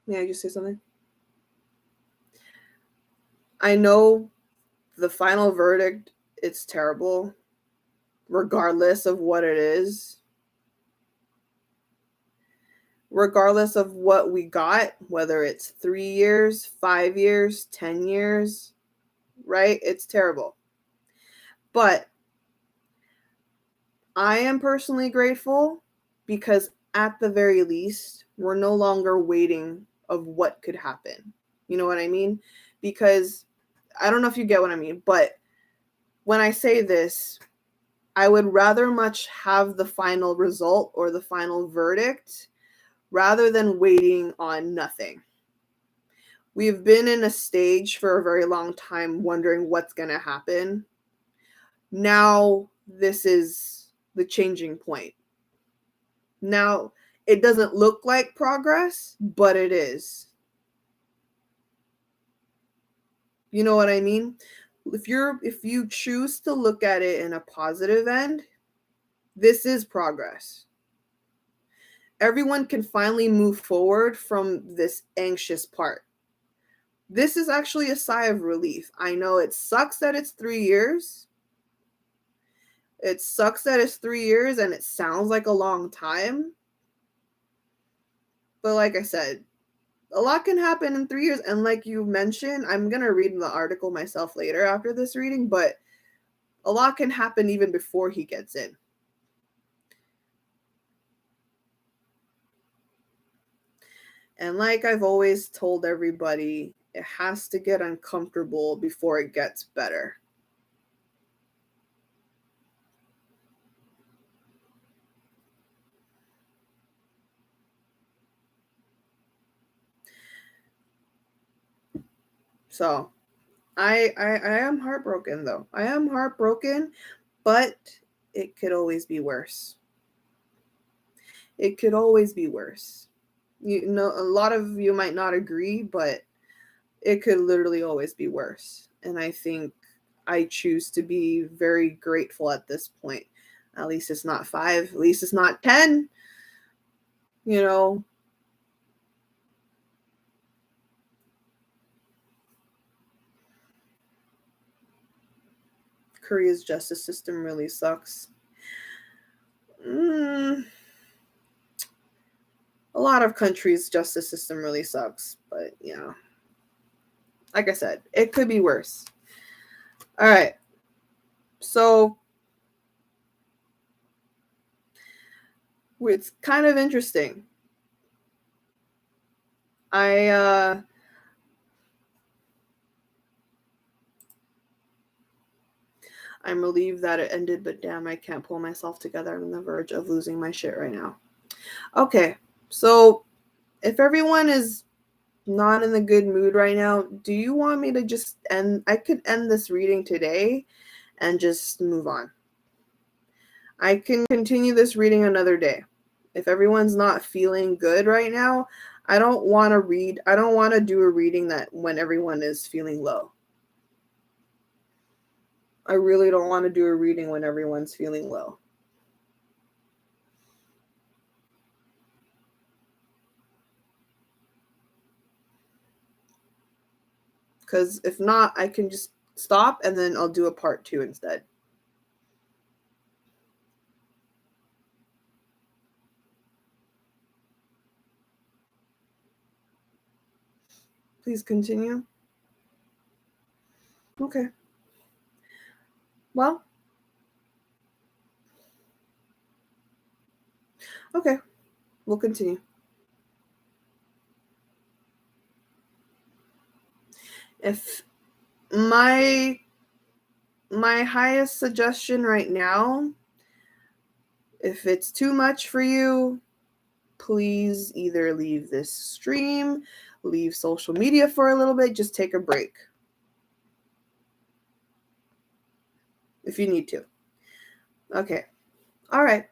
May I just say something? I know the final verdict, it's terrible, regardless of what it is. Regardless of what we got, whether it's 3 years, 5 years, 10 years, right? It's terrible. But I am personally grateful because at the very least, we're no longer waiting of what could happen. You know what I mean? Because I don't know if you get what I mean, but when I say this, I would rather much have the final result or the final verdict rather than waiting on nothing. We've been in a stage for a very long time wondering what's going to happen. Now, this is the changing point. Now, it doesn't look like progress, but it is. You know what I mean? If you choose to look at it in a positive end, this is progress. Everyone can finally move forward from this anxious part. This is actually a sigh of relief. I know it sucks that it's 3 years. It sucks that it's 3 years and it sounds like a long time. But like I said, a lot can happen in 3 years. And like you mentioned, I'm going to read the article myself later after this reading, but a lot can happen even before he gets in. And like I've always told everybody, it has to get uncomfortable before it gets better. So I am heartbroken though. I am heartbroken, but it could always be worse. It could always be worse. You know, a lot of you might not agree, but it could literally always be worse. And I think I choose to be very grateful at this point. At least it's not 5, at least it's not 10. You know, Korea's justice system really sucks. A lot of countries' justice system really sucks, but yeah. Like I said, it could be worse. All right. So it's kind of interesting. I'm relieved that it ended, but damn, I can't pull myself together. I'm on the verge of losing my shit right now. Okay, so if everyone is not in the good mood right now, do you want me to just end? I could end this reading today and just move on. I can continue this reading another day. If everyone's not feeling good right now, I don't want to do a reading that when everyone is feeling low. I really don't want to do a reading when everyone's feeling low. Because if not, I can just stop and then I'll do a part 2 instead. Please continue. Okay. Well. Okay. We'll continue. If my highest suggestion right now, if it's too much for you, please either leave this stream, leave social media for a little bit, just take a break. If you need to. Okay. All right.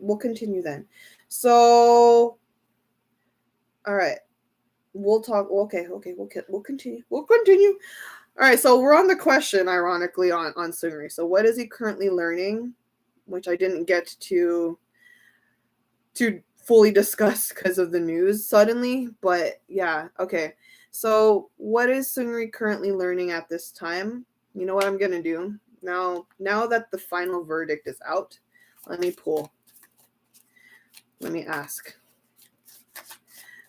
We'll continue then. So, all right. We'll talk. Okay. We'll continue. All right. So we're on the question, ironically, on Seungri. So what is he currently learning? Which I didn't get to fully discuss because of the news suddenly. But yeah. Okay. So what is Seungri currently learning at this time? You know what I'm gonna do now that the final verdict is out. Let me pull. Let me ask.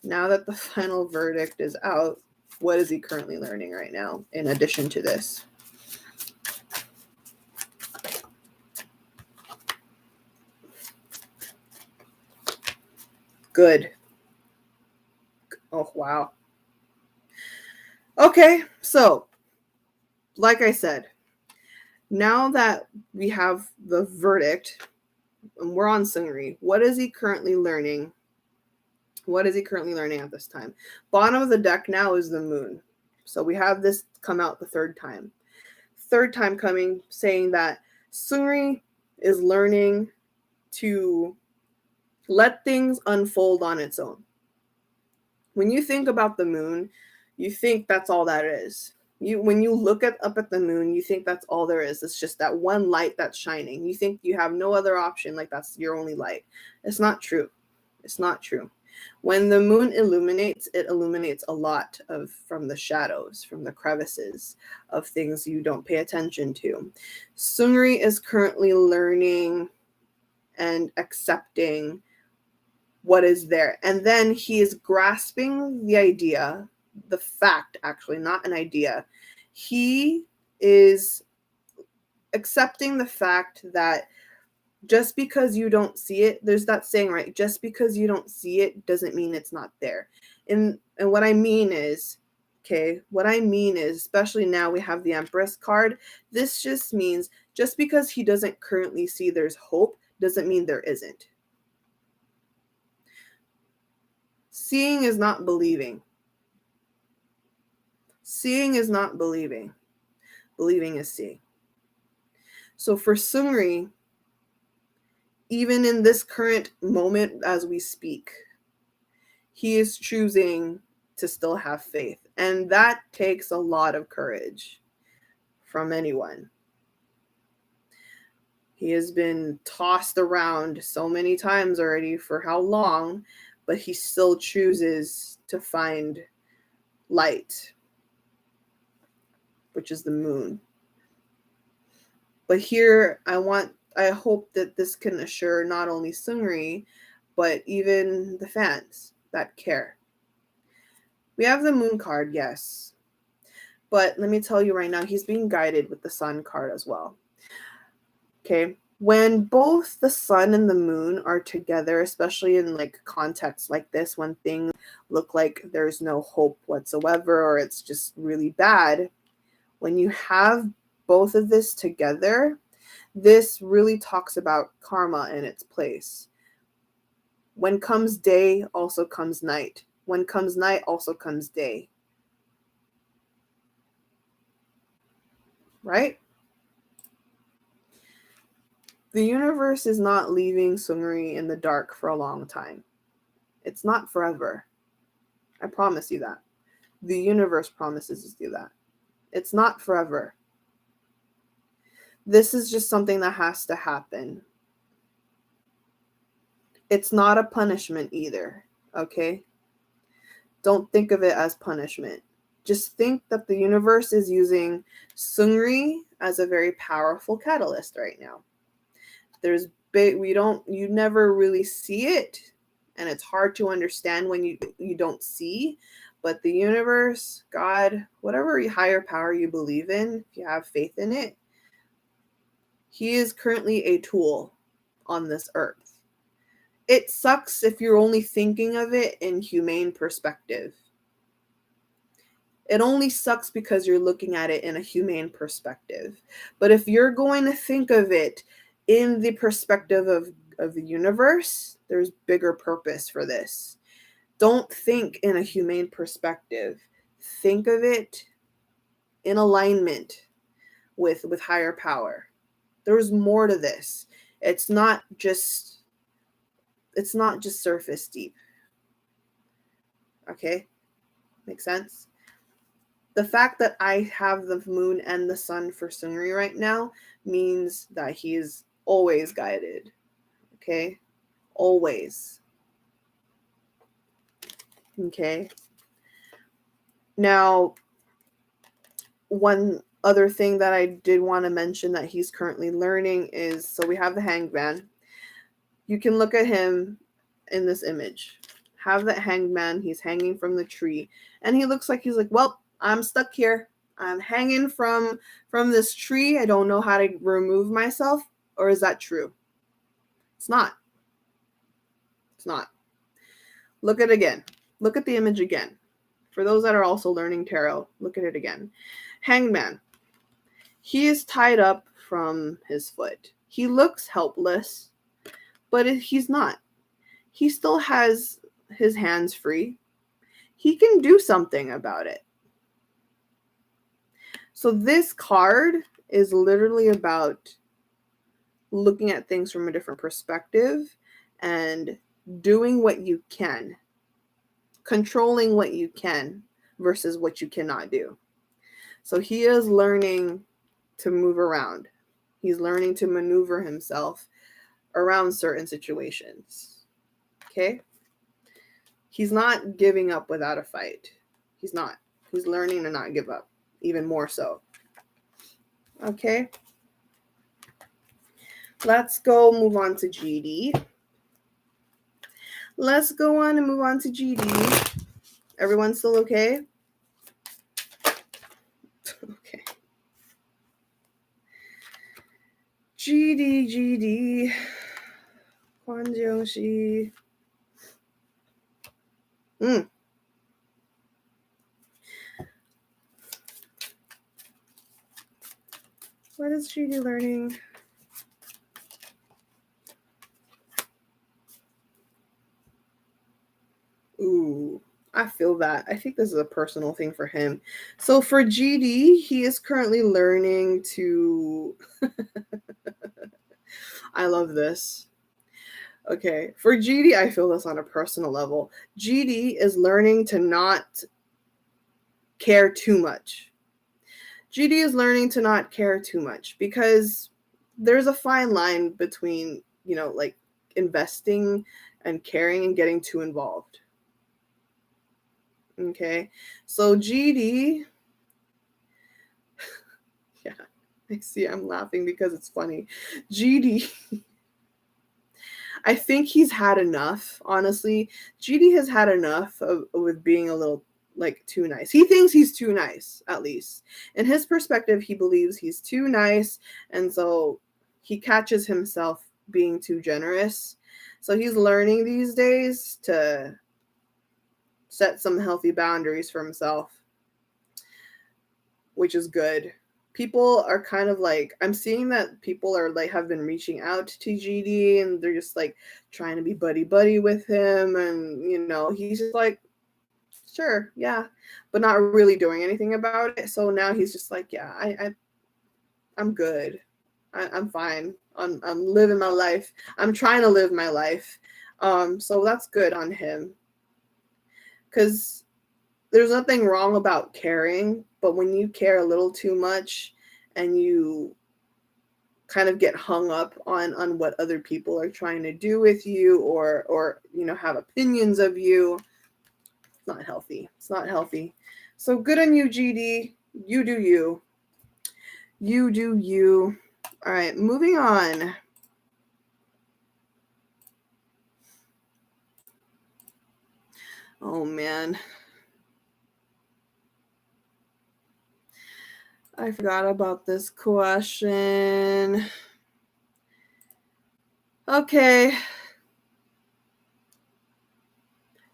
Now that the final verdict is out, what is he currently learning right now in addition to this? Good. Oh, wow. Okay, so like I said, now that we have the verdict and we're on Seungri, what is he currently learning? What is he currently learning at this time? Bottom of the deck now is the moon. So we have this come out the third time. Third time coming, saying that Seungri is learning to let things unfold on its own. When you think about the moon, you think that's all that is. When you look up at the moon, you think that's all there is. It's just that one light that's shining. You think you have no other option, like that's your only light. It's not true. It's not true. When the moon illuminates, it illuminates a lot from the shadows, from the crevices of things you don't pay attention to. Seungri is currently learning and accepting what is there. And then he is grasping the idea, the fact, actually, not an idea. He is accepting the fact that just because you don't see it, there's that saying, right? Just because you don't see it doesn't mean it's not there. And what I mean is, especially now we have the Empress card, this just means just because he doesn't currently see there's hope doesn't mean there isn't. Seeing is not believing. Seeing is not believing. Believing is seeing. So for Seungri, even in this current moment as we speak, he is choosing to still have faith. And that takes a lot of courage from anyone. He has been tossed around so many times already for how long, but he still chooses to find light, which is the moon. But here I hope that this can assure not only Seungri, but even the fans that care. We have the moon card, yes. But let me tell you right now, he's being guided with the sun card as well. Okay. When both the sun and the moon are together, especially in like contexts like this, when things look like there's no hope whatsoever, or it's just really bad, when you have both of this together, this really talks about karma in its place. When comes day, also comes night. When comes night, also comes day. Right? The universe is not leaving Seungri in the dark for a long time. It's not forever. I promise you that. The universe promises you that. It's not forever. This is just something that has to happen. It's not a punishment either, okay? Don't think of it as punishment. Just think that the universe is using Seungri as a very powerful catalyst right now. You never really see it, and it's hard to understand when you don't see, but the universe, God, whatever higher power you believe in, if you have faith in it, he is currently a tool on this earth. It sucks if you're only thinking of it in humane perspective. It only sucks because you're looking at it in a humane perspective. But if you're going to think of it in the perspective of the universe, there's bigger purpose for this. Don't think in a humane perspective. Think of it in alignment with higher power. There's more to this. It's not just surface deep. Okay? Make sense? The fact that I have the moon and the sun for Seungri right now means that he is always guided. Okay? Always. Okay? Now, one other thing that I did want to mention that he's currently learning is, so we have the Hanged Man. You can look at him in this image. Have that Hanged Man. He's hanging from the tree. And he looks like he's like, well, I'm stuck here. I'm hanging from this tree. I don't know how to remove myself. Or is that true? It's not. It's not. Look at it again. Look at the image again. For those that are also learning tarot, look at it again. Hanged Man. He is tied up from his foot. He looks helpless, but he's not. He still has his hands free. He can do something about it. So this card is literally about looking at things from a different perspective and doing what you can, controlling what you can versus what you cannot do. So he is learning to move around. He's learning to maneuver himself around certain situations. Okay? He's not giving up without a fight. He's not. He's learning to not give up, even more so. Okay? Let's go move on to GD. Let's go on and move on to GD. Everyone still okay? Okay. GD. Kwanjeongshi. What is GD learning? Ooh, I feel that. I think this is a personal thing for him. So for GD, he is currently learning to... I love this. Okay, for GD, I feel this on a personal level. GD is learning to not care too much. GD is learning to not care too much because there's a fine line between, like investing and caring and getting too involved. Okay, so GD, yeah, I see, I'm laughing because it's funny. GD, I think he's had enough, honestly. GD has had enough with being a little, like, too nice. He thinks he's too nice, at least. In his perspective, he believes he's too nice, and so he catches himself being too generous. So he's learning these days to set some healthy boundaries for himself, which is good. People are kind of like, I'm seeing that people are like, have been reaching out to GD and they're just like trying to be buddy with him. And, he's just like, sure, yeah, but not really doing anything about it. So now he's just like, yeah, I'm good. I'm fine. I'm living my life. I'm trying to live my life. So that's good on him. Because there's nothing wrong about caring, but when you care a little too much and you kind of get hung up on what other people are trying to do with you or have opinions of you, it's not healthy. It's not healthy. So good on you, GD. You do you. You do you. All right, moving on. Oh, man. I forgot about this question. Okay.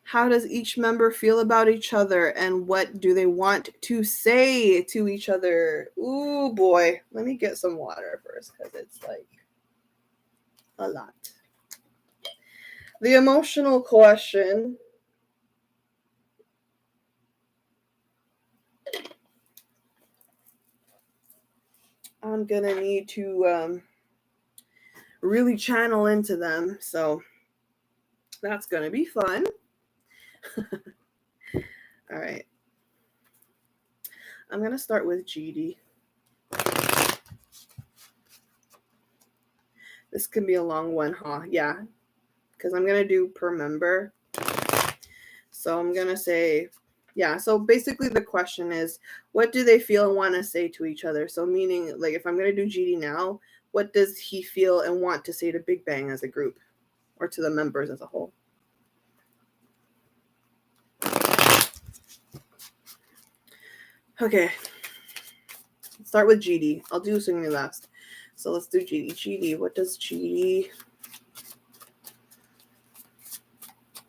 How does each member feel about each other and what do they want to say to each other? Ooh, boy. Let me get some water first because it's like a lot. The emotional question. I'm going to need to really channel into them. So that's going to be fun. All right. I'm going to start with GD. This can be a long one, huh? Yeah, because I'm going to do per member. So I'm going to say, yeah, so basically the question is, what do they feel and want to say to each other? So meaning, like, if I'm going to do GD now, what does he feel and want to say to Big Bang as a group or to the members as a whole? Okay, let's start with GD. I'll do Singing last. So let's do GD. GD, what does GD...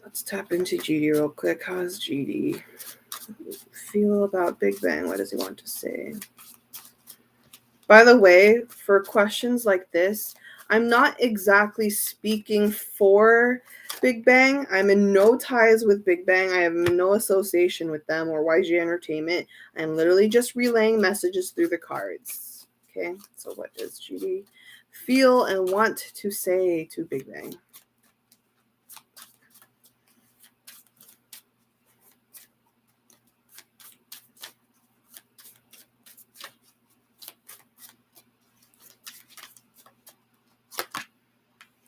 Let's tap into GD real quick. How does GD feel about Big Bang? What does he want to say? By the way, for questions like this, I'm not exactly speaking for Big Bang. I'm in no ties with Big Bang. I have no association with them or YG Entertainment. I'm literally just relaying messages through the cards. Okay, so what does GD feel and want to say to Big Bang?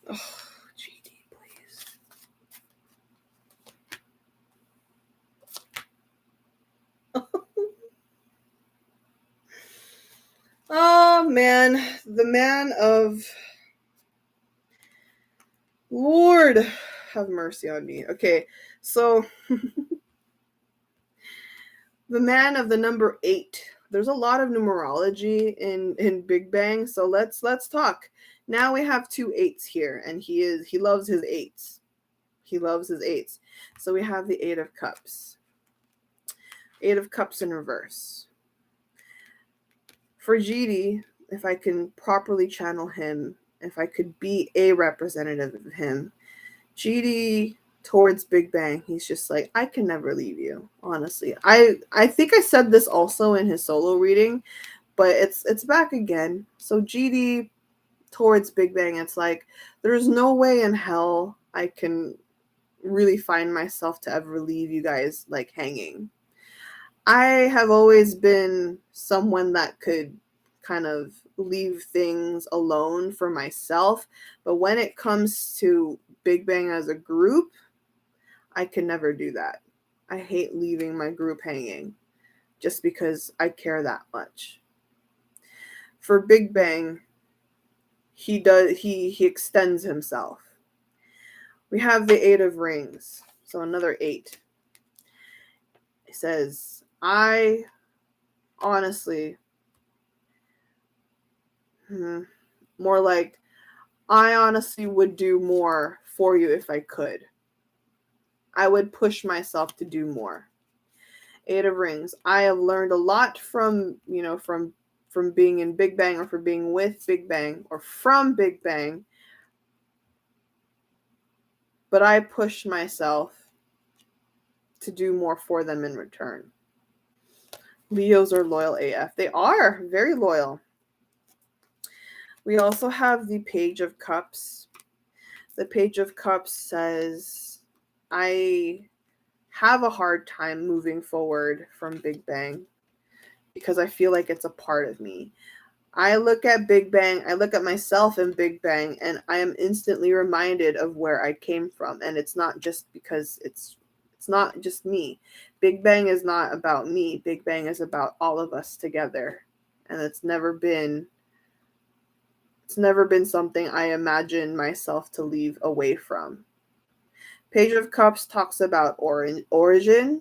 Oh, GD, please. Oh, man. The man of... Lord, have mercy on me. Okay, so... the man of the number 8. There's a lot of numerology in Big Bang, so let's talk. Now we have 2 8s here, and he loves his 8s. He loves his 8s. So we have the 8 of Cups. 8 of Cups in reverse. For GD, if I can properly channel him, if I could be a representative of him, GD towards Big Bang, he's just like, I can never leave you, honestly. I think I said this also in his solo reading, but it's back again. So GD towards Big Bang, it's like, there's no way in hell I can really find myself to ever leave you guys like hanging. I have always been someone that could kind of leave things alone for myself, but when it comes to Big Bang as a group, I can never do that. I hate leaving my group hanging just because I care that much. For Big Bang, he extends himself. We have the 8 of Rings, so another 8. It says, I honestly, more like, I honestly would do more for you if I could. I would push myself to do more. 8 of Rings. I have learned a lot from being in Big Bang, or from being with Big Bang, or from Big Bang. But I pushed myself to do more for them in return. Leos are loyal AF. They are very loyal. We also have the Page of Cups. The Page of Cups says, I have a hard time moving forward from Big Bang because I feel like it's a part of me. I look at Big Bang, I look at myself in Big Bang, and I am instantly reminded of where I came from. And it's not just because it's not just me. Big Bang is not about me. Big Bang is about all of us together. And it's never been something I imagine myself to leave away from. Page of Cups talks about origin.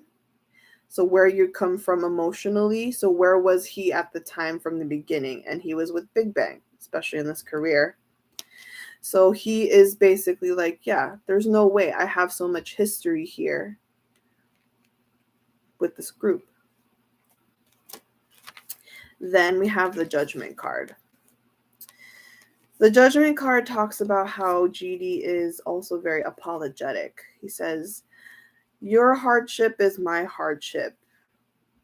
So where you come from emotionally. So where was he at the time from the beginning? And he was with Big Bang, especially in this career. So he is basically like, yeah, there's no way. I have so much history here with this group. Then we have the Judgment card. The Judgment card talks about how GD is also very apologetic. He says, your hardship is my hardship.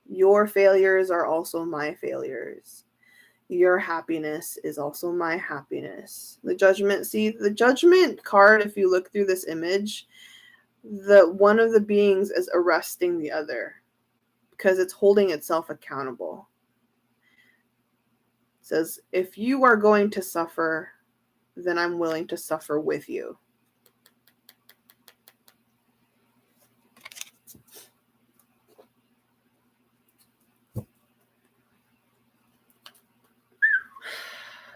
Your failures are also my failures. Your happiness is also my happiness. The Judgment card, if you look through this image, one of the beings is arresting the other because it's holding itself accountable. It says, if you are going to suffer, then I'm willing to suffer with you.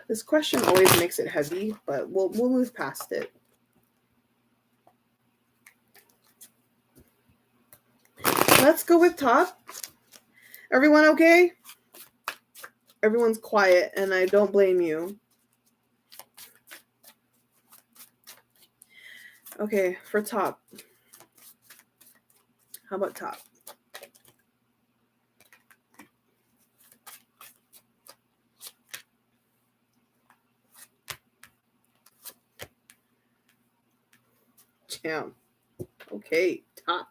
This question always makes it heavy, but we'll move past it. Let's go with top. Everyone okay? Everyone's quiet, and I don't blame you. Okay, for top. How about top? Damn. Okay, top.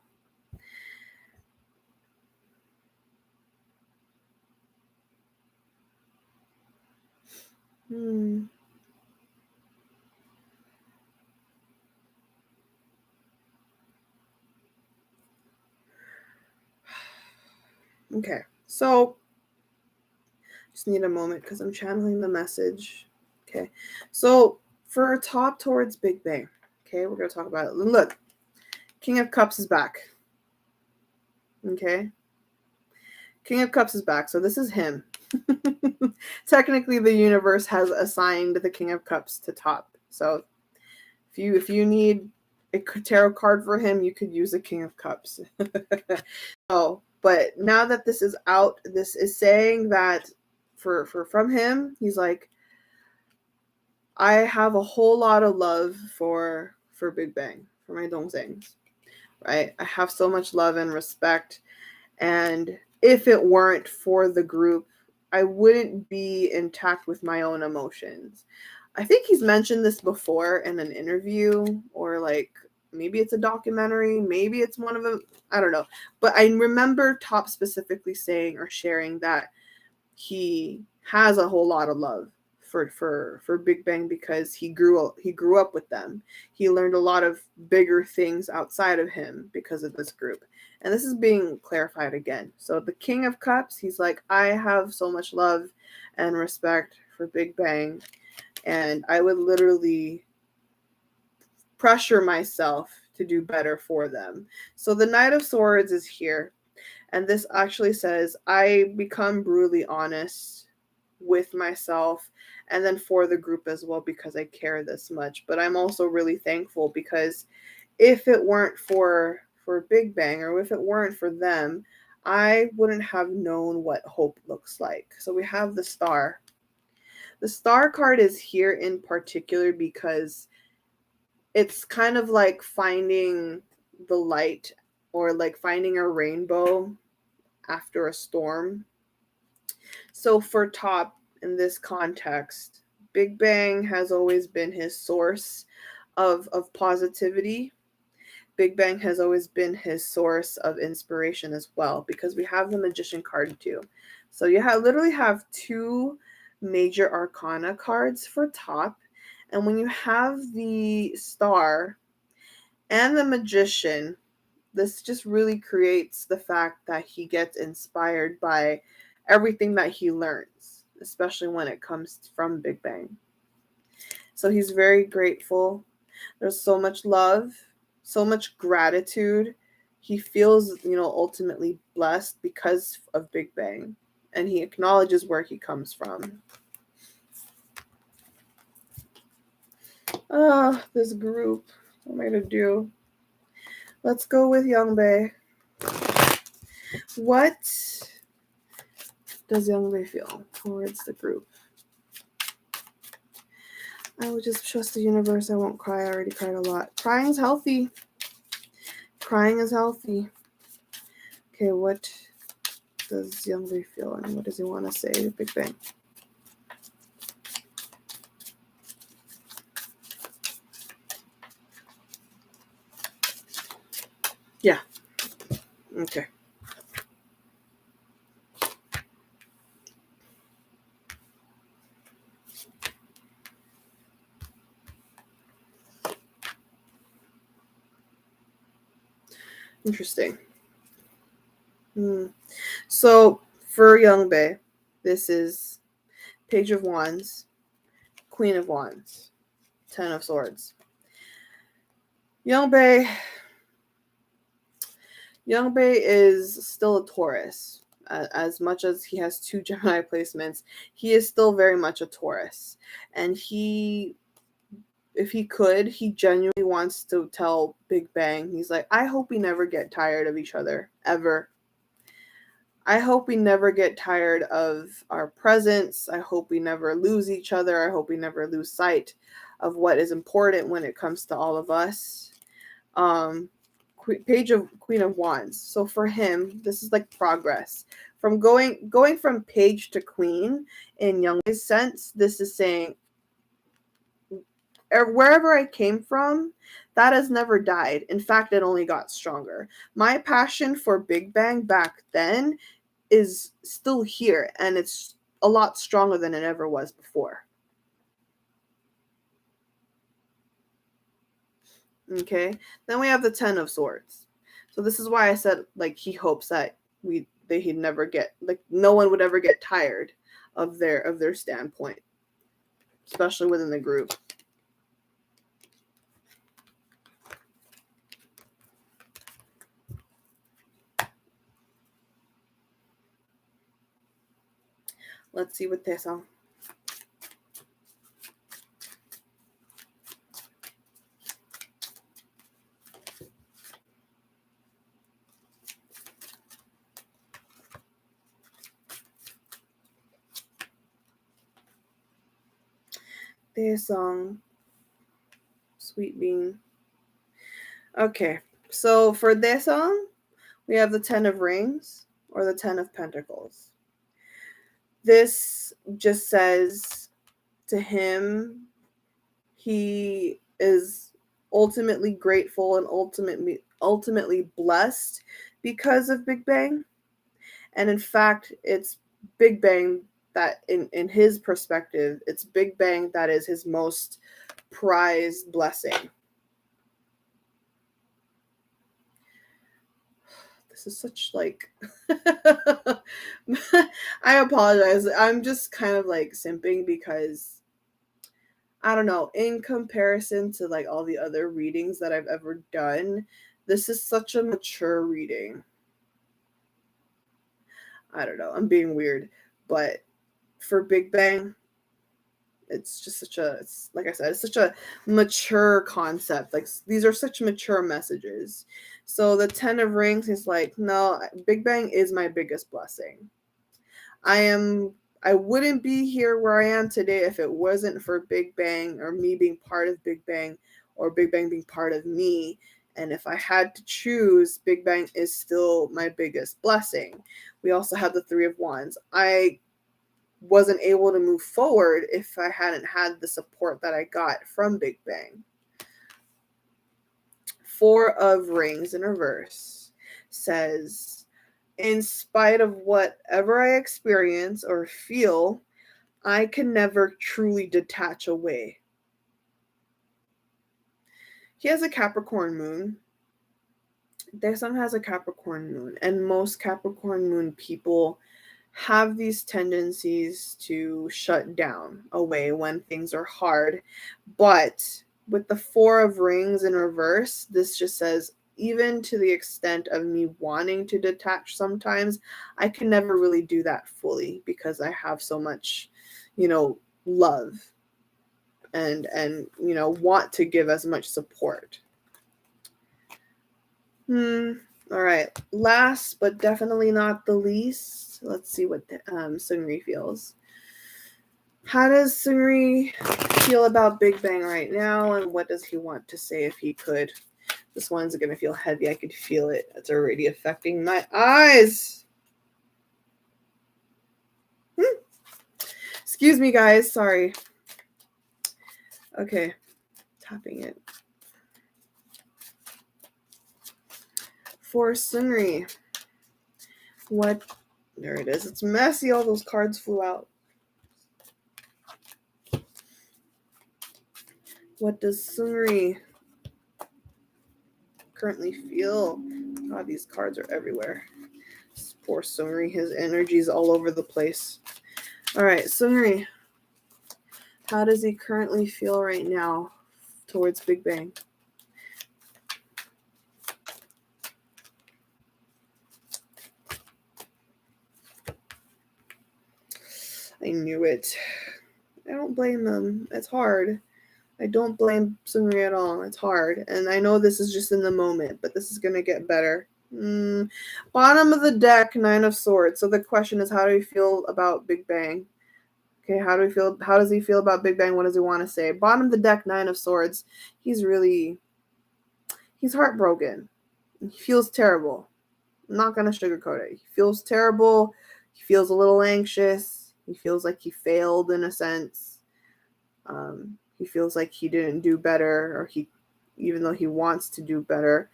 Okay, so just need a moment because I'm channeling the message. Okay, so for top towards Big Bang, okay, we're going to talk about it. Look, King of Cups is back. Okay, King of Cups is back, so this is him. Technically, the universe has assigned the King of Cups to top. So if you need a tarot card for him, you could use a King of Cups. Oh, but now that this is out, this is saying that from him, he's like, I have a whole lot of love for Big Bang, for my dongsangs, right? I have so much love and respect, and if it weren't for the group, I wouldn't be intact with my own emotions. I think he's mentioned this before in an interview, or like maybe it's a documentary, maybe it's one of them, I don't know. But I remember Top specifically saying or sharing that he has a whole lot of love for Big Bang because he grew up with them. He learned a lot of bigger things outside of him because of this group. And this is being clarified again. So the King of Cups, he's like, I have so much love and respect for Big Bang, and I would literally pressure myself to do better for them. So the Knight of Swords is here. And this actually says, I become brutally honest with myself and then for the group as well because I care this much. But I'm also really thankful because if it weren't for Big Bang, or if it weren't for them, I wouldn't have known what hope looks like. So we have the Star. The Star card is here in particular because it's kind of like finding the light, or like finding a rainbow after a storm. So for Top, in this context, Big Bang has always been his source of positivity. Big Bang has always been his source of inspiration as well, because we have the Magician card too. So you literally have two major arcana cards for Top. And when you have the Star and the Magician, this just really creates the fact that he gets inspired by everything that he learns, especially when it comes from Big Bang. So he's very grateful. There's so much love, so much gratitude. He feels, ultimately blessed because of Big Bang, and he acknowledges where he comes from. This group. What am I going to do? Let's go with Young Bae. What does Young Bae feel towards the group? I will just trust the universe. I won't cry. I already cried a lot. Crying is healthy. Crying is healthy. Okay, what does Young Bae feel, and what does he want to say to Big Bang? Yeah. Okay. Interesting. So for Young Bae, this is Page of Wands, Queen of Wands, Ten of Swords. Young Bae is still a Taurus. As much as he has two Gemini placements, he is still very much a Taurus. And if he could, he genuinely wants to tell Big Bang, he's like, I hope we never get tired of each other, ever. I hope we never get tired of our presence. I hope we never lose each other. I hope we never lose sight of what is important when it comes to all of us. Page of Queen of Wands. So for him, this is like progress. From going from page to queen in Young's sense, this is saying, wherever I came from, that has never died. In fact, it only got stronger. My passion for Big Bang back then is still here, and it's a lot stronger than it ever was before. Okay, then we have the Ten of Swords. So this is why I said, like, he hopes that he'd never get, like, no one would ever get tired of their standpoint, especially within the group. Let's see what they saw. Their song, Sweet Bean. Okay, so for this song, we have the Ten of Rings or the Ten of Pentacles. This just says to him, he is ultimately grateful and ultimately blessed because of Big Bang. And in fact, it's Big Bang that in his perspective, it's Big Bang that is his most prized blessing. This is such like I apologize. I'm just kind of like simping because I don't know, in comparison to like all the other readings that I've ever done, this is such a mature reading. I don't know, I'm being weird, but for Big Bang, it's just it's like I said, it's such a mature concept. Like these are such mature messages. So the 10 of Rings is like, no, Big Bang is my biggest blessing. I wouldn't be here where I am today if it wasn't for Big Bang or me being part of Big Bang or Big Bang being part of me. And if I had to choose, Big Bang is still my biggest blessing. We also have the Three of Wands. I wasn't able to move forward if I hadn't had the support that I got from Big Bang. Four of Rings in reverse says, in spite of whatever I experience or feel, I can never truly detach away. He has a Capricorn moon. Their son has a Capricorn moon, and most Capricorn moon people have these tendencies to shut down away when things are hard. But with the Four of Rings in reverse, this just says, even to the extent of me wanting to detach sometimes, I can never really do that fully because I have so much, love and want to give as much support. All right. Last but definitely not the least, let's see what Seungri feels. How does Seungri feel about Big Bang right now, and what does he want to say if he could? This one's going to feel heavy. I could feel it. It's already affecting my eyes. Excuse me, guys. Sorry. Okay. Tapping it. For Seungri. What? There it is. It's messy. All those cards flew out. What does Seungri currently feel? God, these cards are everywhere. Poor Seungri, his energy's all over the place. All right, Seungri, how does he currently feel right now towards Big Bang? I knew it. I don't blame him. It's hard. I don't blame Seungri at all. It's hard. And I know this is just in the moment, but this is going to get better. Bottom of the deck, Nine of Swords. So the question is, how do you feel about Big Bang? Okay, how does he feel about Big Bang? What does he want to say? Bottom of the deck, Nine of Swords. He's heartbroken. He feels terrible. I'm not going to sugarcoat it. He feels terrible. He feels a little anxious. He feels like he failed in a sense. He feels like he didn't do better, or even though he wants to do better.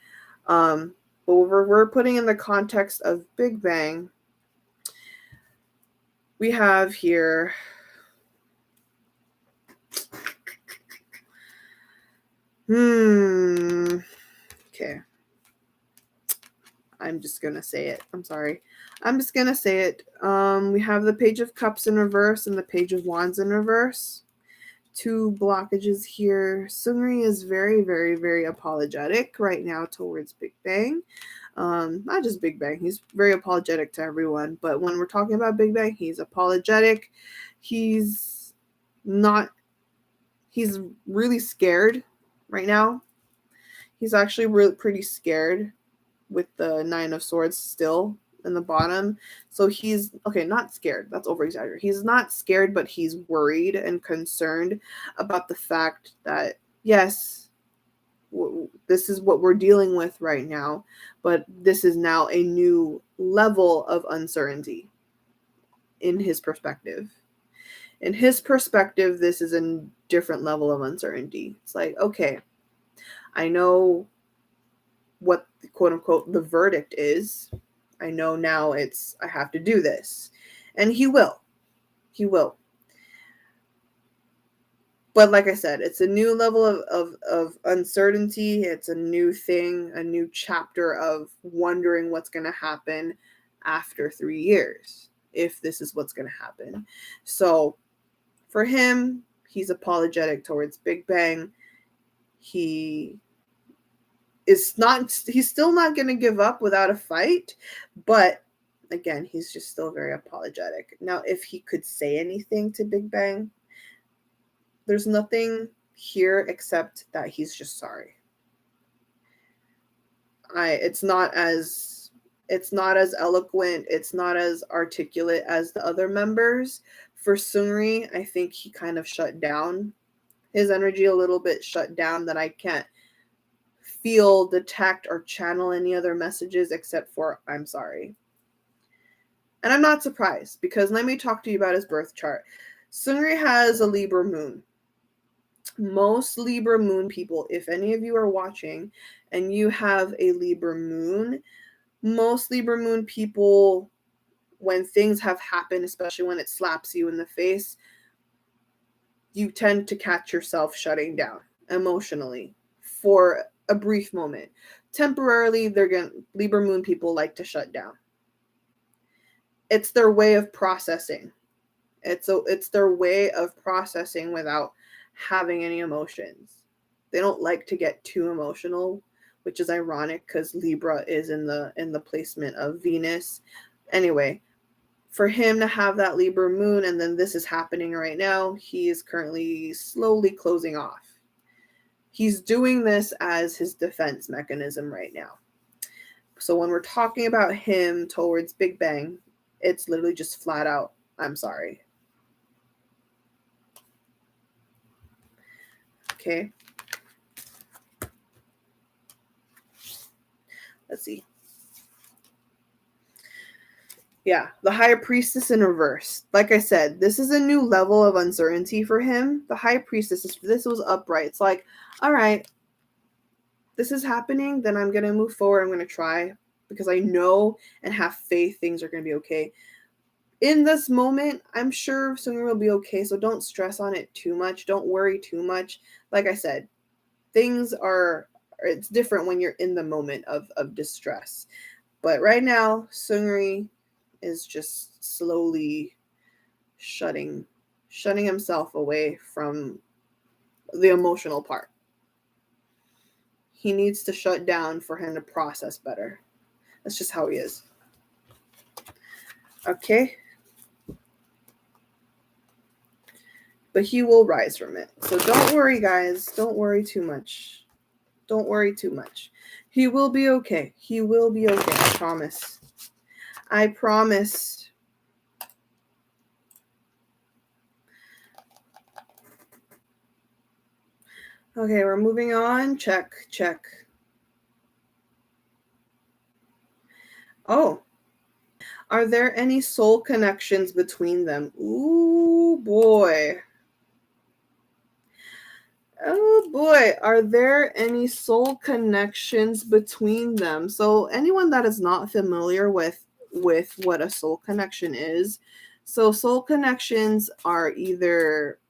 But we're putting in the context of Big Bang. We have here okay. I'm just gonna say it. I'm sorry. I'm just gonna say it. We have the Page of Cups in reverse and the Page of Wands in reverse. Two blockages here. Seungri is very, very, very apologetic right now towards Big Bang. Not just Big Bang. He's very apologetic to everyone. But when we're talking about Big Bang, he's apologetic. He's really scared right now. He's actually really pretty scared with the Nine of Swords still in the bottom. So he's, not scared. That's over-exaggerated. He's not scared, but he's worried and concerned about the fact that, yes, this is what we're dealing with right now, but this is now a new level of uncertainty in his perspective. In his perspective, this is a different level of uncertainty. It's like, okay, I know what, quote unquote, the verdict is. I know now I have to do this. And he will. He will. But like I said, it's a new level of uncertainty. It's a new thing, a new chapter of wondering what's going to happen after 3 years, if this is what's going to happen. So for him, he's apologetic towards Big Bang. He's still not going to give up without a fight, but again, he's just still very apologetic. Now, if he could say anything to Big Bang, there's nothing here except that he's just sorry. It's not as eloquent, it's not as articulate as the other members. For Seungri, I think he kind of shut down. His energy a little bit shut down, that I can't feel, detect, or channel any other messages except for I'm sorry. And I'm not surprised, because let me talk to you about his birth chart. Seungri has a Libra moon. Most Libra moon people, if any of you are watching and you have a Libra moon, most Libra moon people, when things have happened, especially when it slaps you in the face, you tend to catch yourself shutting down emotionally for a brief moment. Temporarily, Libra moon people like to shut down. It's their way of processing. It's their way of processing without having any emotions. They don't like to get too emotional, which is ironic because Libra is in the placement of Venus. Anyway, for him to have that Libra moon, and then this is happening right now, he is currently slowly closing off. He's doing this as his defense mechanism right now. So when we're talking about him towards Big Bang, it's literally just flat out, I'm sorry. Okay. Let's see. Yeah, the High Priestess in reverse. Like I said, this is a new level of uncertainty for him. The High Priestess, this was upright. It's like, all right, this is happening, then I'm going to move forward. I'm going to try, because I know and have faith things are going to be okay. In this moment, I'm sure something will be okay, so don't stress on it too much. Don't worry too much. Like I said, it's different when you're in the moment of distress. But right now, Seungri is just slowly shutting himself away from the emotional part. He needs to shut down for him to process better. That's just how he is. Okay? But he will rise from it. So don't worry, guys. Don't worry too much. Don't worry too much. He will be okay. He will be okay. I promise. I promise. Okay, we're moving on. Check, check. Oh. Are there any soul connections between them? Ooh, boy. Oh boy, are there any soul connections between them? So anyone that is not familiar with what a soul connection is, so soul connections are either,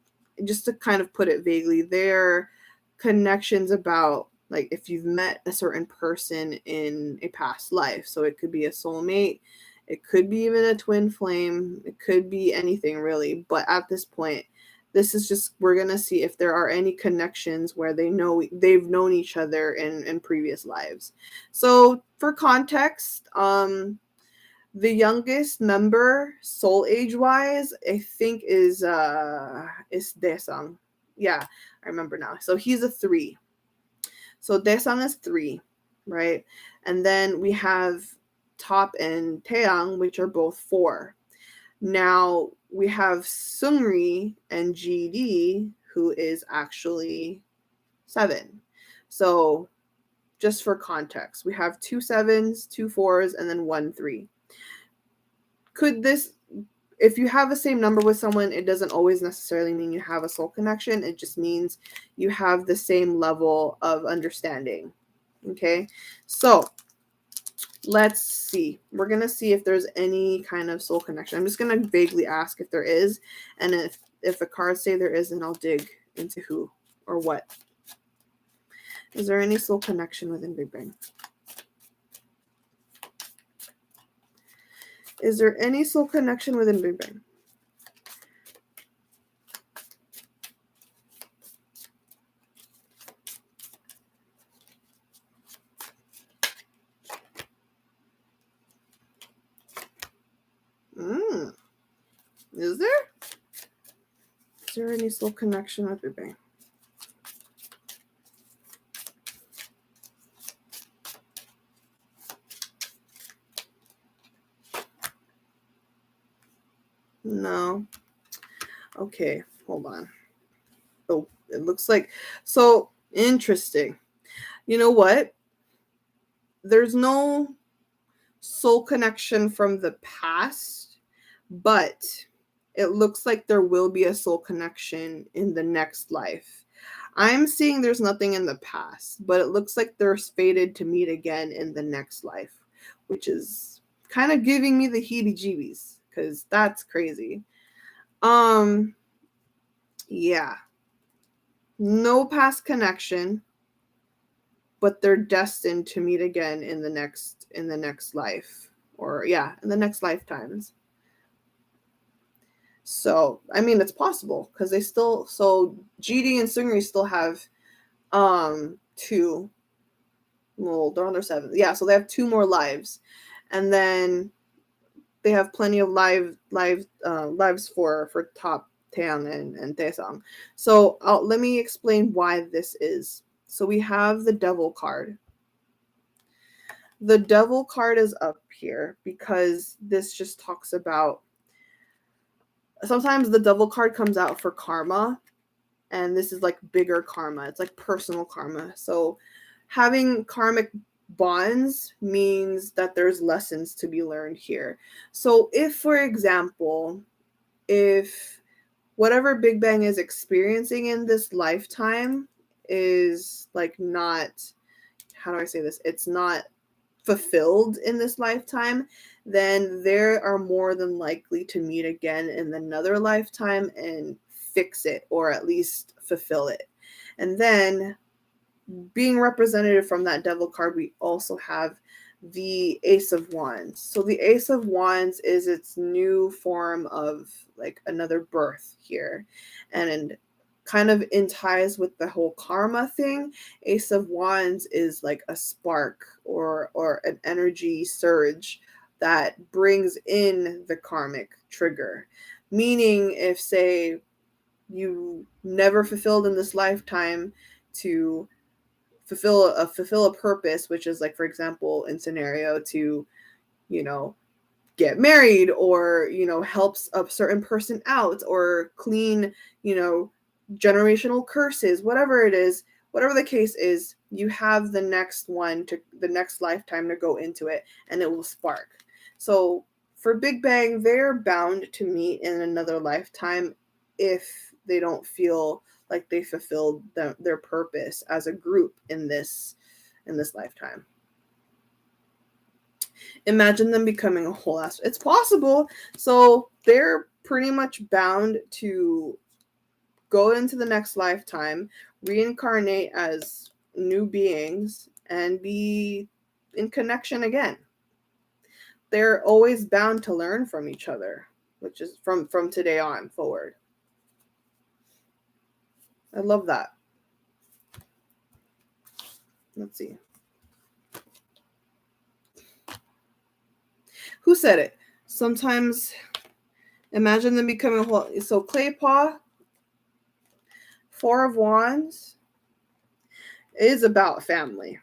just to kind of put it vaguely, they're connections about, like, if you've met a certain person in a past life. So it could be a soulmate, it could be even a twin flame, it could be anything really. But at this point, this is just, we're going to see if there are any connections where they've known each other in previous lives. So for context, the youngest member, soul age wise, I think is Daesung. Yeah, I remember now. So he's a 3. So Daesung is 3, right? And then we have Top and Taeyang, which are both 4. Now we have Seungri and GD, who is actually 7. So just for context, we have 2 7s, 2 4s, and then 1 3. Could this, if you have the same number with someone, it doesn't always necessarily mean you have a soul connection. It just means you have the same level of understanding. Okay, so let's see. We're going to see if there's any kind of soul connection. I'm just going to vaguely ask if there is. And if the cards say there is, then I'll dig into who or what. Is there any soul connection within Big Bang? Is there any soul connection within Big Bang? Is there? Is there any soul connection with Big Bang? No. Okay, hold on. Oh, it looks like, so interesting. You know what? There's no soul connection from the past, but it looks like there will be a soul connection in the next life. I'm seeing there's nothing in the past, but it looks like they're fated to meet again in the next life, which is kind of giving me the heebie-jeebies because that's crazy. Yeah. No past connection, but they're destined to meet again in the next life, or yeah, in the next lifetimes. So, I mean, it's possible because they still, so GD and Sungri still have 2. Well, they're on their 7th. Yeah, so they have 2 more lives. And then they have plenty of lives for Top Taeyang and Taesang. So let me explain why this is. So we have the Devil card. The Devil card is up here because this just talks about, sometimes the Devil card comes out for karma, and this is like bigger karma. It's like personal karma. So having karmic bonds means that there's lessons to be learned here. So if, for example, if whatever Big Bang is experiencing in this lifetime is like not, how do I say this? It's not fulfilled in this lifetime, then they are more than likely to meet again in another lifetime and fix it, or at least fulfill it. And then being represented from that Devil card, we also have the Ace of Wands. So the Ace of Wands is its new form of like another birth here, and kind of in ties with the whole karma thing. Ace of Wands is like a spark or an energy surge that brings in the karmic trigger. Meaning, if say you never fulfilled in this lifetime to fulfill a purpose, which is like, for example, in scenario to, get married, or helps a certain person out, or clean, generational curses, whatever it is, whatever the case is, you have the next lifetime to go into it, and it will spark. So for Big Bang, they're bound to meet in another lifetime if they don't feel like they fulfilled their purpose as a group in this lifetime. Imagine them becoming a whole ass. It's possible. So they're pretty much bound to go into the next lifetime, reincarnate as new beings, and be in connection again. They're always bound to learn from each other, which is from today on forward. I love that. Let's see. Who said it? Sometimes imagine them becoming whole. So Clay Paw, 4 of Wands, is about family.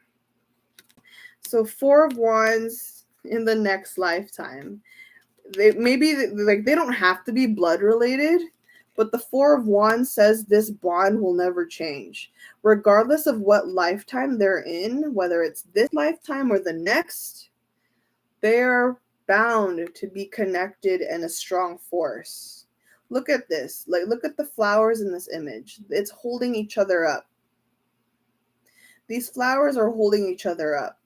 So 4 of Wands in the next lifetime. They don't have to be blood related, but the 4 of Wands says this bond will never change. Regardless of what lifetime they're in, whether it's this lifetime or the next, they are bound to be connected and a strong force. Look at this. Like, look at the flowers in this image. It's holding each other up. These flowers are holding each other up.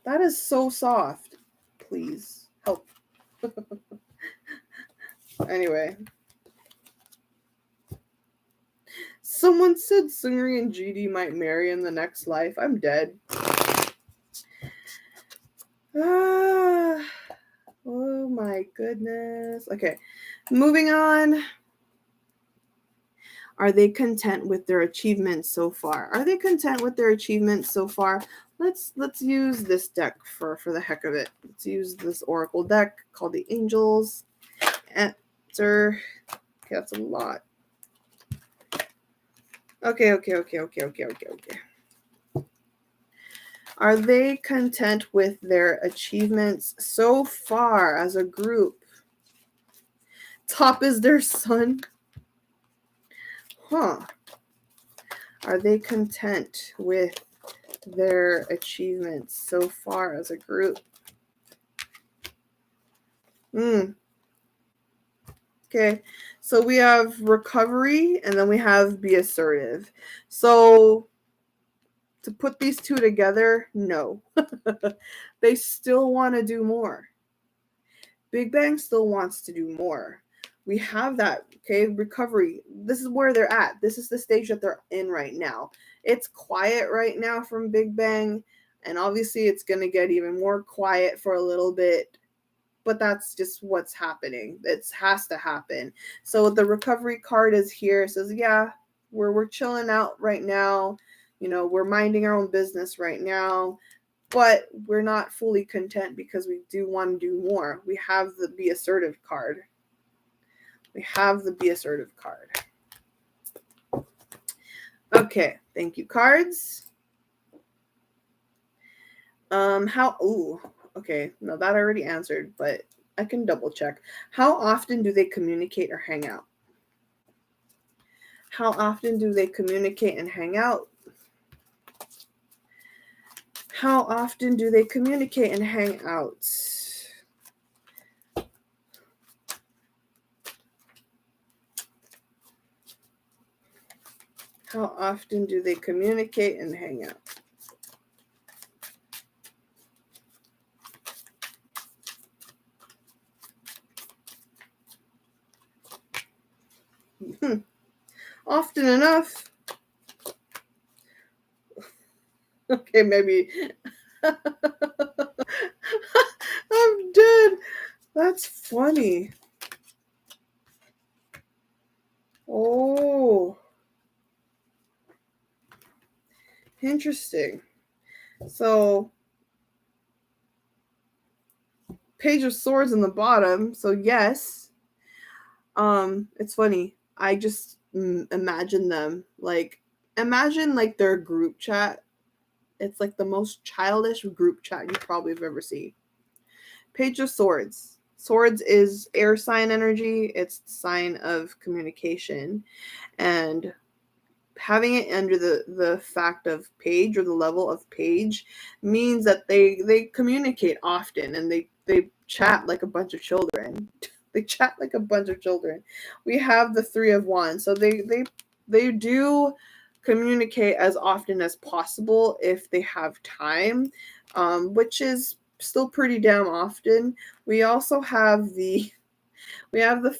That is so soft. Please help. Anyway. Someone said Sungri and GD might marry in the next life. I'm dead. Oh my goodness. Okay, moving on. Are they content with their achievements so far? Are they content with their achievements so far? Let's use this deck for the heck of it. Let's use this oracle deck called the Angels. Answer. Okay, that's a lot. Okay. Are they content with their achievements so far as a group? Top is their sun. Huh. Are they content with their achievements so far as a group? Okay. So we have recovery and then we have be assertive. So to put these two together, no. They still want to do more. Big Bang still wants to do more. We have that, okay, recovery. This is where they're at. This is the stage that they're in right now. It's quiet right now from Big Bang, and obviously it's going to get even more quiet for a little bit, but that's just what's happening. It has to happen. So the recovery card is here. It says, yeah, we're chilling out right now. You know, we're minding our own business right now, but we're not fully content because we do want to do more. We have the Be Assertive card. We have the Be Assertive card. Okay, thank you, cards. Okay, no, that I already answered, but I can double check. How often do they communicate or hang out? How often do they communicate and hang out? How often do they communicate and hang out? How often do they communicate and hang out? Often enough. Okay, maybe. I'm dead. That's funny. Oh. Interesting. So, Page of Swords in the bottom. So, yes. It's funny. I just imagine them imagine their group chat. It's like the most childish group chat you probably have ever seen. Page of Swords. Swords is air sign energy. It's the sign of communication. And having it under the fact of page or the level of page means that they communicate often and they chat like a bunch of children. They chat like a bunch of children. We have the Three of Wands. So they do communicate as often as possible if they have time, which is still pretty damn often. We also have the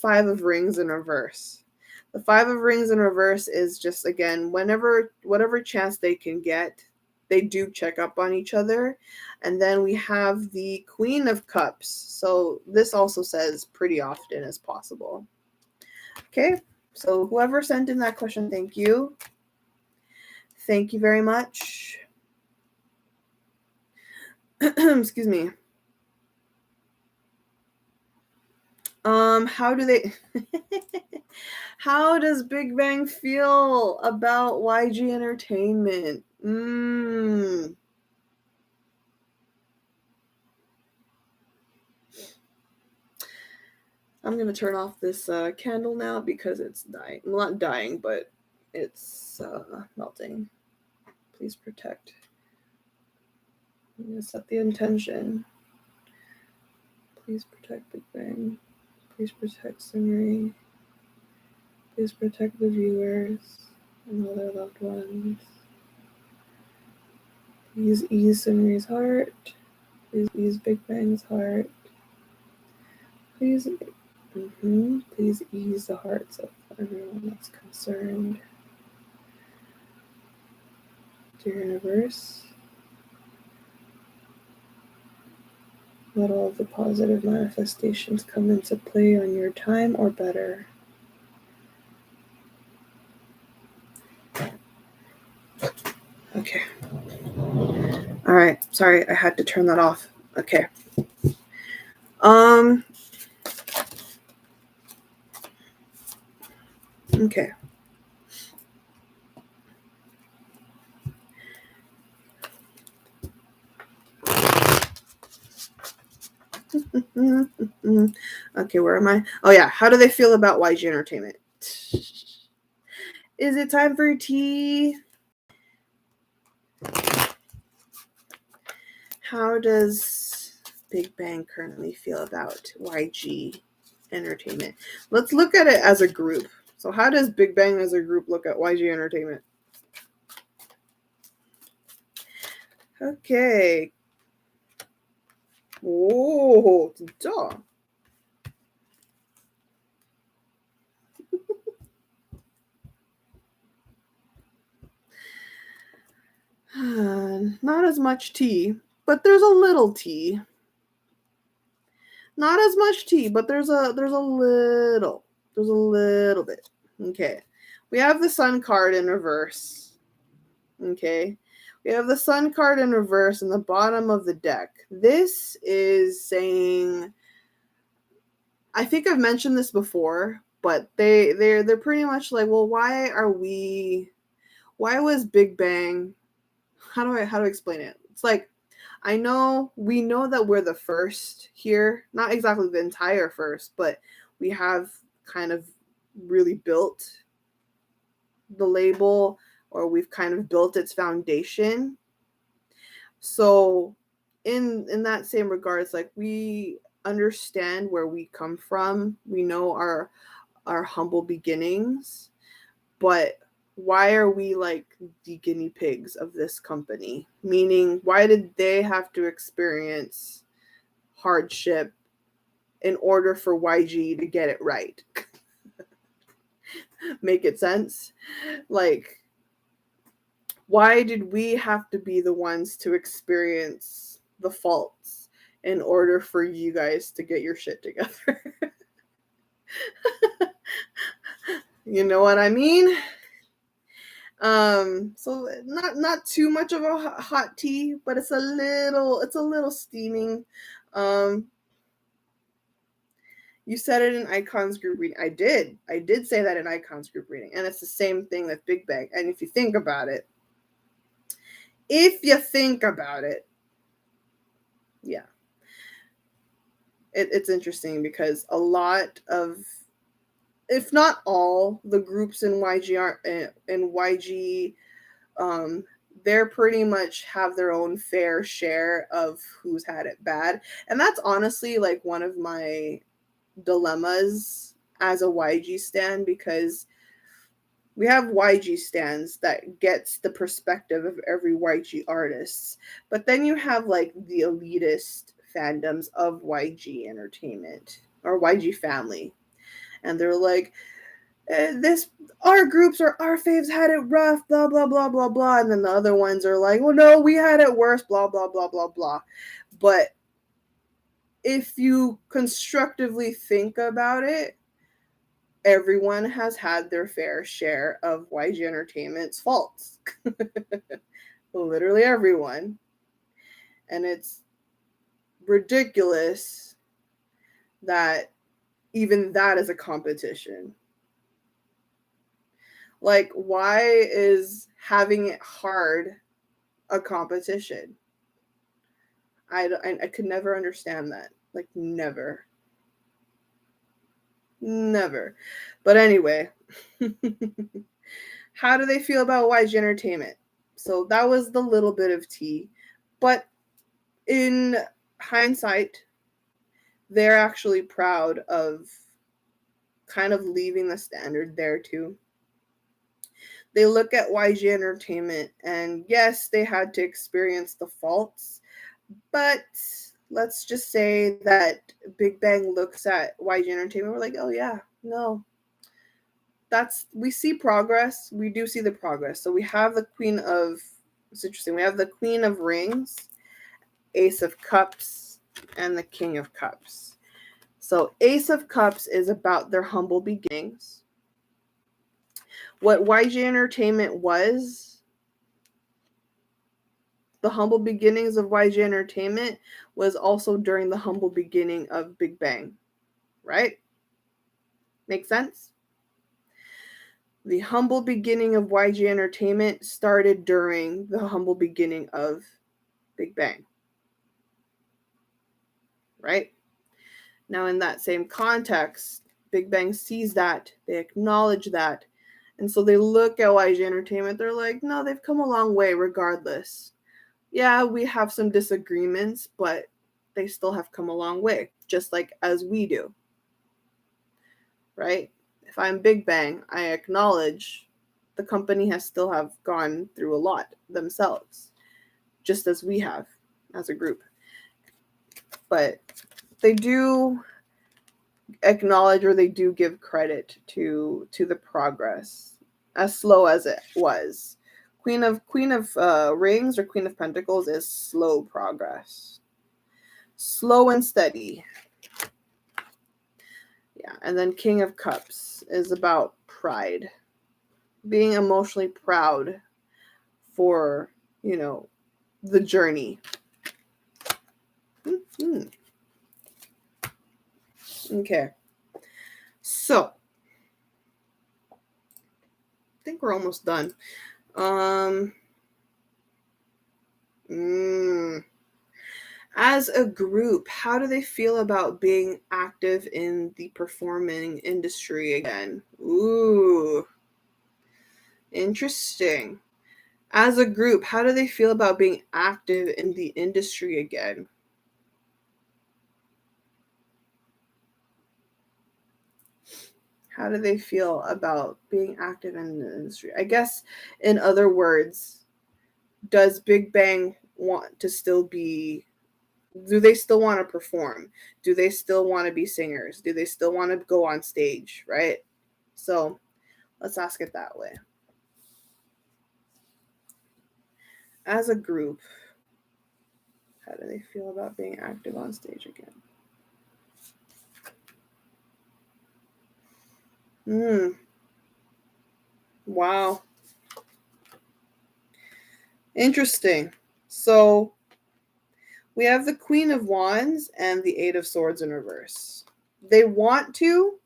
Five of Rings in reverse. The Five of Rings in reverse is just, again, whatever chance they can get, they do check up on each other. And then we have the Queen of Cups. So this also says pretty often as possible. Okay, so whoever sent in that question, thank you. Thank you very much. Excuse me. How do they how does Big Bang feel about YG Entertainment? I'm gonna turn off this candle now because it's dying. Well, not dying, but it's melting. Please protect. I'm going to set the intention. Please protect Big Bang. Please protect Simri. Please protect the viewers and all their loved ones. Please ease Simri's heart. Please ease Big Bang's heart. Please, please ease the hearts of everyone that's concerned. Dear Universe, let all of the positive manifestations come into play on your time or better. Okay. All right. Sorry, I had to turn that off. Okay. Okay. Okay, where am I? Oh yeah, how do they feel about YG Entertainment? Is it time for tea? How does Big Bang currently feel about YG Entertainment? Let's look at it as a group. So how does Big Bang as a group look at YG Entertainment? Okay. Oh, duh. Not as much tea, but there's a little tea. Not as much tea, but there's a little bit. Okay. We have the Sun card in reverse. Okay. We have the Sun card in reverse in the bottom of the deck. This is saying, I think I've mentioned this before, but they're pretty much like, well, why was Big Bang, how do I explain it? It's like, we know that we're the first here, not exactly the entire first, but we have kind of really built the label, or we've kind of built its foundation. So in that same regards, like, we understand where we come from. We know our humble beginnings, but why are we like the guinea pigs of this company? Meaning, why did they have to experience hardship in order for YG to get it right? Make it sense? Like, why did we have to be the ones to experience the faults in order for you guys to get your shit together? You know what I mean? So not too much of a hot tea, but it's a little steaming. You said it in Icons group reading. I did say that in Icons group reading, and it's the same thing with Big Bang. And if you think about it, yeah, it's interesting because a lot of, if not all, the groups in YG, they're pretty much have their own fair share of who's had it bad. And that's honestly like one of my dilemmas as a YG stan, because we have YG stans that gets the perspective of every YG artist, but then you have like the elitist fandoms of YG Entertainment or YG family, and they're like, our groups or our faves had it rough, blah blah blah blah blah, and then the other ones are like, well, no, we had it worse, blah blah blah blah blah. But if you constructively think about it, everyone has had their fair share of YG Entertainment's faults. Literally everyone. And it's ridiculous that even that is a competition. Like, why is having it hard a competition? I could never understand that. Like, never. But anyway, how do they feel about YG Entertainment? So that was the little bit of tea. But in hindsight, they're actually proud of kind of leaving the standard there too. They look at YG Entertainment, and yes, they had to experience the faults, but let's just say that Big Bang looks at YG Entertainment, we're like, oh yeah, no. We see progress. We do see the progress. So we have the Queen of, it's interesting, we have the Queen of Rings, Ace of Cups, and the King of Cups. So Ace of Cups is about their humble beginnings. What YG Entertainment was, the humble beginnings of YG Entertainment was also during the humble beginning of Big Bang, right? Make sense? The humble beginning of YG Entertainment started during the humble beginning of Big Bang, right? Now, in that same context, Big Bang sees that, they acknowledge that, and so they look at YG Entertainment, they're like, no, they've come a long way regardless. Yeah, we have some disagreements, but they still have come a long way, just like as we do, right? If I'm Big Bang, I acknowledge the company has still have gone through a lot themselves, just as we have as a group. But they do acknowledge, or they do give credit to the progress, as slow as it was. Queen of Rings or Queen of Pentacles is slow progress, slow and steady. Yeah, and then King of Cups is about pride, being emotionally proud for, the journey. Okay, so I think we're almost done. As a group, how do they feel about being active in the performing industry again? Ooh, interesting. As a group, how do they feel about being active in the industry again? How do they feel about being active in the industry? I guess, in other words, does Big Bang want to still be, do they still want to perform? Do they still want to be singers? Do they still want to go on stage, right? So let's ask it that way. As a group, how do they feel about being active on stage again? Wow. Interesting. So we have the Queen of Wands and the Eight of Swords in reverse. They want to.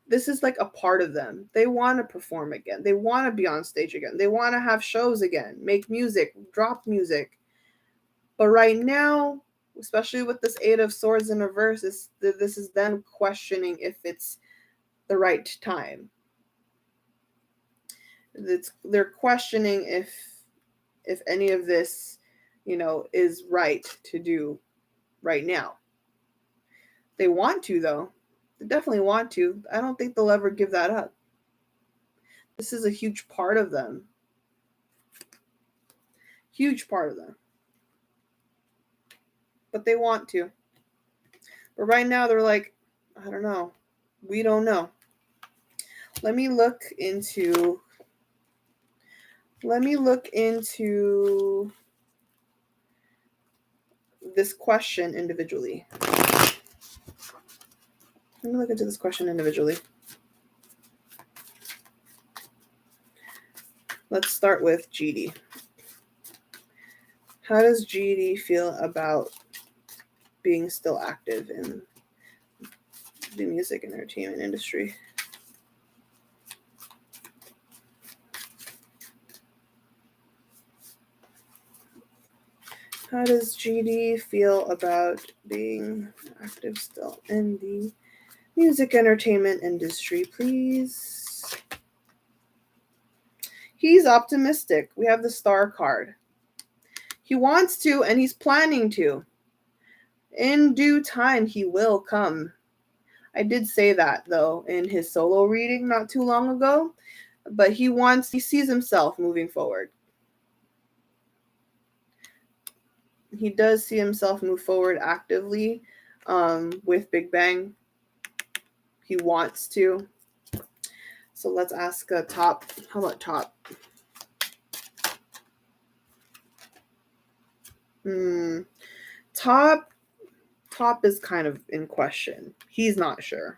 This is like a part of them. They want to perform again. They want to be on stage again. They want to have shows again, make music, drop music. But right now, especially with this Eight of Swords in reverse, this is them questioning if it's the right time. They're questioning if any of this, is right to do right now. They want to, though. They definitely want to. I don't think they'll ever give that up. This is a huge part of them. Huge part of them. But they want to. But right now they're like, I don't know. We don't know. Let me look into this question individually. Let me look into this question individually. Let's start with GD. How does GD feel about being still active in the music and entertainment industry? How does GD feel about being active still in the music entertainment industry, please? He's optimistic. We have the Star card. He wants to, and he's planning to. In due time, he will come. I did say that, though, in his solo reading not too long ago. But he sees himself moving forward. He does see himself move forward actively with Big Bang. He wants to. So let's ask top. How about top? Top is kind of in question. He's not sure.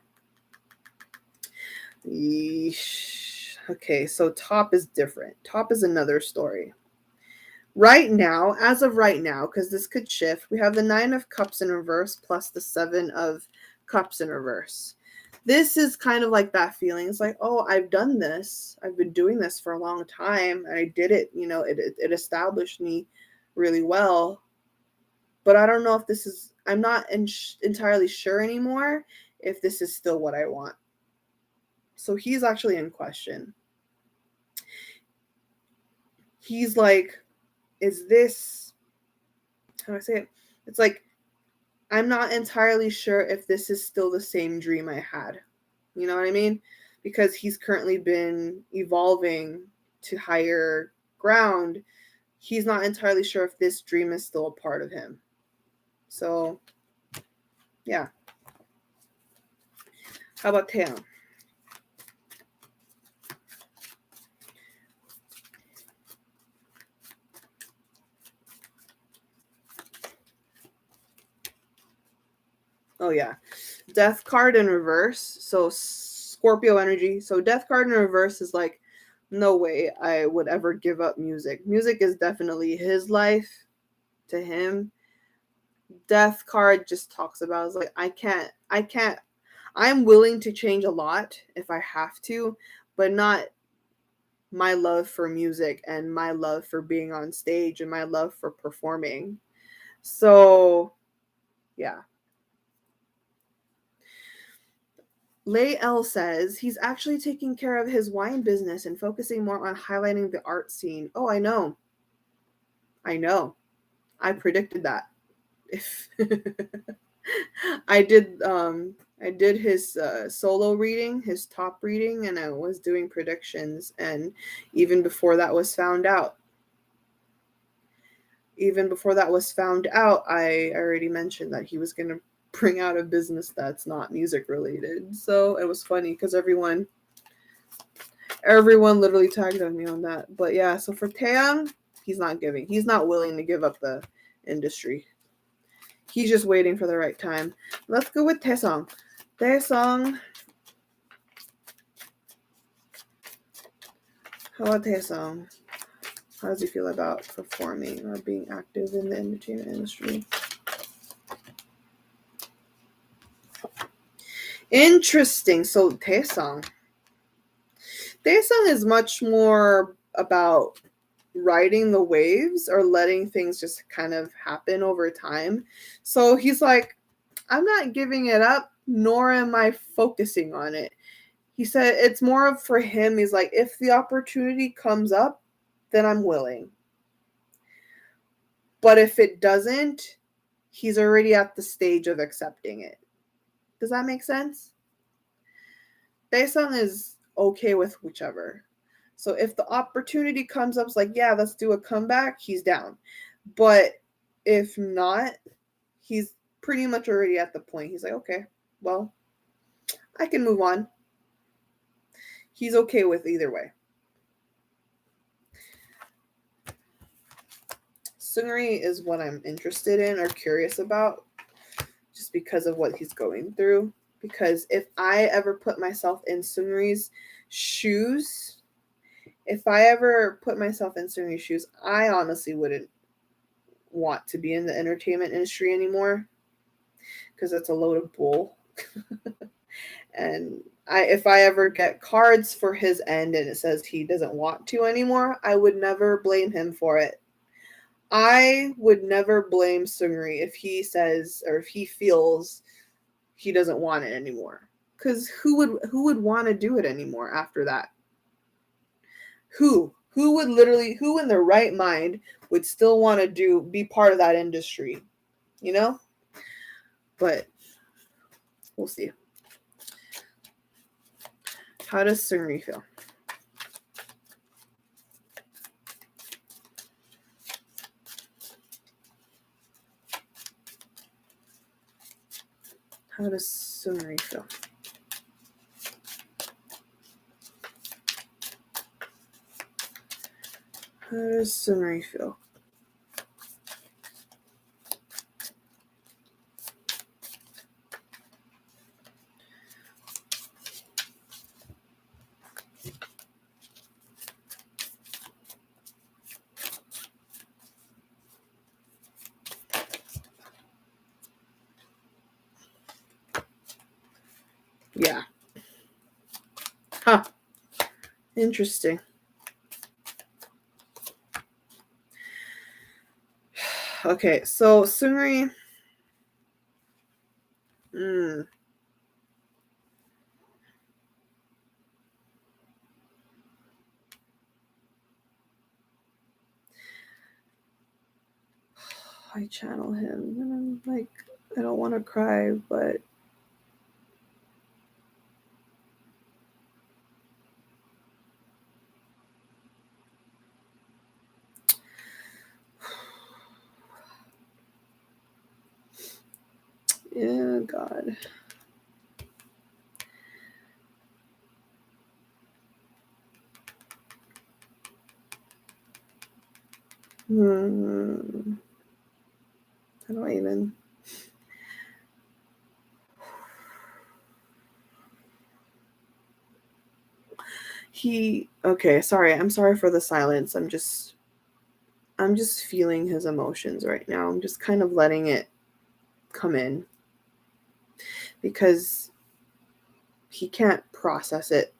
Yeesh. Okay, so top is different. Top is another story. Right now, as of right now, because this could shift, we have the 9 of Cups in reverse plus the 7 of Cups in reverse. This is kind of like that feeling. It's like, oh, I've done this. I've been doing this for a long time. And I did it. You know, it established me really well. But I don't know if this is, I'm not entirely sure anymore if this is still what I want. So he's actually in question. He's like, is this, how do I say it? It's like, I'm not entirely sure if this is still the same dream I had. You know what I mean? Because he's currently been evolving to higher ground. He's not entirely sure if this dream is still a part of him. So, yeah. How about Taeyang? Oh, yeah. Death card in reverse. So, Scorpio energy. So, death card in reverse is like, no way I would ever give up music. Music is definitely his life to him. Death card just talks about is like, I can't. I'm willing to change a lot if I have to, but not my love for music and my love for being on stage and my love for performing. So, yeah. Lei L says he's actually taking care of his wine business and focusing more on highlighting the art scene. Oh, I know. I predicted that. If I did his solo reading, his top reading, and I was doing predictions, and even before that was found out, I already mentioned that he was going to bring out a business that's not music related. So it was funny because everyone literally tagged on me on that. But yeah, so for Taeyang, he's not willing to give up the industry. He's just waiting for the right time. Let's go with Taesong. Taesong. How about Taesong? How does he feel about performing or being active in the entertainment industry? Interesting. So Taesong is much more about riding the waves or letting things just kind of happen over time. So he's like, I'm not giving it up, nor am I focusing on it. He said it's more of for him. He's like, if the opportunity comes up, then I'm willing. But if it doesn't, he's already at the stage of accepting it. Does that make sense? Daesung is okay with whichever. So if the opportunity comes up, it's like, yeah, let's do a comeback, he's down. But if not, he's pretty much already at the point. He's like, okay, well, I can move on. He's okay with either way. Seungri is what I'm interested in or curious about just because of what he's going through. Because if I ever put myself in Seungri's shoes, I honestly wouldn't want to be in the entertainment industry anymore because that's a load of bull. And if I ever get cards for his end and it says he doesn't want to anymore, I would never blame him for it. I would never blame Seungri if he says or if he feels he doesn't want it anymore. Because who would want to do it anymore after that? Who? Who in their right mind would still want to be part of that industry, you know? But we'll see. How does Seungri feel? How does Seungri feel? How does Seungri feel? Yeah. Huh. Interesting. Okay, so Seungri. I channel him, and I'm like, I don't want to cry, but yeah, God. I don't even. Okay, sorry. I'm sorry for the silence. I'm just feeling his emotions right now. I'm just kind of letting it come in because he can't process it.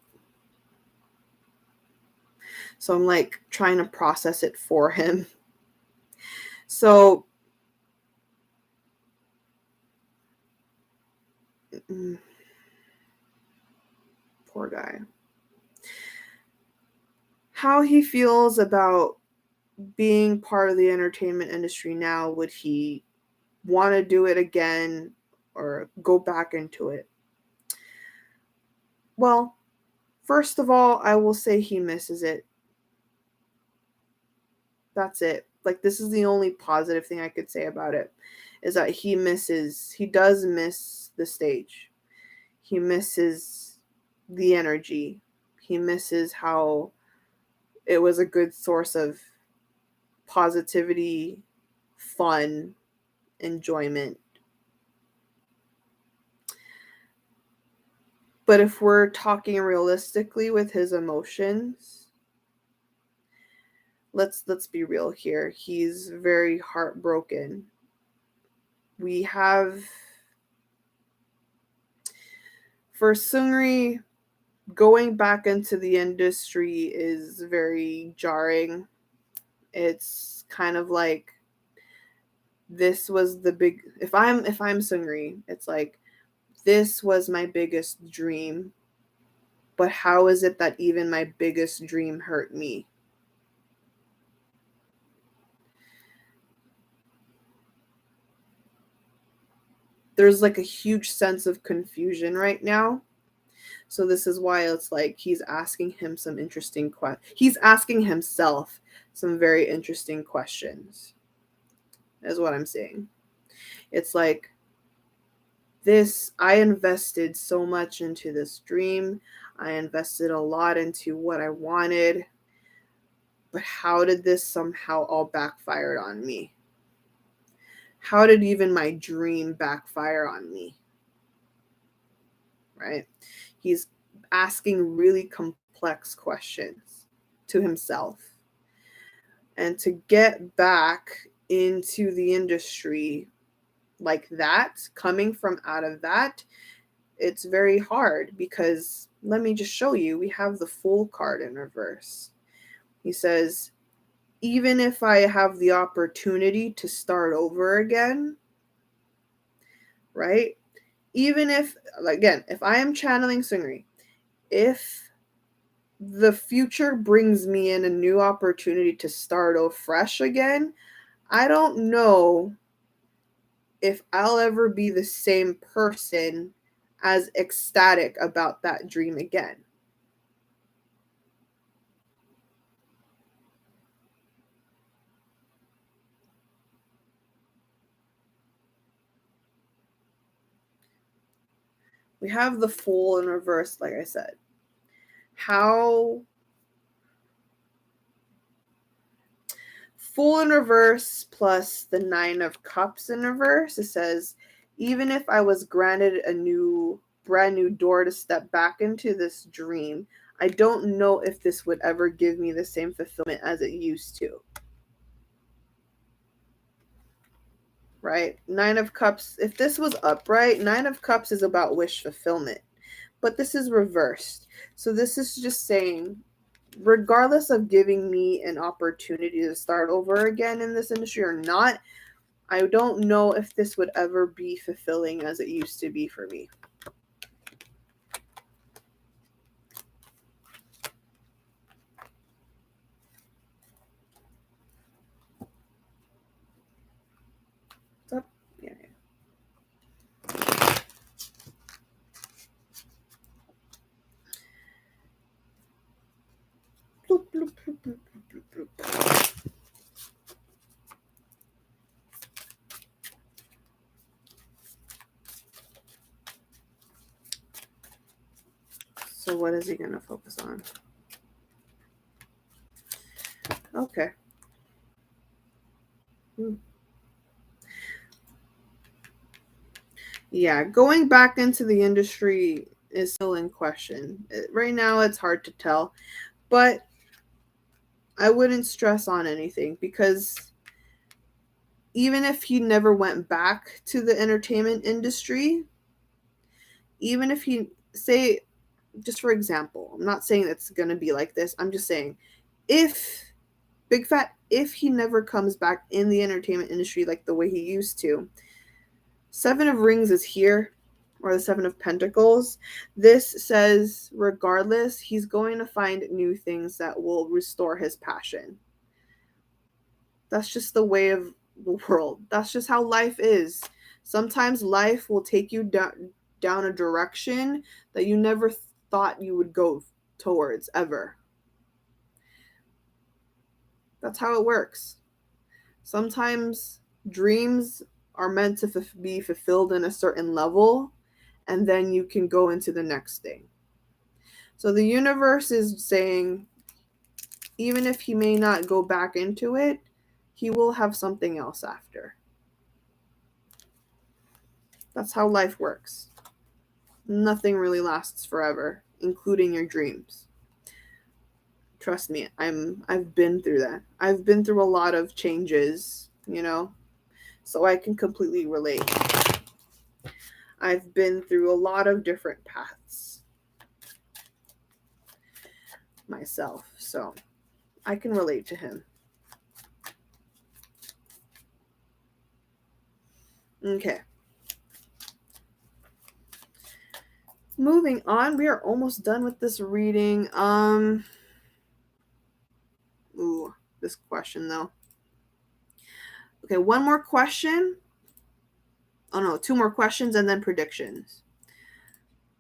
So I'm like trying to process it for him. So poor guy. How he feels about being part of the entertainment industry now, would he want to do it again or go back into it? Well, first of all, I will say he misses it. That's it. Like, this is the only positive thing I could say about it, is that he does miss the stage. He misses the energy. He misses how it was a good source of positivity, fun, enjoyment. But if we're talking realistically with his emotions, let's be real here. He's very heartbroken. We have, for Seungri, going back into the industry is very jarring. It's kind of like, this was the big, if I'm Seungri, it's like, this was my biggest dream, but how is it that even my biggest dream hurt me? There's like a huge sense of confusion right now. So this is why it's like he's asking him some interesting he's asking himself some very interesting questions, is what I'm saying. It's like, I invested so much into this dream. I invested a lot into what I wanted. But how did this somehow all backfire on me? How did even my dream backfire on me? Right? He's asking really complex questions to himself. And to get back into the industry like that, coming from out of that, it's very hard, because let me just show you, we have the Fool card in reverse. He says, even if I have the opportunity to start over again, right? Even if, again, if I am channeling Seungri, if the future brings me in a new opportunity to start fresh again, I don't know if I'll ever be the same person as ecstatic about that dream again. We have the Fool in reverse, like I said. Fool in reverse plus the Nine of Cups in reverse. It says, even if I was granted a brand new door to step back into this dream, I don't know if this would ever give me the same fulfillment as it used to. Right? Nine of Cups. If this was upright, Nine of Cups is about wish fulfillment. But this is reversed. So this is just saying, regardless of giving me an opportunity to start over again in this industry or not, I don't know if this would ever be fulfilling as it used to be for me. Yeah. Bloop, bloop, bloop, bloop, bloop, bloop. So what is he going to focus on? Okay. Yeah, going back into the industry is still in question. Right now, it's hard to tell, but I wouldn't stress on anything, because even if he never went back to the entertainment industry, even if he, say, just for example, I'm not saying it's going to be like this. I'm just saying, if he never comes back in the entertainment industry like the way he used to, Seven of Rings is here, or the Seven of Pentacles. This says, regardless, he's going to find new things that will restore his passion. That's just the way of the world. That's just how life is. Sometimes life will take you down a direction that you never thought you would go towards ever. That's how it works. Sometimes dreams are meant to be fulfilled in a certain level, and then you can go into the next thing. So the universe is saying, even if he may not go back into it, he will have something else after. That's how life works. Nothing really lasts forever, including your dreams. Trust me, I've been through that. I've been through a lot of changes, so I can completely relate. I've been through a lot of different paths myself, so I can relate to him. Okay. Moving on, we are almost done with this reading. This question though. Okay, one more question. Oh no, two more questions and then predictions.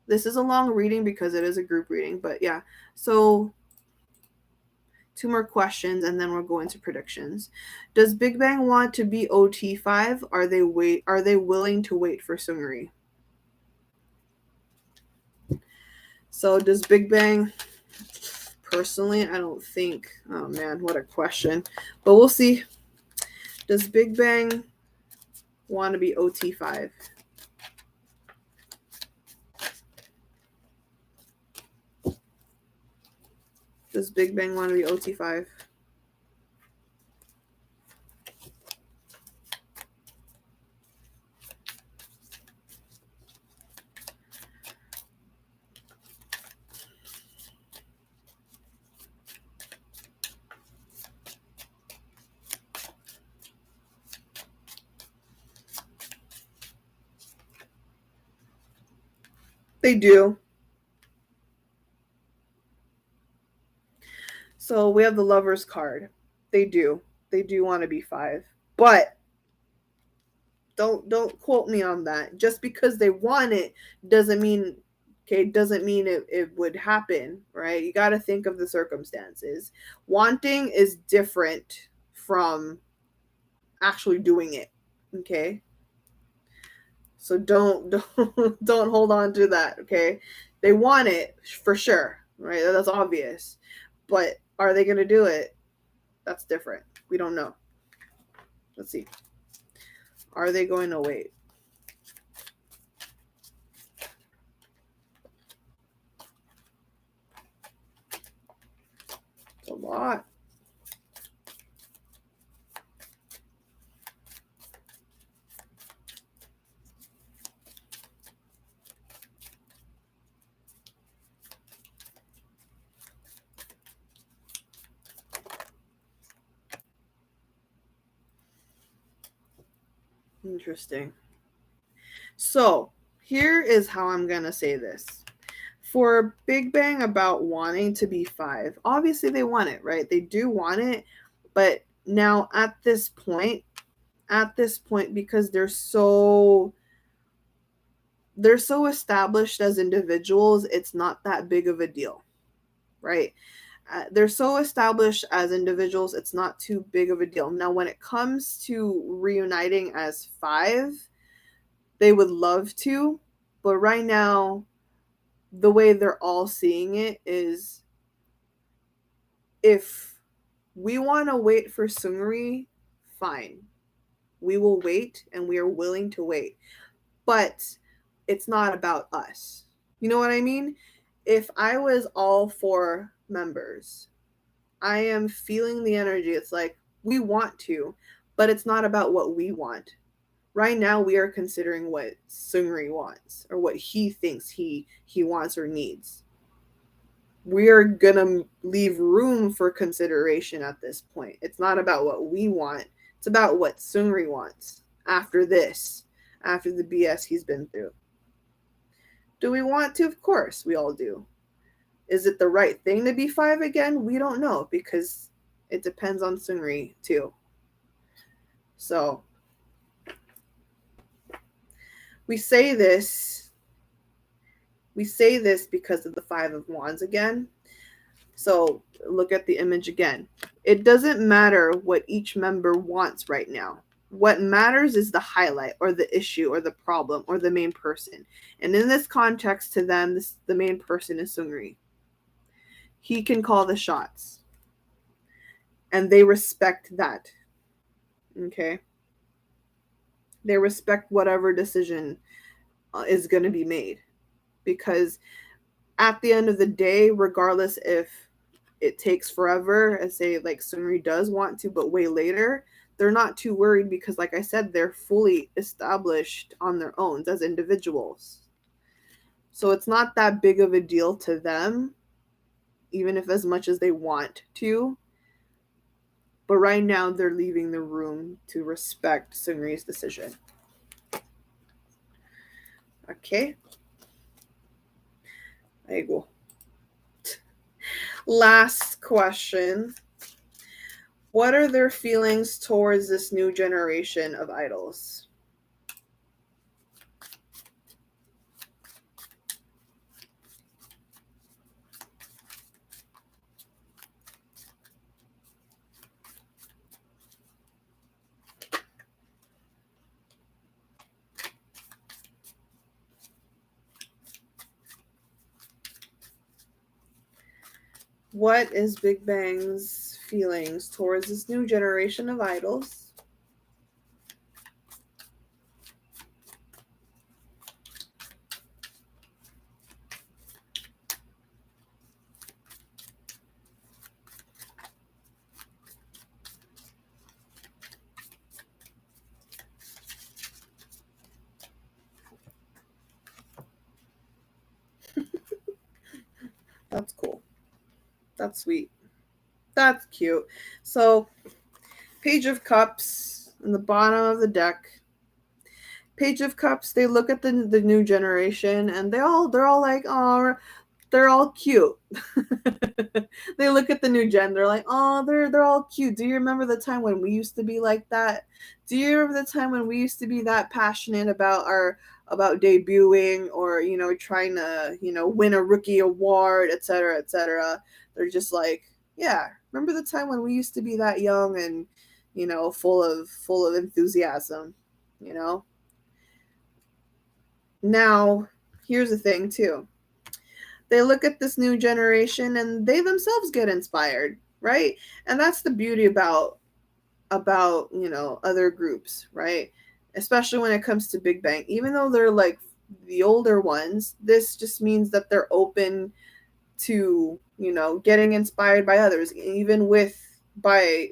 This is a long reading because it is a group reading, but yeah. So two more questions and then we'll go into predictions. Does Big Bang want to be OT5? Are they willing to wait for Seungri? So does Big Bang, personally, I don't think, oh man, what a question. But we'll see. Does Big Bang want to be OT5? Does Big Bang want to be OT5? They do. So we have the Lovers card. They do want to be 5, but don't quote me on that. Just because they want it doesn't mean it would happen, right? You got to think of the circumstances. Wanting is different from actually doing it, okay? So don't don't hold on to that, okay? They want it for sure, right? That's obvious. But are they going to do it? That's different. We don't know. Let's see. Are they going to wait? It's a lot. Interesting. So here is how I'm going to say this. For Big Bang about wanting to be 5, obviously they want it, right? They do want it. But now at this point, because they're so established as individuals, it's not that big of a deal, right? They're so established as individuals, it's not too big of a deal. Now, when it comes to reuniting as 5, they would love to, but right now, the way they're all seeing it is, if we want to wait for Seungri, fine. We will wait, and we are willing to wait. But it's not about us. You know what I mean? If I was all 4 members, I am feeling the energy. It's like, we want to, but it's not about what we want. Right now, we are considering what Seungri wants, or what he thinks he wants or needs. We are going to leave room for consideration at this point. It's not about what we want. It's about what Seungri wants after this, after the BS he's been through. Do we want to? Of course, we all do. Is it the right thing to be 5 again? We don't know, because it depends on Seungri too. So we say this because of the 5 of Wands again. So look at the image again. It doesn't matter what each member wants right now. What matters is the highlight, or the issue, or the problem, or the main person. And in this context, to them, the main person is Seungri. He can call the shots. And they respect that. Okay? They respect whatever decision is going to be made. Because at the end of the day, regardless if it takes forever, and say like Seungri does want to, but way later, they're not too worried, because like I said, they're fully established on their own as individuals. So it's not that big of a deal to them, even if as much as they want to. But right now, they're leaving the room to respect Seungri's decision. Okay. There you go. Last question. What are their feelings towards this new generation of idols? What is Big Bang's feelings towards this new generation of idols? That's cool. That's sweet. That's cute. So, Page of Cups in the bottom of the deck. Page of Cups, they look at the new generation, and they're all like, oh, they're all cute. They look at the new gen, they're like, oh, they're all cute. Do you remember the time when we used to be like that? Do you remember the time when we used to be that passionate about debuting, or trying to win a rookie award, etc., etc.? They're just like, yeah, remember the time when we used to be that young and full of enthusiasm, you know? Now, here's the thing too. They look at this new generation and they themselves get inspired, right? And that's the beauty about other groups, right? Especially when it comes to Big Bang. Even though they're like the older ones, this just means that they're open to, getting inspired by others, even by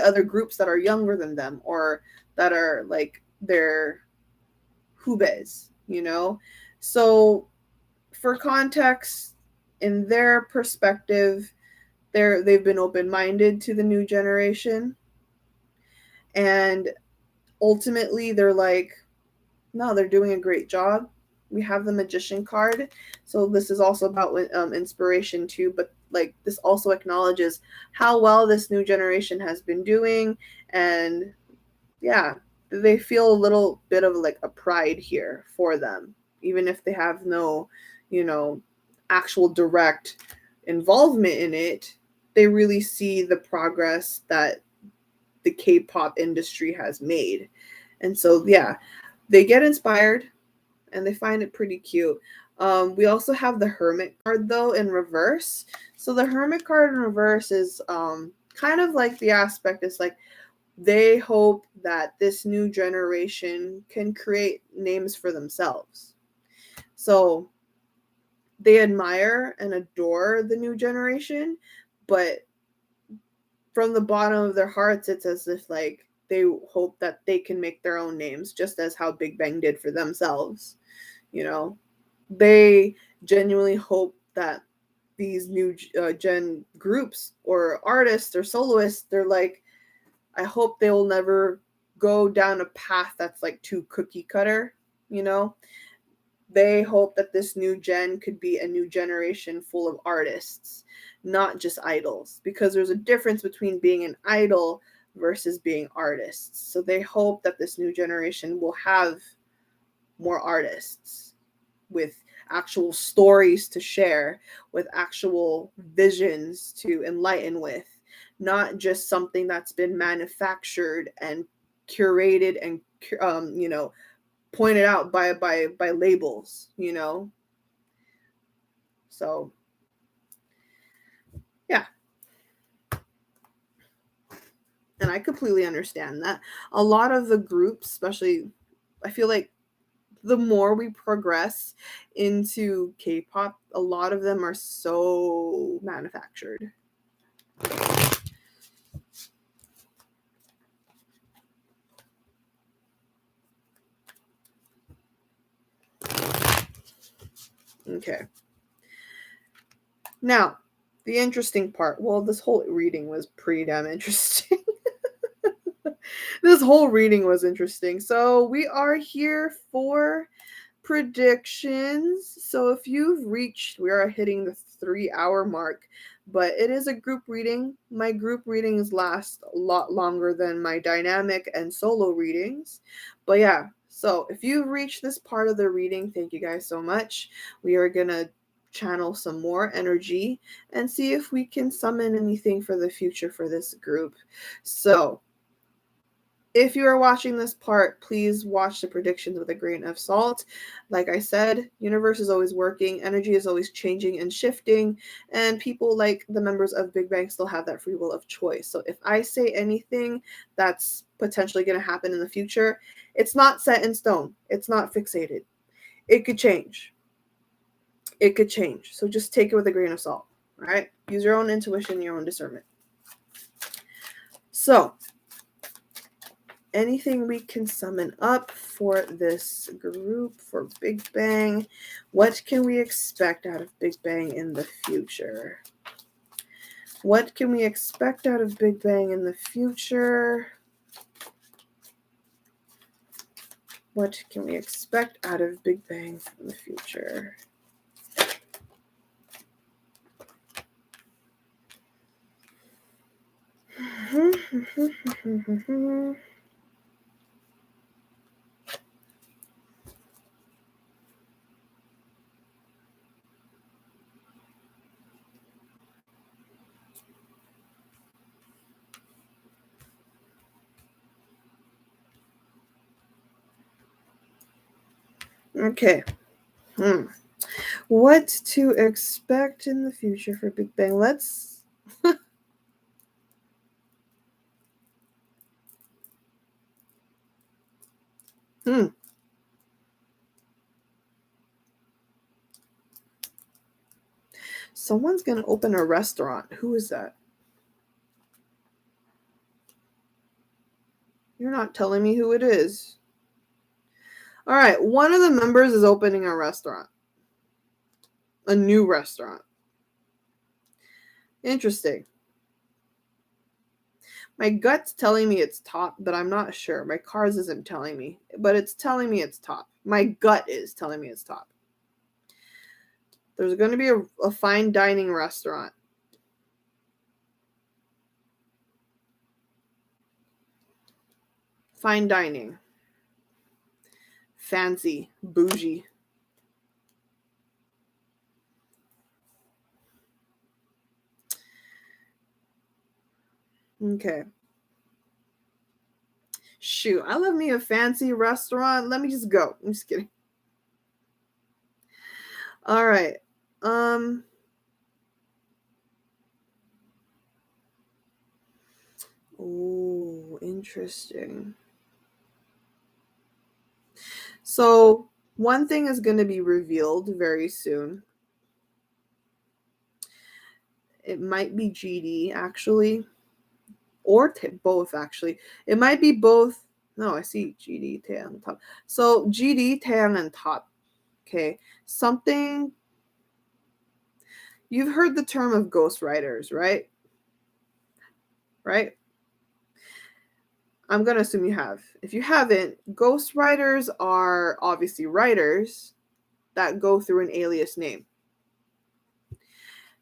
other groups that are younger than them, or that are like their hubes, So for context, in their perspective, they've been open-minded to the new generation, and ultimately they're like, no, they're doing a great job. We have the Magician card, so this is also about inspiration too, but like this also acknowledges how well this new generation has been doing. And yeah, they feel a little bit of like a pride here for them, even if they have no, actual direct involvement in it. They really see the progress that the K-pop industry has made. And so, yeah, they get inspired and they find it pretty cute. We also have the Hermit card, though, in reverse. So the Hermit card in reverse is kind of like the aspect is like, they hope that this new generation can create names for themselves. So they admire and adore the new generation, but from the bottom of their hearts, it's as if like they hope that they can make their own names, just as how Big Bang did for themselves. They genuinely hope that these new gen groups or artists or soloists, they're like, I hope they will never go down a path that's like too cookie cutter, They hope that this new gen could be a new generation full of artists, not just idols, because there's a difference between being an idol versus being artists. So they hope that this new generation will have more artists with actual stories to share, with actual visions to enlighten with, not just something that's been manufactured and curated and pointed out by labels, So yeah. And I completely understand that. A lot of the groups, especially, I feel like the more we progress into K-pop, a lot of them are so manufactured. Okay. Now, the interesting part, well, this whole reading was pretty damn interesting. This whole reading was interesting. So we are here for predictions. So if you've reached, we are hitting the 3-hour mark, but it is a group reading. My group readings last a lot longer than my dynamic and solo readings. But yeah, so if you've reached this part of the reading, thank you guys so much. We are going to channel some more energy and see if we can summon anything for the future for this group. So if you are watching this part, please watch the predictions with a grain of salt. Like I said, universe is always working, energy is always changing and shifting, and people like the members of Big Bang still have that free will of choice. So if I say anything that's potentially going to happen in the future, it's not set in stone. It's not fixated. It could change. It could change. So just take it with a grain of salt, all right? Use your own intuition, your own discernment. So anything we can summon up for this group, for Big Bang? What can we expect out of Big Bang in the future? What can we expect out of Big Bang in the future? What can we expect out of Big Bang in the future? Okay. What to expect in the future for Big Bang? Let's... Someone's going to open a restaurant. Who is that? You're not telling me who it is. All right. One of the members is opening a restaurant. A new restaurant. Interesting. My gut's telling me it's top, but I'm not sure. My cards isn't telling me, but it's telling me it's top. My gut is telling me it's top. There's going to be a fine dining restaurant. Fine dining. Fancy. Bougie. Okay. Shoot, I love me a fancy restaurant. Let me just go. I'm just kidding. All right. Oh, interesting. So, one thing is going to be revealed very soon. It might be GD, actually. Or both, actually. It might be both. No, I see GD, Taeyang, top. So, GD, Taeyang, and top. Okay. Something... You've heard the term of ghostwriters, right? Right? I'm going to assume you have. If you haven't, ghostwriters are obviously writers that go through an alias name.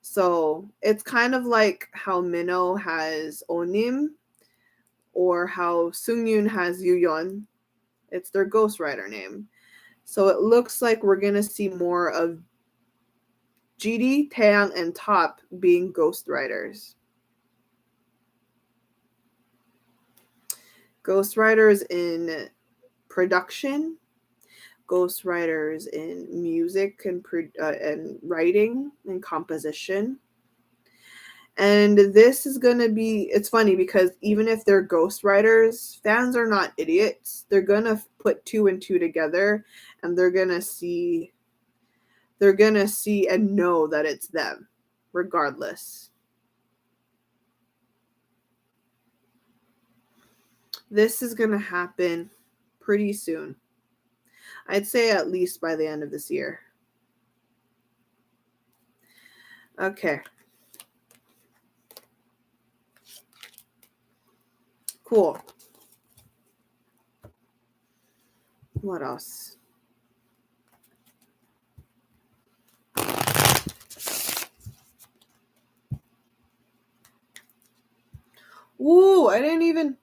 So it's kind of like how Minho has Onim or how Sungyun has Yuyeon. It's their ghostwriter name. So it looks like we're going to see more of GD, Taeyang, and Top being ghostwriters. Ghostwriters in production, ghostwriters in music and writing and composition. And this is going to be, it's funny because even if they're ghostwriters, fans are not idiots. They're going to put two and two together and they're going to see and know that it's them regardless. This is going to happen pretty soon. I'd say at least by the end of this year. Okay. Cool. What else? Ooh, I didn't even...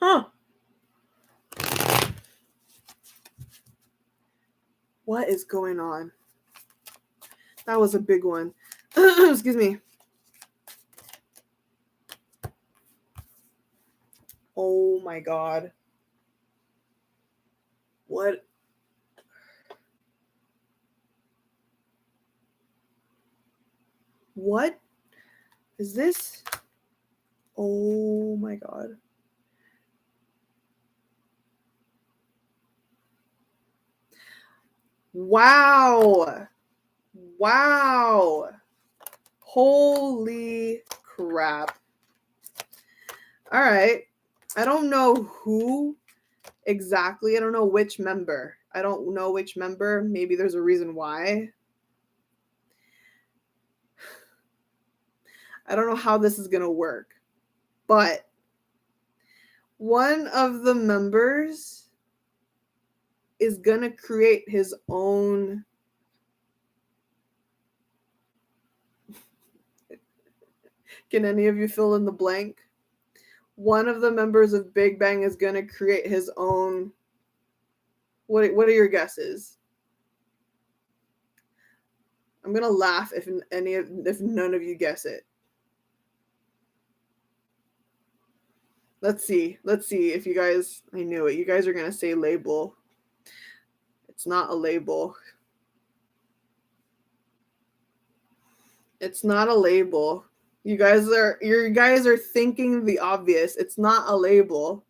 Huh. What is going on? That was a big one. Excuse me. Oh my God. What? What is this? Oh my God. Wow. Wow. Holy crap. All right. I don't know who exactly. I don't know which member. Maybe there's a reason why. I don't know how this is going to work. But one of the members is going to create his own Can any of you fill in the blank? One of the members of Big Bang is going to create his own. What are your guesses? I'm going to laugh if none of you guess it. Let's see if you guys, I knew it. You guys are going to say label. It's not a label. It's not a label. You guys are thinking the obvious. It's not a label.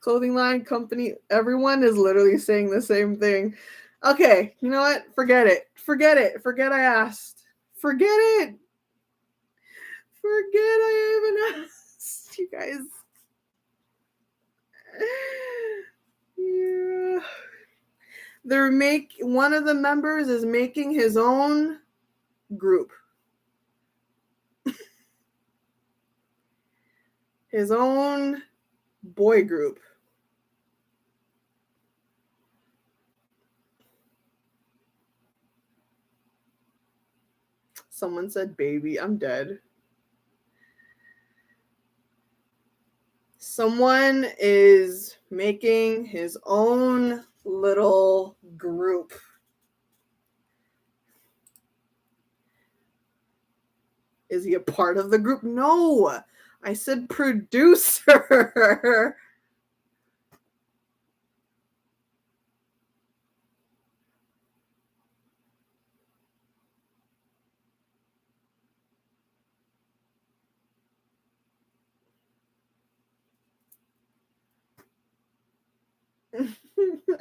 Clothing line, company, everyone is literally saying the same thing. Okay, you know what? Forget it. Forget I asked. Forget it. Forget I even asked. You guys. Yeah. One of the members is making his own group. His own boy group. Someone said baby. I'm dead. Someone is making his own little group. Is he a part of the group? No, I said producer.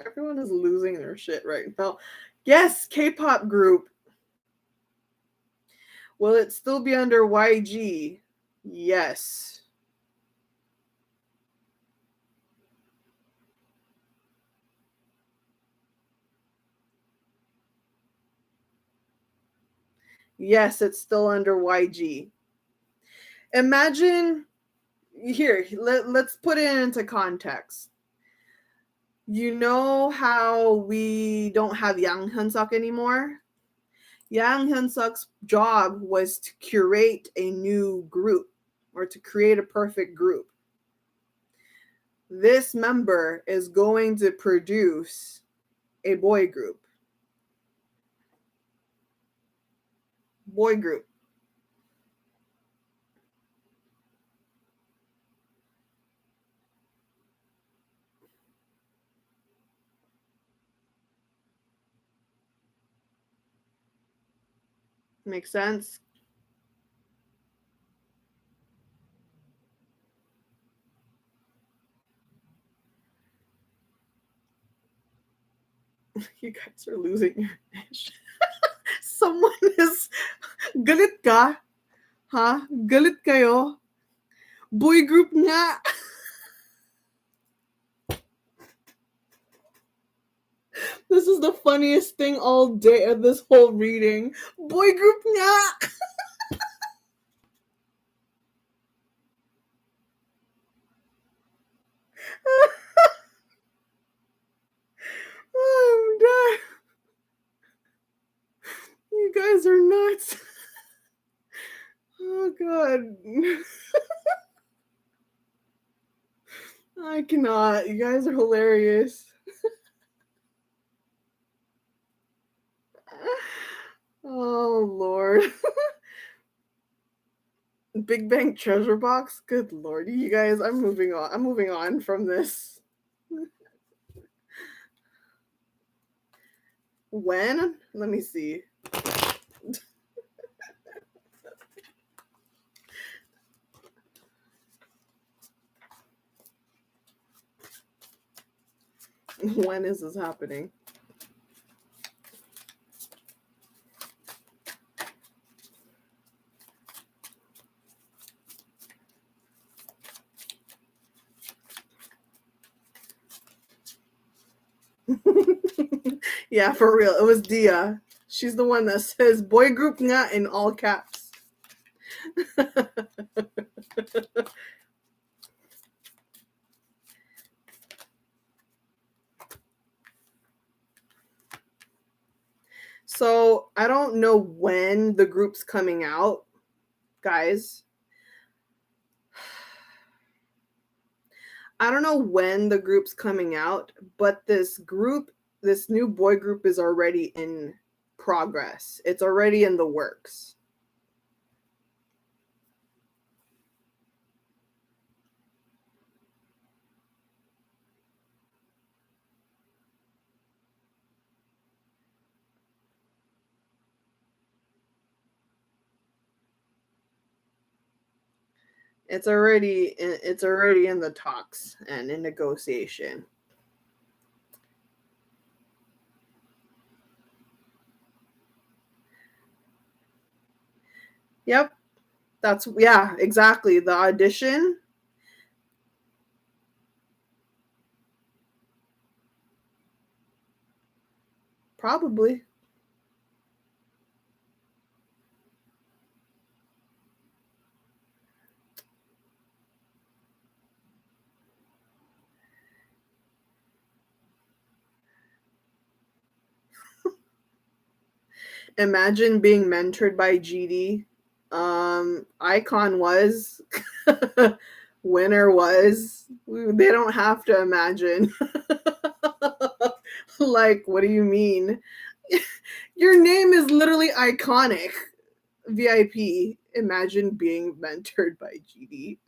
Everyone is losing their shit right now. Yes, K-pop group. Will it still be under YG? Yes. Yes, it's still under YG. Imagine, here, let's put it into context. You know how we don't have Yang Hyun-suk anymore? Yang Hyun-suk's job was to curate a new group or to create a perfect group. This member is going to produce a boy group. Boy group. Make sense? You guys are losing your ish. Someone is galit ka? Ha? Galit kayo? Boy group nga. This is the funniest thing all day of this whole reading. Boy group nga. Oh, I'm dead. You guys are nuts. Oh, God. I cannot. You guys are hilarious. Oh, Lord. Big Bang treasure box? Good Lord. You guys, I'm moving on. I'm moving on from this. When? Let me see. When is this happening? Yeah, for real. It was Dia. She's the one that says boy group nga in all caps. So I don't know when the group's coming out, guys. I don't know when the group's coming out, but this new boy group is already in progress. It's already in the works. It's already in the talks and in negotiation. Yep. Yeah, exactly. The audition. Probably. Imagine being mentored by GD. Icon was. Winner was. They don't have to imagine. Like, what do you mean? Your name is literally iconic. VIP. Imagine being mentored by GD.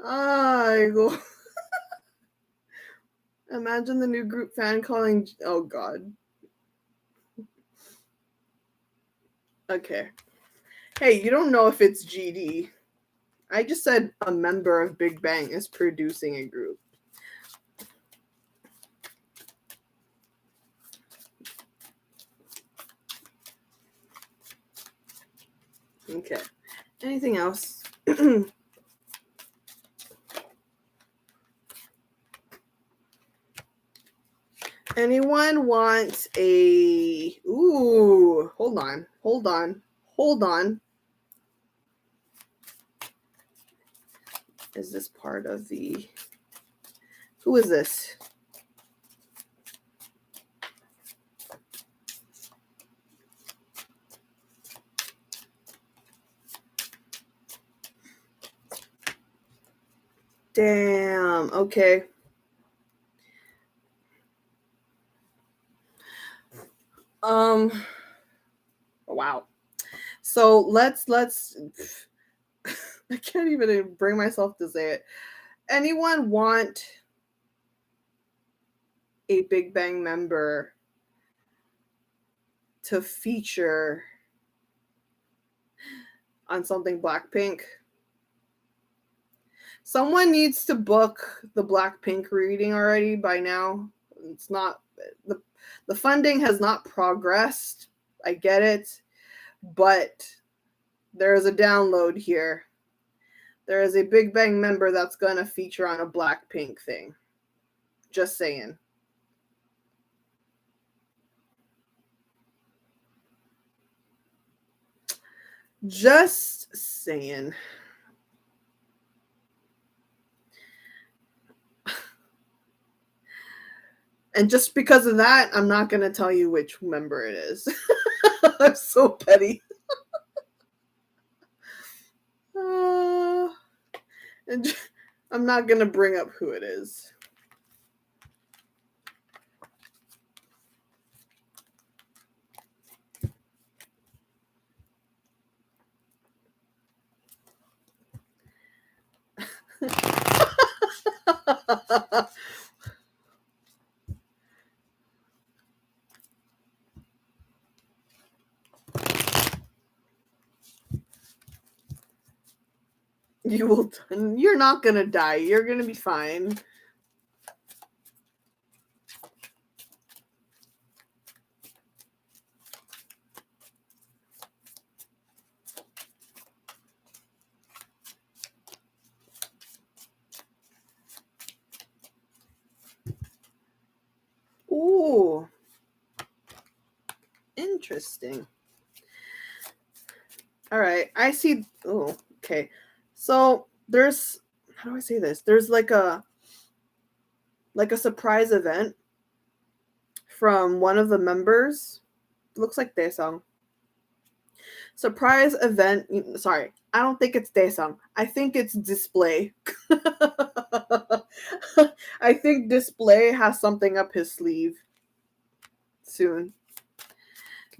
I go. Imagine the new group fan calling. Oh God. Okay. Hey, you don't know if it's GD. I just said a member of Big Bang is producing a group. Okay. Anything else? Anyone wants a... Ooh, hold on. Is this part of the... Who is this? Damn, okay. Wow. So let's I can't even bring myself to say it. Anyone want a Big Bang member to feature on something Blackpink? Someone needs to book the Blackpink reading already by now. It's not the funding has not progressed. I get it, but there is a download here. There is a Big Bang member that's gonna feature on a Blackpink thing. Just saying. Just saying. And just because of that, I'm not going to tell you which member it is. I'm so petty. And I'm not going to bring up who it is. You will. You're not gonna die. You're gonna be fine. Ooh, interesting. All right, I see. Oh, okay. So there's. How do I say this? There's like a like a surprise event from one of the members. Looks like Daesung. Surprise event. Sorry, I don't think it's Daesung. I think it's Display. I think Display has something up his sleeve soon.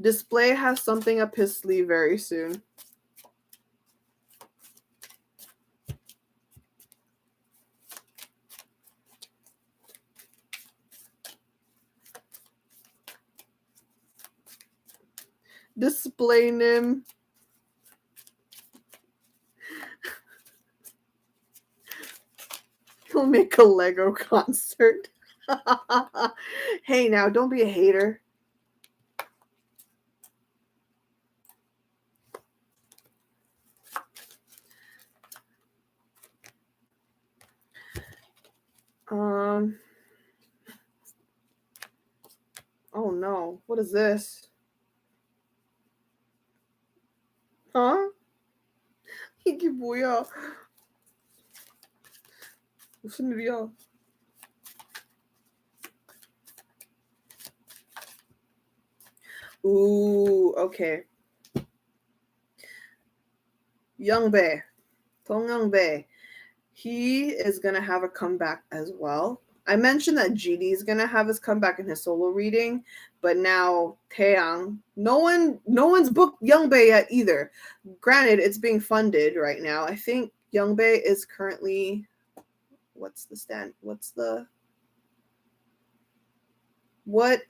Display has something up his sleeve very soon. Display Nim. He'll make a Lego concert. Hey, now, don't be a hater. Oh no, what is this? Huh? 이게 뭐야? 무슨 일이야? Ooh, okay. Youngbae, Dong Youngbae, he is gonna have a comeback as well. I mentioned that GD is gonna have his comeback in his solo reading, but now Taeyang, no one's booked Youngbae yet either. Granted, it's being funded right now. I think Youngbae is currently, what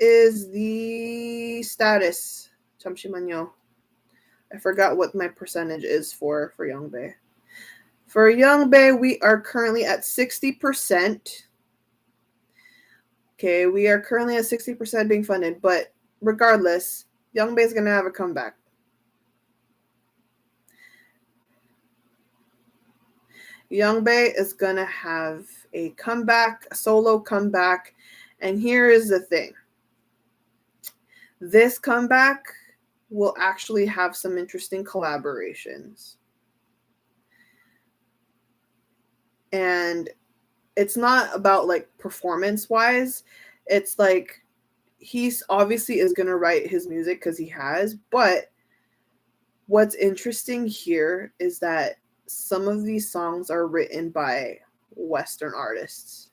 is the status? 잠시만요. I forgot what my percentage is for Youngbae. For Youngbae, we are currently at 60%. Okay, we are currently at 60% being funded, but regardless, Youngbae is going to have a comeback. Youngbae is going to have a comeback, a solo comeback, and here is the thing. This comeback will actually have some interesting collaborations. And it's not about like performance wise. It's like he's obviously is going to write his music because he has, but what's interesting here is that some of these songs are written by Western artists.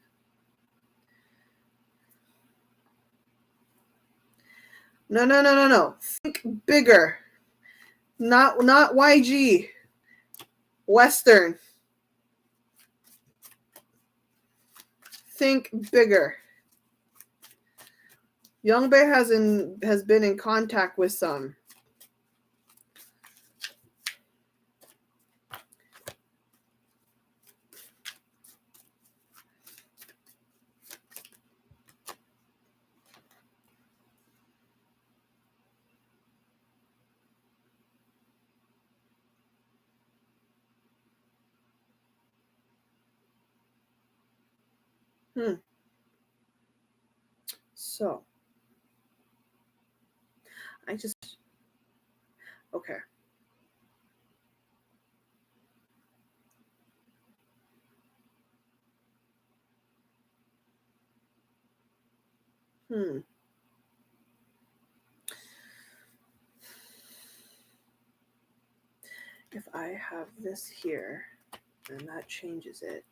No. Think bigger. Not YG. Western. Think bigger. Youngbae has been in contact with some. So, okay. If I have this here, then that changes it.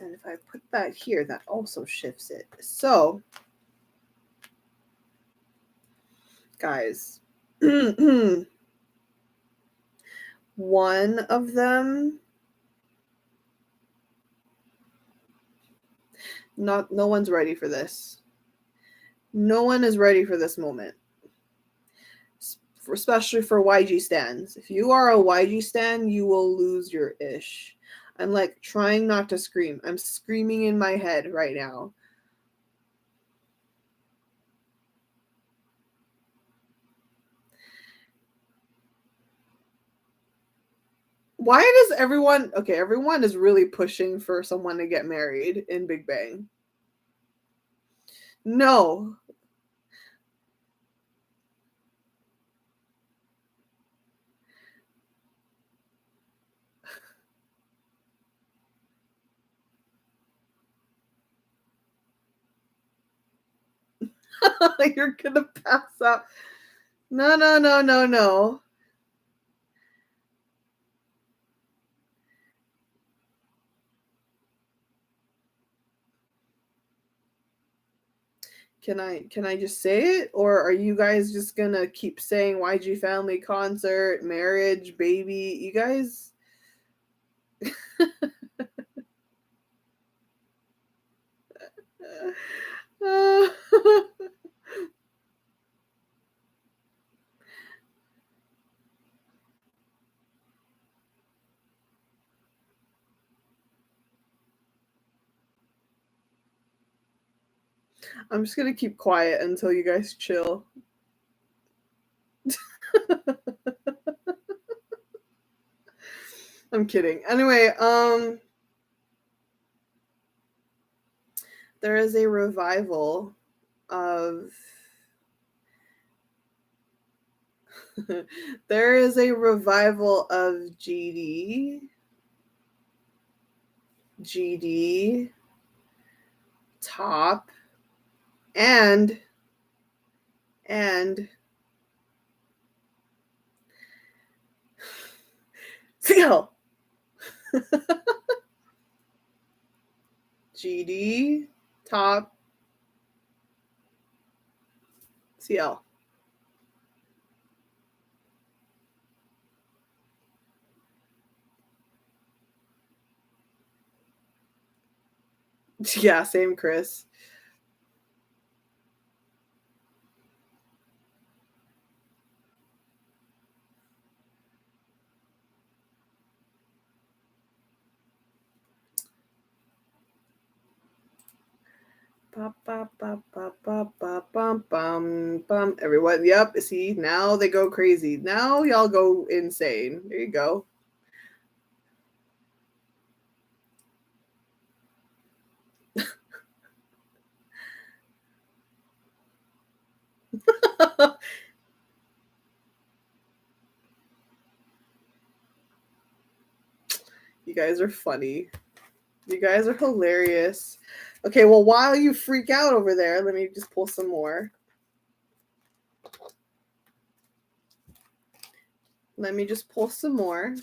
And if I put that here, that also shifts it. So, guys, one of them, no one's ready for this. No one is ready for this moment. Especially for YG stans. If you are a YG stan, you will lose your ish. I'm like trying not to scream. I'm screaming in my head right now. Why does everyone is really pushing for someone to get married in Big Bang? No. You're gonna pass out. No, no, no, no, no. Can I just say it? Or are you guys just gonna keep saying YG family concert, marriage, baby? You guys I'm just gonna keep quiet until you guys chill. I'm kidding. Anyway, there is a revival of there is a revival of GD, top, and CL. GD, top, CL. Yeah, same, Chris. Everyone, yep. See, now they go crazy. Now y'all go insane. There you go. You guys are funny. You guys are hilarious. Okay, well, while you freak out over there, let me just pull some more. Let me just pull some more.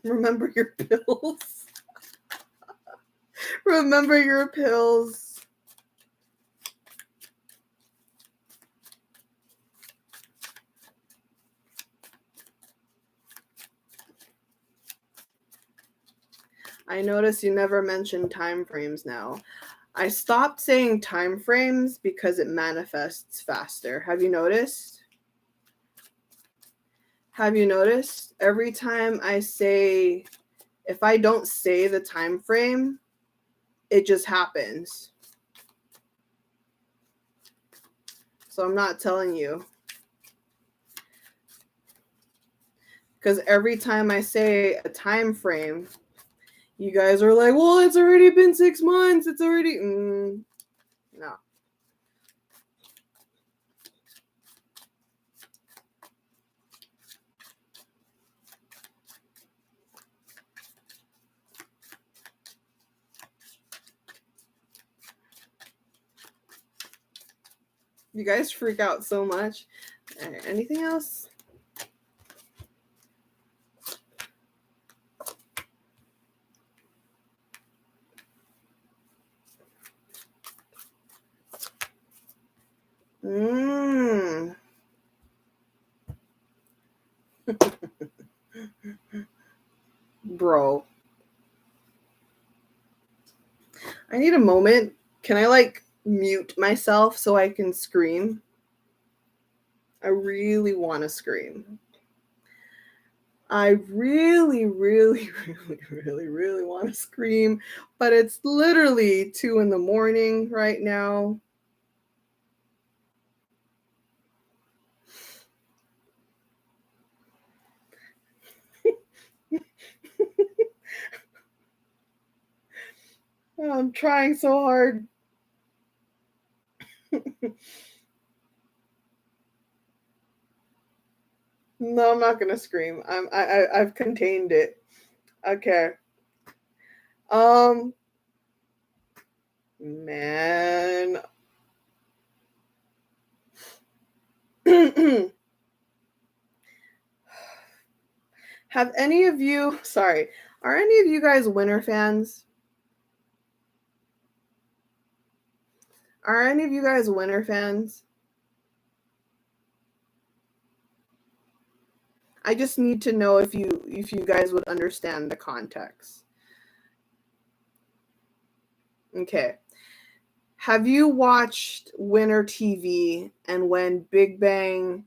Remember your pills. Remember your pills. I notice you never mention time frames now. I stopped saying time frames because it manifests faster. Have you noticed? Have you noticed? Every time I say, if I don't say the time frame, it just happens. So I'm not telling you. Because every time I say a time frame, you guys are like, well, it's already been 6 months. It's already... no. You guys freak out so much. Anything else? Bro. I need a moment. Can I, like, mute myself so I can scream? I really want to scream. I really, really, really, really, really want to scream, but it's literally 2 a.m. right now. I'm trying so hard. No, I'm not gonna scream. I've contained it. Okay. Man. Have any of you, sorry, are any of you guys winter fans? Are any of you guys winter fans? I just need to know if you guys would understand the context. Okay. Have you watched Winter TV and when Big Bang?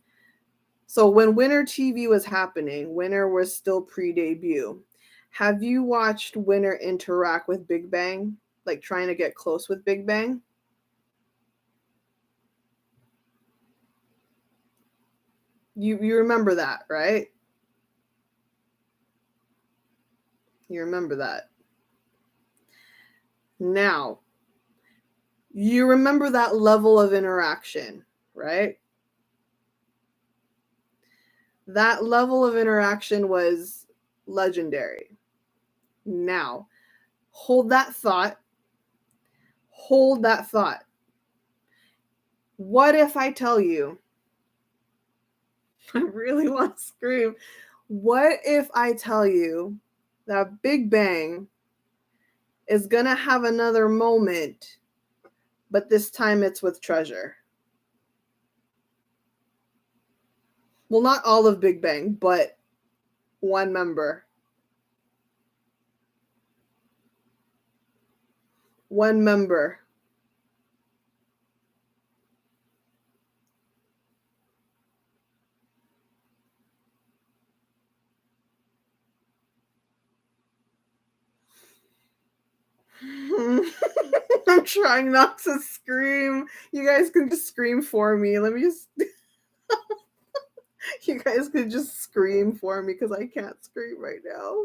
So when Winter TV was happening, Winter was still pre-debut. Have you watched Winter interact with Big Bang? Like trying to get close with Big Bang? You remember that, right? You remember that. Now, you remember that level of interaction, right? That level of interaction was legendary. Now, hold that thought. Hold that thought. What if I tell you? I really want to scream. What if I tell you that Big Bang is going to have another moment, but this time it's with Treasure? Well, not all of Big Bang, but one member. One member. I'm trying not to scream. You guys can just scream for me. Let me just. You guys could just scream for me because I can't scream right now.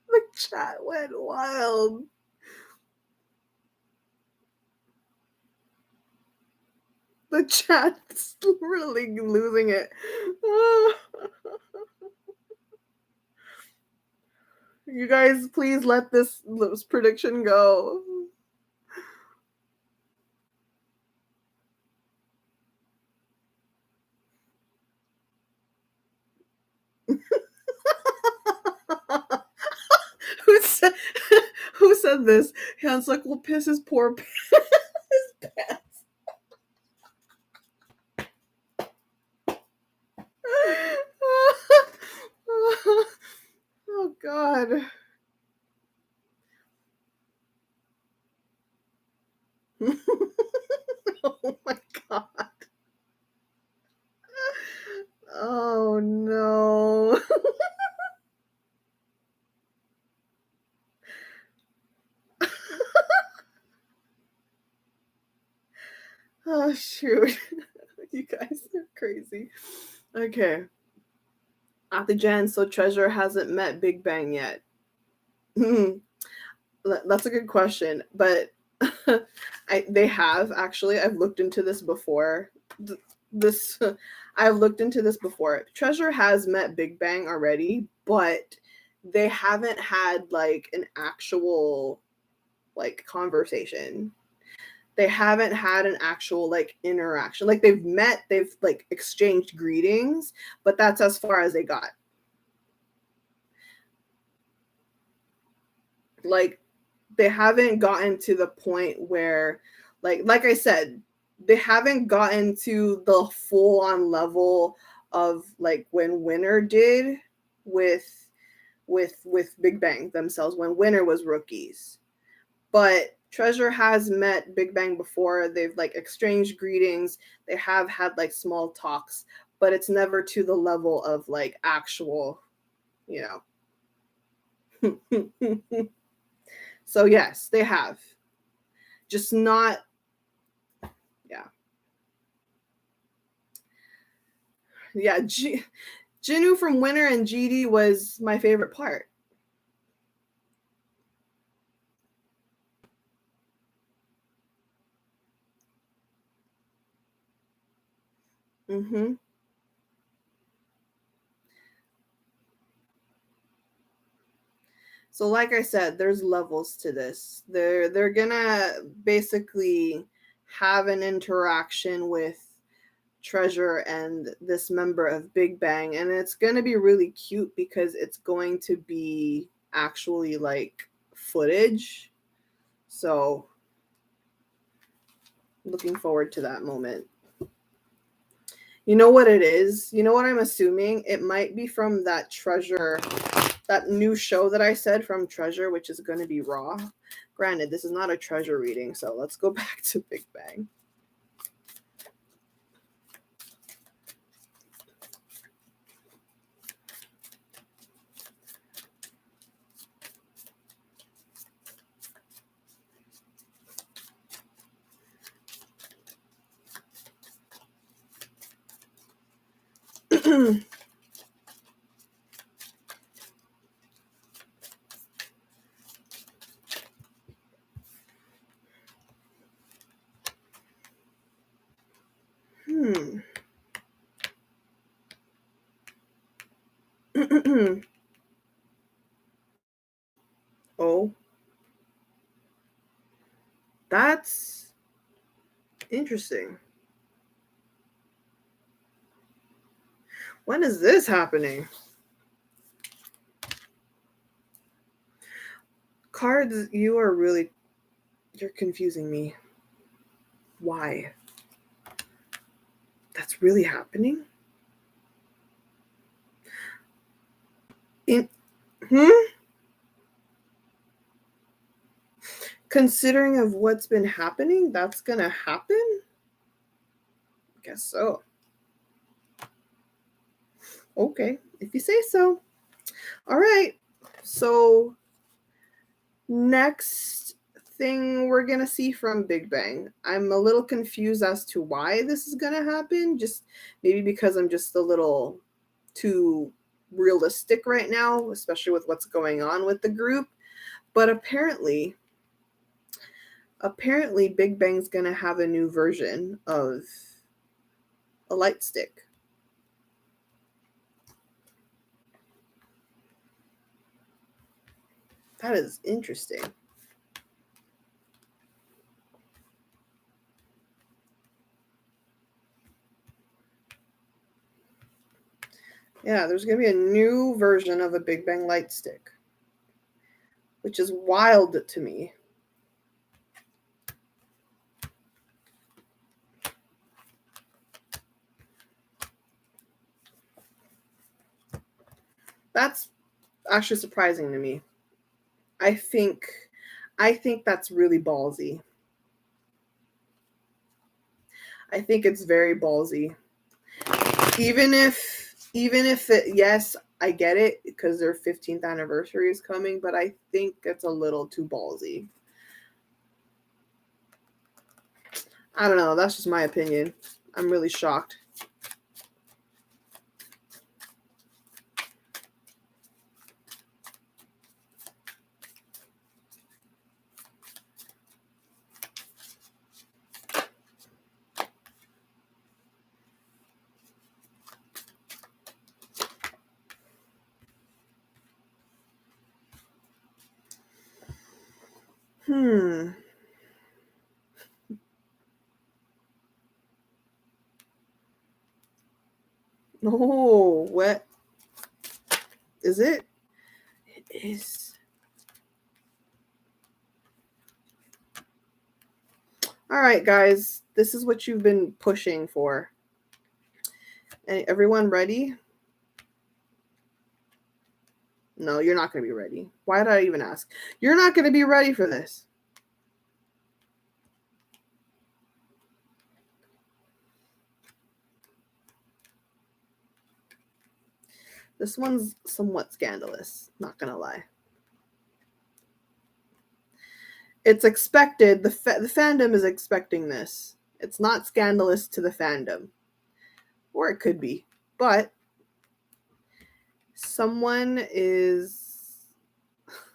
The chat went wild. The chat's really losing it. You guys, please let this prediction go. Who said this? Hans like will piss his poor his pants. Oh God. Oh my God. Oh no. Oh shoot. You guys are crazy. Okay. At the Jen, so Treasure hasn't met Big Bang yet. That's a good question, but they have actually. I've looked into this before. This I've looked into this before. Treasure has met Big Bang already, but they haven't had like an actual like conversation. They haven't had an actual like interaction. Like they've met, they've like exchanged greetings, but that's as far as they got. Like they haven't gotten to the point where like I said, they haven't gotten to the full on level of like when Winner did with Big Bang themselves when Winner was rookies. But Treasure has met Big Bang before. They've like exchanged greetings. They have had like small talks, but it's never to the level of like actual, you know. So yes, they have. Just not, yeah. Yeah, Jinu from Winner and GD was my favorite part. Mm-hmm. So like I said, there's levels to this. They're gonna basically have an interaction with Treasure and this member of Big Bang, and it's gonna be really cute because it's going to be actually like footage. So looking forward to that moment. You know what it is? You know what I'm assuming? It might be from that Treasure, that new show that I said from Treasure, which is going to be Raw. Granted, this is not a Treasure reading, so let's go back to Big Bang. Oh, that's interesting. When is this happening? Cards, you're confusing me. Why? That's really happening? Considering of what's been happening, that's gonna happen? I guess so. Okay, if you say so. All right, so next thing we're gonna see from Big Bang. I'm a little confused as to why this is gonna happen. Just maybe because I'm just a little too realistic right now, especially with what's going on with the group. But apparently Big Bang's gonna have a new version of a light stick. That is interesting. Yeah, there's going to be a new version of a Big Bang light stick, which is wild to me. That's actually surprising to me. I think that's really ballsy. I think it's very ballsy. Even if it, yes, I get it because their 15th anniversary is coming, but I think it's a little too ballsy. I don't know. That's just my opinion. I'm really shocked. Oh, what is it? It is. All right, guys, this is what you've been pushing for. And everyone ready? No, you're not going to be ready. Why did I even ask? You're not going to be ready for this. This one's somewhat scandalous, not going to lie. It's expected. The fandom is expecting this. It's not scandalous to the fandom. Or it could be. But someone is...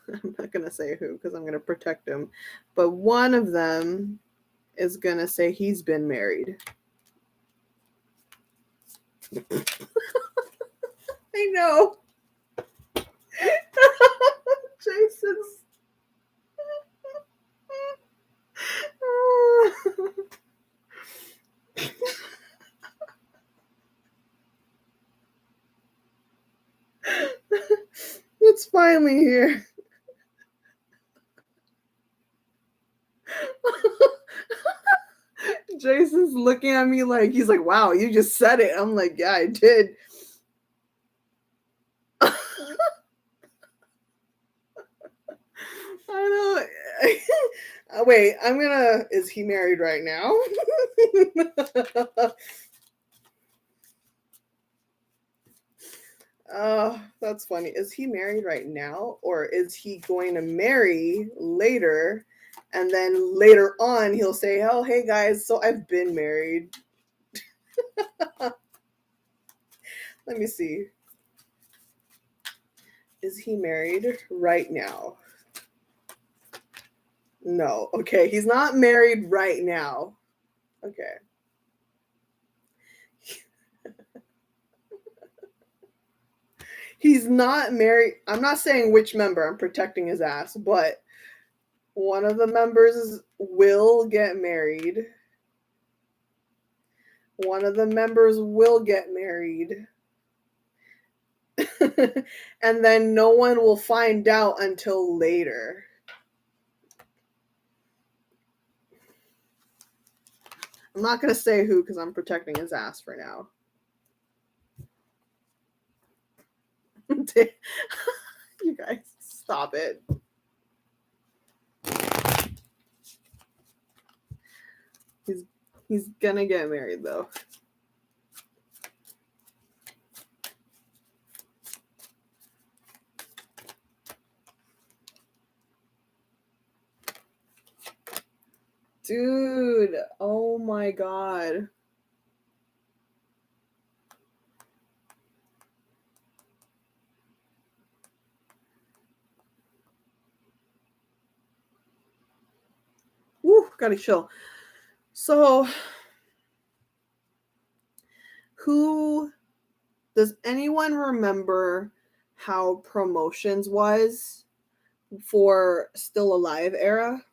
I'm not going to say who because I'm going to protect him. But one of them is going to say he's been married. I know. JC. finally here. Jason's looking at me like, he's like, wow, you just said it. I'm like, yeah, I did. I know. Wait, is he married right now? That's funny. Is he married right now, or is he going to marry later? And then later on, he'll say, oh, hey guys, so I've been married. Let me see. Is he married right now? No. Okay, he's not married right now. Okay. He's not married. I'm not saying which member. I'm protecting his ass, but one of the members will get married. One of the members will get married. And then no one will find out until later. I'm not going to say who because I'm protecting his ass for now. You guys, stop it. He's going to get married though. Dude, oh my God. Woo, gotta chill. So, does anyone remember how promotions was for Still Alive era?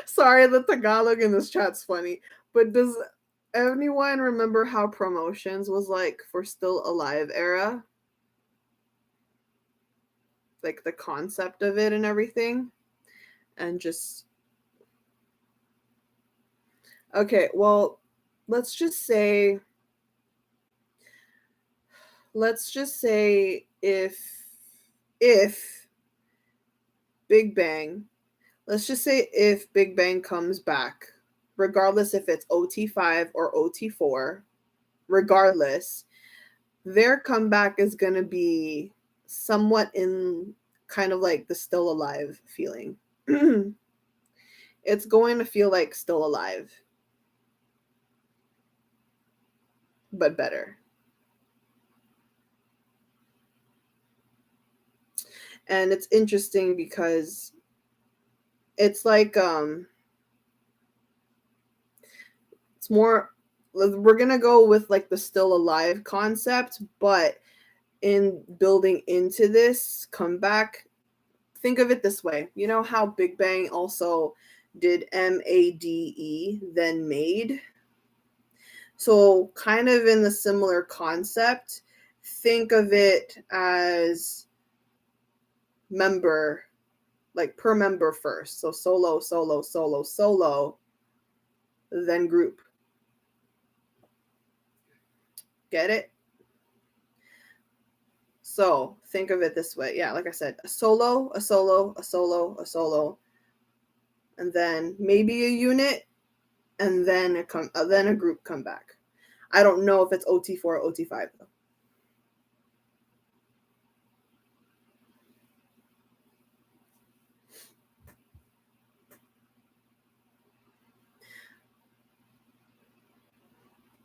Sorry, the Tagalog in this chat's funny, but does anyone remember how promotions was like for Still Alive era? Like the concept of it and everything? And just... Okay, well, let's just say if Big Bang, let's just say if Big Bang comes back, regardless if it's OT5 or OT4, regardless, their comeback is going to be somewhat in kind of like the Still Alive feeling. It's going to feel like Still Alive, but better. And it's interesting because it's like it's more, we're gonna go with like the Still Alive concept, but in building into this comeback, think of it this way. You know how Big Bang also did MADE, then made? So kind of in the similar concept, think of it as member, like per member first. So solo, solo, solo, solo, then group. Get it? So think of it this way. Yeah, like I said, a solo, a solo, a solo, a solo, and then maybe a unit, and then a group come back. I don't know if it's OT4 or OT5 though.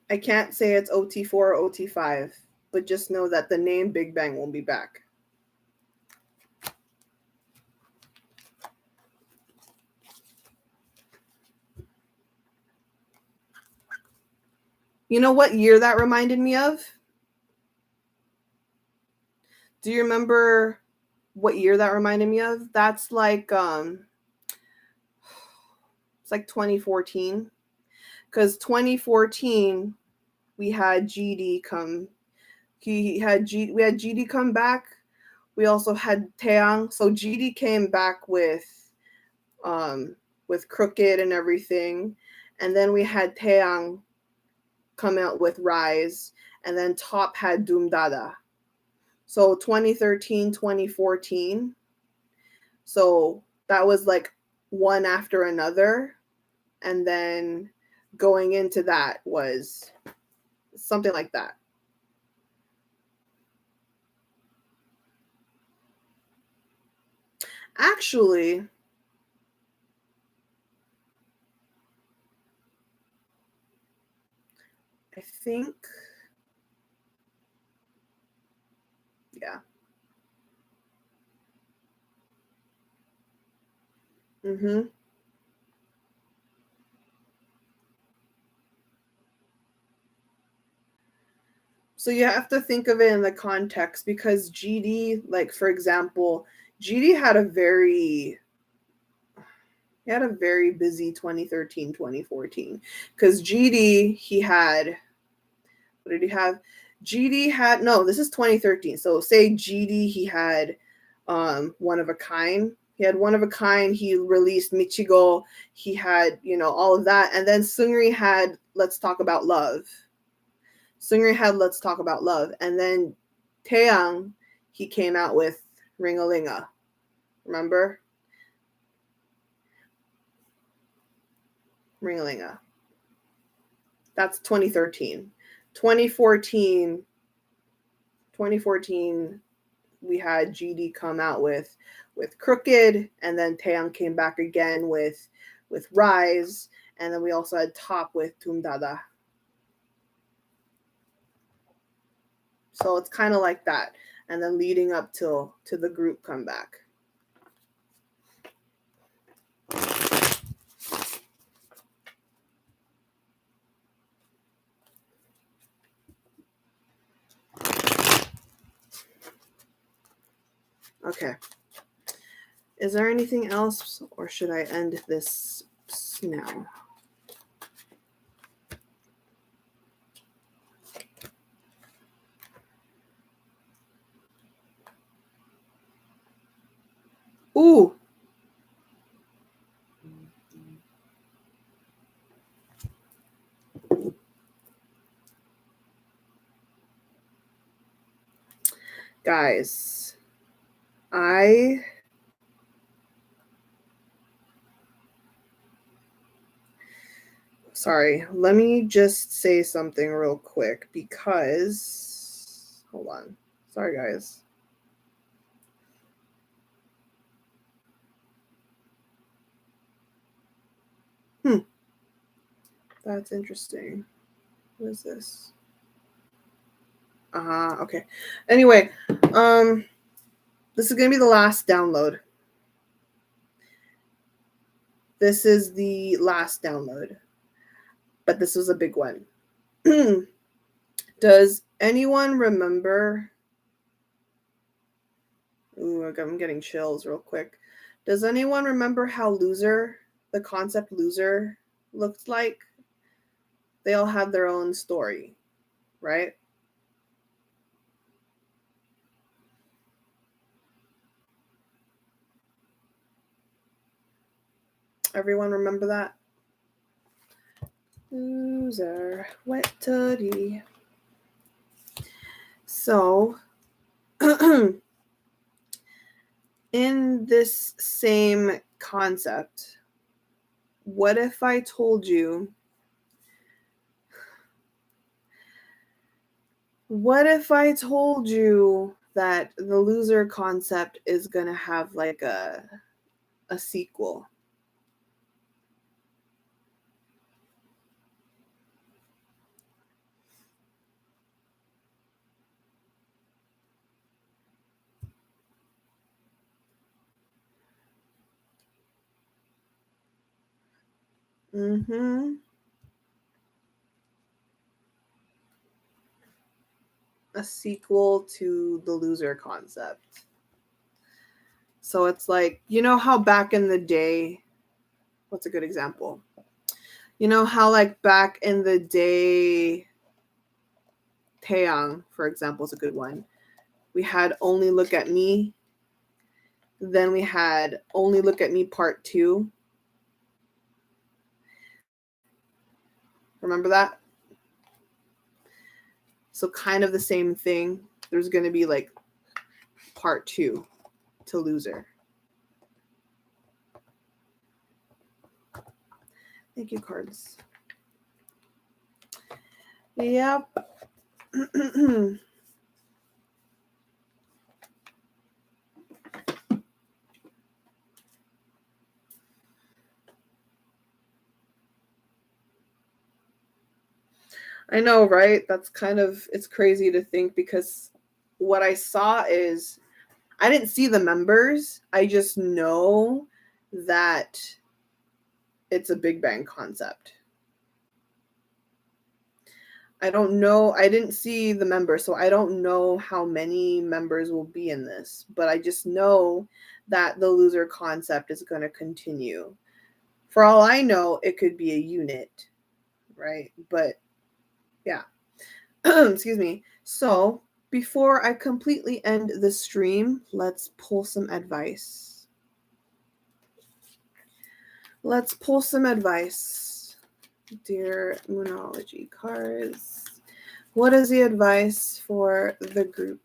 I can't say it's OT4 or OT5, but just know that the name Big Bang won't be back. You know what year that reminded me of? Do you remember what year that reminded me of? That's like it's like 2014. because 2014 we had GD come. We had GD come back. We also had Taeyang. So GD came back with Crooked and everything, and then we had Taeyang come out with Rise, and then Top had Doom Dada. So 2013, 2014. So that was like one after another, and then going into that was something like that. Actually, I think, yeah. Mm-hmm. So you have to think of it in the context, because GD, like for example, GD had a very busy 2013, 2014. Because GD, he had, what did he have? GD had, no, this is 2013. So say GD, he had One of a Kind. He had One of a Kind. He released Michigo. He had, all of that. And then Seungri had Let's Talk About Love. Seungri had Let's Talk About Love. And then Taeyang, he came out with Ring-a-Linga. Remember? Ring-a-Linga. That's 2013. 2014, we had GD come out with Crooked, and then Taeyang came back again with Rise, and then we also had Top with Doom Dada. So it's kind of like that, and then leading up to the group comeback. Okay. Is there anything else, or should I end this now? Ooh. Guys, sorry, let me just say something real quick, because, hold on. Sorry, guys. That's interesting. What is this? Okay. Anyway, this is going to be the last download. This is the last download. But this was a big one. Does anyone remember? Ooh, I'm getting chills real quick. Does anyone remember how loser, the concept loser, looked like? They all had their own story, right? Everyone remember that? Loser, wet toddy. So, in this same concept, what if I told you that the loser concept is going to have like a sequel? Mm-hmm. A sequel to the loser concept. So it's like, how back in the day, what's a good example? You know how like back in the day, Taeyang, for example, is a good one. We had Only Look at Me. Then we had Only Look at Me Part 2. Remember that? So kind of the same thing. There's going to be like Part 2 to Loser. Thank you, cards. Yep. I know, right? That's kind of, it's crazy to think, because what I saw is, I didn't see the members. I just know that it's a Big Bang concept. I don't know. I didn't see the members, so I don't know how many members will be in this. But I just know that the loser concept is going to continue. For all I know, it could be a unit, right? But yeah. Excuse me. So before I completely end the stream, let's pull some advice. Let's pull some advice. Dear Moonology cards, what is the advice for the group?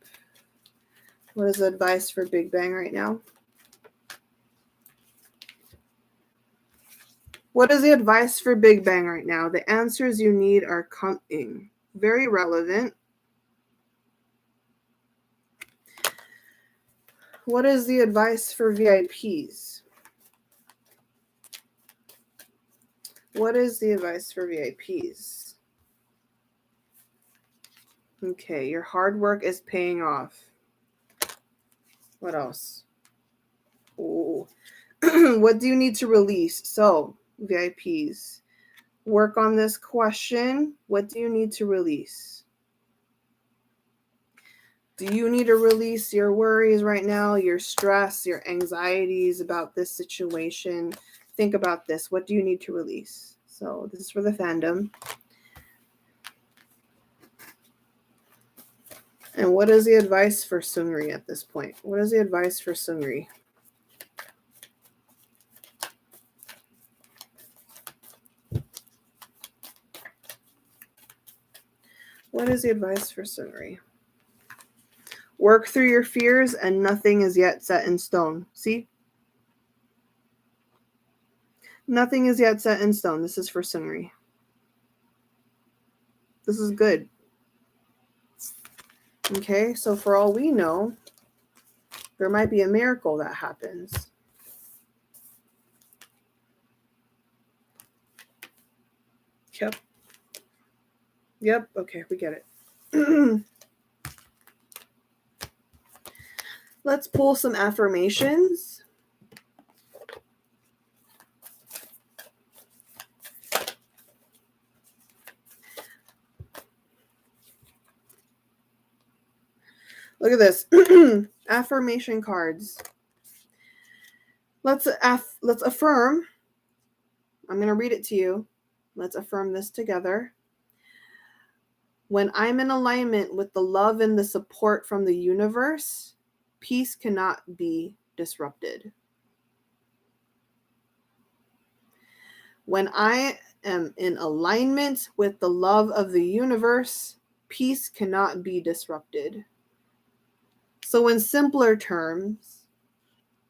What is the advice for Big Bang right now? What is the advice for Big Bang right now? The answers you need are coming. Very relevant. What is the advice for VIPs? What is the advice for VIPs? Okay, your hard work is paying off. What else? Oh, what do you need to release? So, VIPs, work on this question. What do you need to release? Do you need to release your worries right now, your stress, your anxieties about this situation? Think about this. What do you need to release? So this is for the fandom. And what is the advice for Seungri at this point? What is the advice for Seungri? What is the advice for Seungri? Work through your fears and nothing is yet set in stone. See? Nothing is yet set in stone. This is for Seungri. This is good. Okay, so for all we know, there might be a miracle that happens. Yep. Yep. Okay, we get it. Let's pull some affirmations. Look at this. Affirmation cards. Let's affirm. I'm going to read it to you. Let's affirm this together. When I'm in alignment with the love and the support from the universe, peace cannot be disrupted. When I am in alignment with the love of the universe, peace cannot be disrupted. So in simpler terms,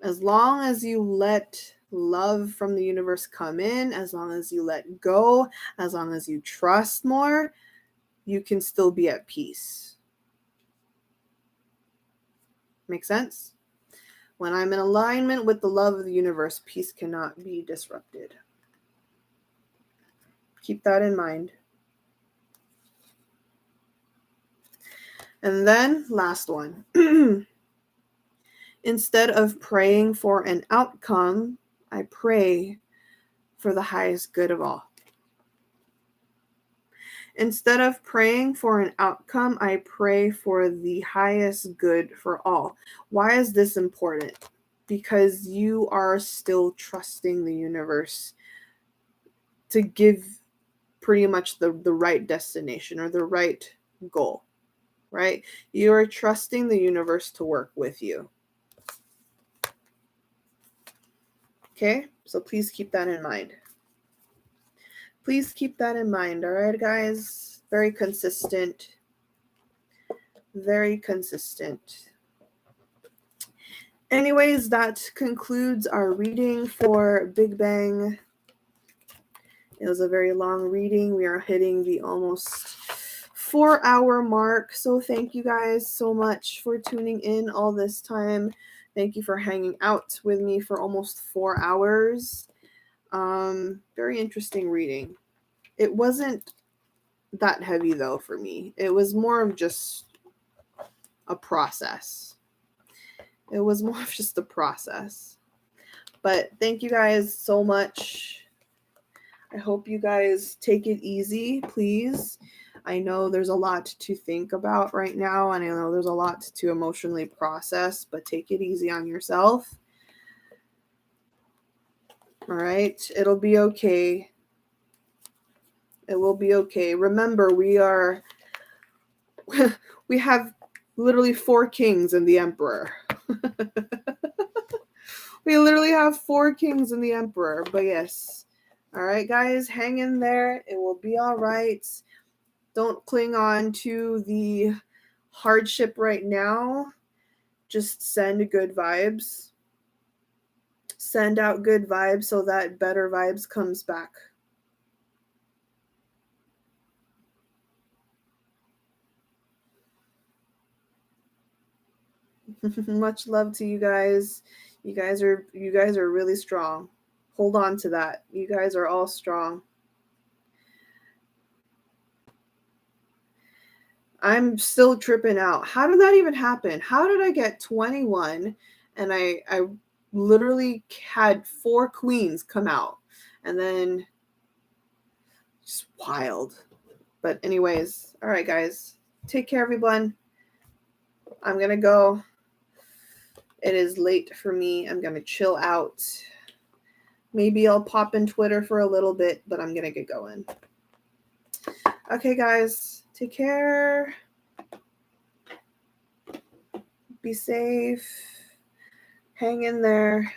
as long as you let love from the universe come in, as long as you let go, as long as you trust more, you can still be at peace. Make sense? When I'm in alignment with the love of the universe, peace cannot be disrupted. Keep that in mind. And then, last one. Instead of praying for an outcome, I pray for the highest good of all. Instead of praying for an outcome, I pray for the highest good for all. Why is this important? Because you are still trusting the universe to give pretty much the right destination or the right goal, right? You are trusting the universe to work with you. Okay, so please keep that in mind. Please keep that in mind, all right, guys? Very consistent. Very consistent. Anyways, that concludes our reading for Big Bang. It was a very long reading. We are hitting the almost 4-hour mark. So thank you guys so much for tuning in all this time. Thank you for hanging out with me for almost 4 hours. Very interesting reading. It wasn't that heavy though for me. It was more of just a process. It was more of just a process. But thank you guys so much. I hope you guys take it easy, please. I know there's a lot to think about right now, and I know there's a lot to emotionally process, but take it easy on yourself. All right? It'll be okay. It will be okay. Remember, we have literally 4 kings and the emperor. We literally have 4 kings and the emperor, but yes. All right, guys, hang in there. It will be all right. Don't cling on to the hardship right now. Just send good vibes. Send out good vibes so that better vibes comes back. Much love to you guys. You guys are really strong. Hold on to that. You guys are all strong. I'm still tripping out. How did that even happen? How did I get 21 and I literally had 4 queens come out, and then just wild. But anyways, all right, guys, take care, everyone. I'm gonna go. It is late for me. I'm gonna chill out. Maybe I'll pop in Twitter for a little bit, but I'm gonna get going. Okay, guys, take care. Be safe. Hang in there.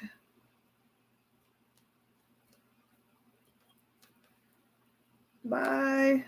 Bye.